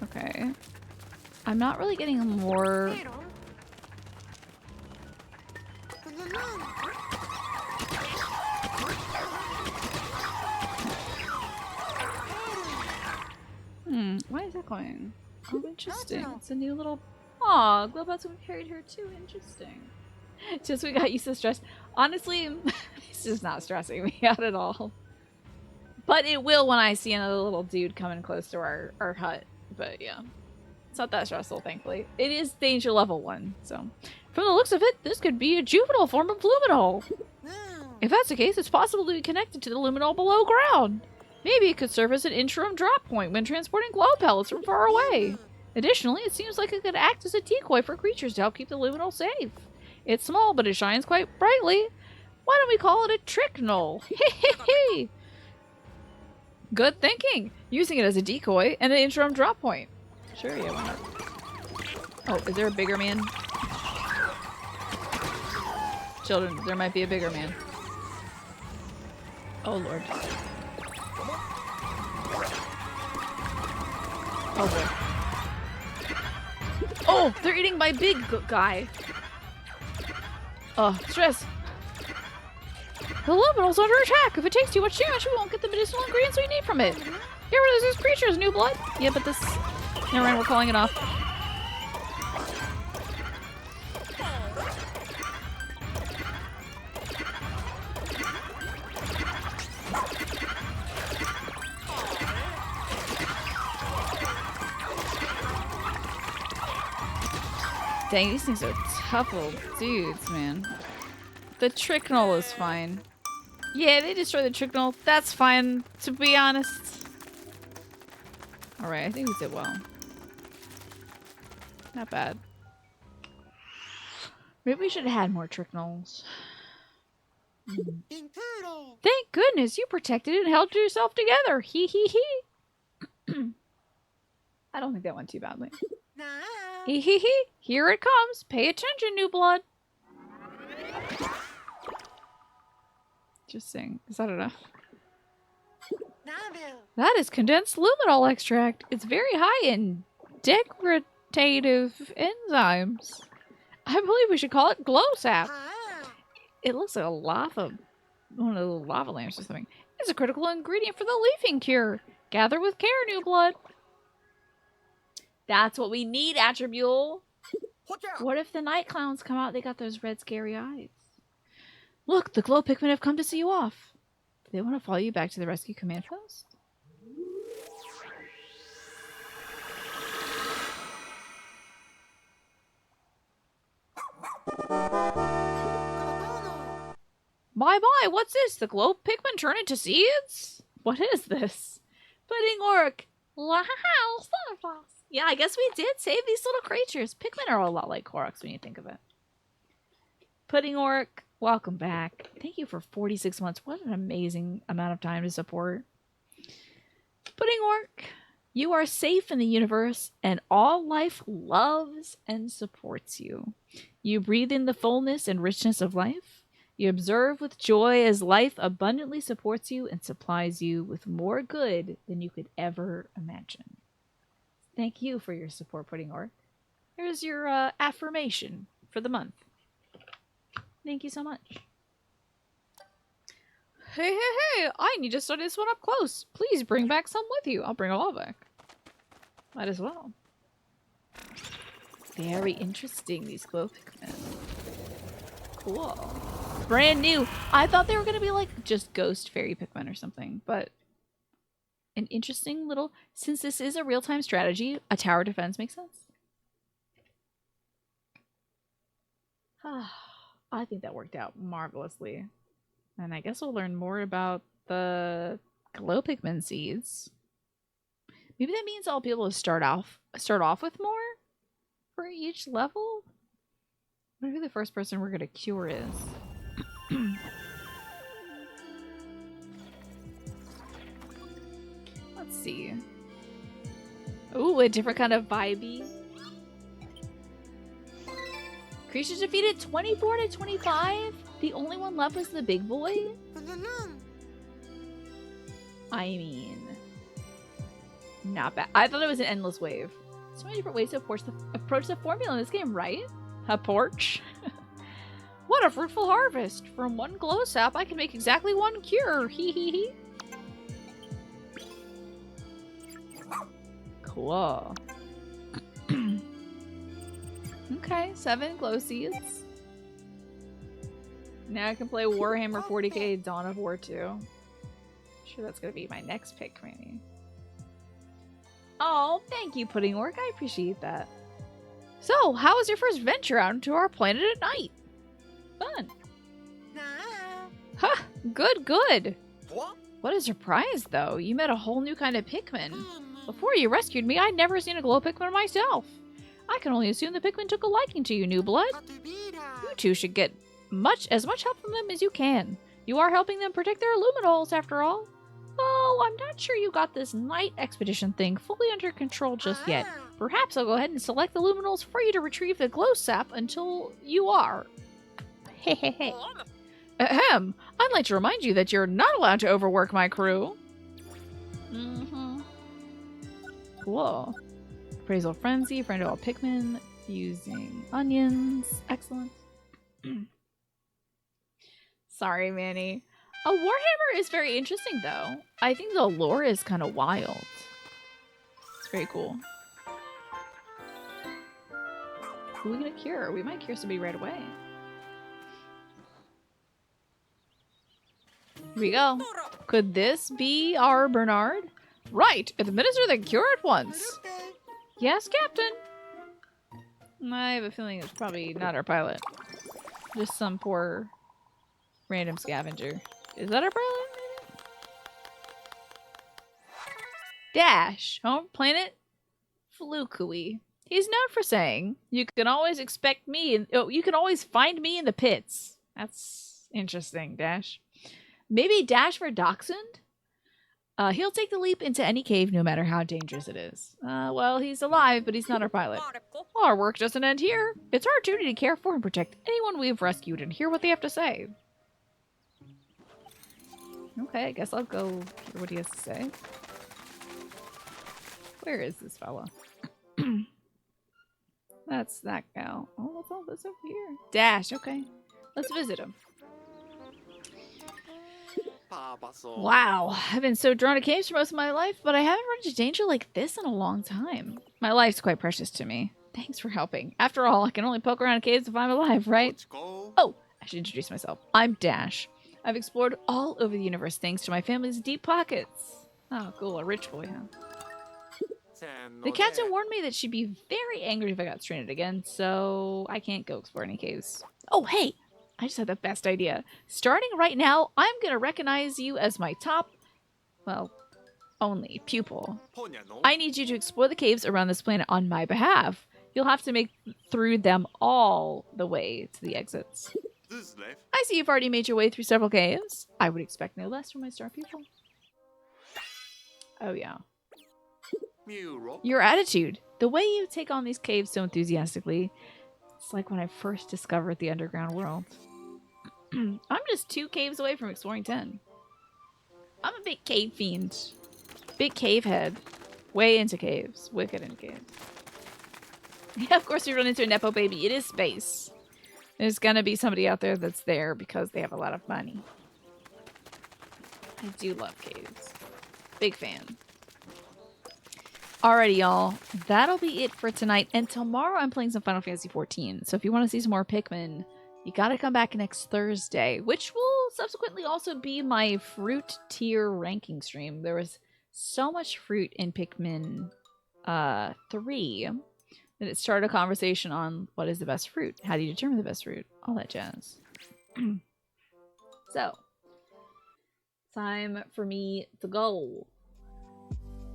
Okay. I'm not really getting more... Why is that going? Oh, interesting. It's a new little... Aw, Glowbot's carried her too. Interesting. Just we got used to stress. Honestly, it's just not stressing me out at all. But it will when I see another little dude coming close to our hut. But yeah. It's not that stressful, thankfully. It is danger level 1, so... From the looks of it, this could be a juvenile form of luminol. If that's the case, it's possible to be connected to the luminol below ground. Maybe it could serve as an interim drop point when transporting glow pellets from far away. Additionally, it seems like it could act as a decoy for creatures to help keep the luminol safe. It's small, but it shines quite brightly. Why don't we call it a trick knoll? Hehehe. Good thinking. Using it as a decoy and an interim drop point. Sure, yeah, why not? Oh, is there a bigger man? Children, there might be a bigger man. Oh, Lord. Oh, boy. Oh, they're eating my big guy. Oh, stress. The luminol's under attack. If it takes too much damage, we won't get the medicinal ingredients we need from it. Get rid of these creatures, new blood. Yeah, but this... Never mind, we're calling it off. Dang, these things are tough old dudes, man. The Tricknol is fine. Yeah, they destroy the Tricknol. That's fine, to be honest. Alright, I think we did well. Not bad. Maybe we should have had more Tricknols. Thank goodness you protected and held yourself together. Hee hee hee. I don't think that went too badly. Hee hee hee. Here it comes. Pay attention, new blood. Just saying. Is that enough? That is condensed luminol extract. It's very high in degradative enzymes. I believe we should call it glow sap. It looks like a lava, one of the lava lamps or something. It's a critical ingredient for the leafing cure. Gather with care, new blood. That's what we need, Attribule. What if the night clowns come out? They got those red scary eyes. Look, the glow Pikmin have come to see you off. Do they want to follow you back to the rescue command post? Bye bye, what's this? The glow Pikmin turn into seeds? What is this? Pudding Orc. Wow, yeah, I guess we did save these little creatures. Pikmin are a lot like Koroks when you think of it. Pudding Orc, welcome back. Thank you for 46 months. What an amazing amount of time to support. Pudding Orc, you are safe in the universe, and all life loves and supports you. You breathe in the fullness and richness of life. You observe with joy as life abundantly supports you and supplies you with more good than you could ever imagine. Thank you for your support, Pudding Orc. Here's your affirmation for the month. Thank you so much. Hey, I need to study this one up close. Please bring back some with you. I'll bring them all back. Might as well. Very interesting, these glow Pikmin. Cool. Brand new. I thought they were going to be like just ghost fairy Pikmin or something, but an interesting little, since this is a real-time strategy, a tower defense makes sense. I think that worked out marvelously. And I guess we'll learn more about the glow Pikmin seeds. Maybe that means I'll be able to start off with more for each level. Maybe the first person we're gonna cure is. Let's see. Ooh, a different kind of vibey. Creatures defeated 24 to 25. The only one left was the big boy. I mean, not bad. I thought it was an endless wave. So many different ways to approach the formula in this game, right? A porch? What a fruitful harvest! From one glow sap, I can make exactly one cure. Hee hee hee. Cool. Okay, 7 glow seeds. Now I can play Warhammer 40k Dawn of War 2. I'm sure that's gonna be my next pick, maybe. Oh, thank you, Pudding Orc. I appreciate that. So, how was your first venture out into our planet at night? Fun. Huh, good. What a surprise, though. You met a whole new kind of Pikmin. Before you rescued me, I'd never seen a glow Pikmin myself. I can only assume the Pikmin took a liking to you, new blood. You two should get as much help from them as you can. You are helping them protect their luminols, after all. Oh, I'm not sure you got this night expedition thing fully under control just yet. Perhaps I'll go ahead and select the luminols for you to retrieve the glow sap until you are. Hehehe. Ahem. I'd like to remind you that you're not allowed to overwork my crew. Cool. Appraisal Frenzy, friend of all Pikmin, using onions. Excellent. Sorry, Manny. A Warhammer is very interesting, though. I think the lore is kind of wild. It's very cool. Who are we gonna cure? We might cure somebody right away. Here we go. Could this be our Bernard? Right! Administer the cure at once! Yes, Captain! I have a feeling it's probably not our pilot. Just some poor random scavenger. Is that our pilot? Maybe? Dash, home planet Flukui. He's known for saying, "You can always expect me. You can always find me in the pits." That's interesting, Dash. Maybe Dash for Dachshund? He'll take the leap into any cave, no matter how dangerous it is. Well, he's alive, but he's not our pilot. Well, our work doesn't end here. It's our duty to care for and protect anyone we've rescued and hear what they have to say. Okay, I guess I'll go hear what he has to say. Where is this fella? That's that gal. Oh, what's all this over here? Dash, okay. Let's visit him. Wow, I've been so drawn to caves for most of my life, but I haven't run into danger like this in a long time. My life's quite precious to me. Thanks for helping. After all, I can only poke around in caves if I'm alive, right? Oh, I should introduce myself. I'm Dash. I've explored all over the universe thanks to my family's deep pockets. Oh, cool, a rich boy, huh? The captain warned me that she'd be very angry if I got stranded again, so I can't go explore any caves. Oh, hey! I just had the best idea. Starting right now, I'm gonna recognize you as my top, well, only pupil. I need you to explore the caves around this planet on my behalf. You'll have to make through them all the way to the exits. I see you've already made your way through several caves. I would expect no less from my star pupil. Oh yeah. Your attitude, the way you take on these caves so enthusiastically, it's like when I first discovered the underground world. I'm just 2 caves away from exploring 10. I'm a big cave fiend. Big cave head. Way into caves. Wicked into caves. Yeah, of course we run into a Nepo baby. It is space. There's gonna be somebody out there that's there because they have a lot of money. I do love caves. Big fan. Alrighty, y'all. That'll be it for tonight. And tomorrow I'm playing some Final Fantasy XIV. So if you want to see some more Pikmin, you gotta come back next Thursday, which will subsequently also be my fruit tier ranking stream. There was so much fruit in Pikmin 3 that it started a conversation on what is the best fruit, how do you determine the best fruit, all that jazz. So, time for me to go.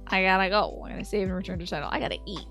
I gotta go. I'm gonna save and return to title. I gotta eat.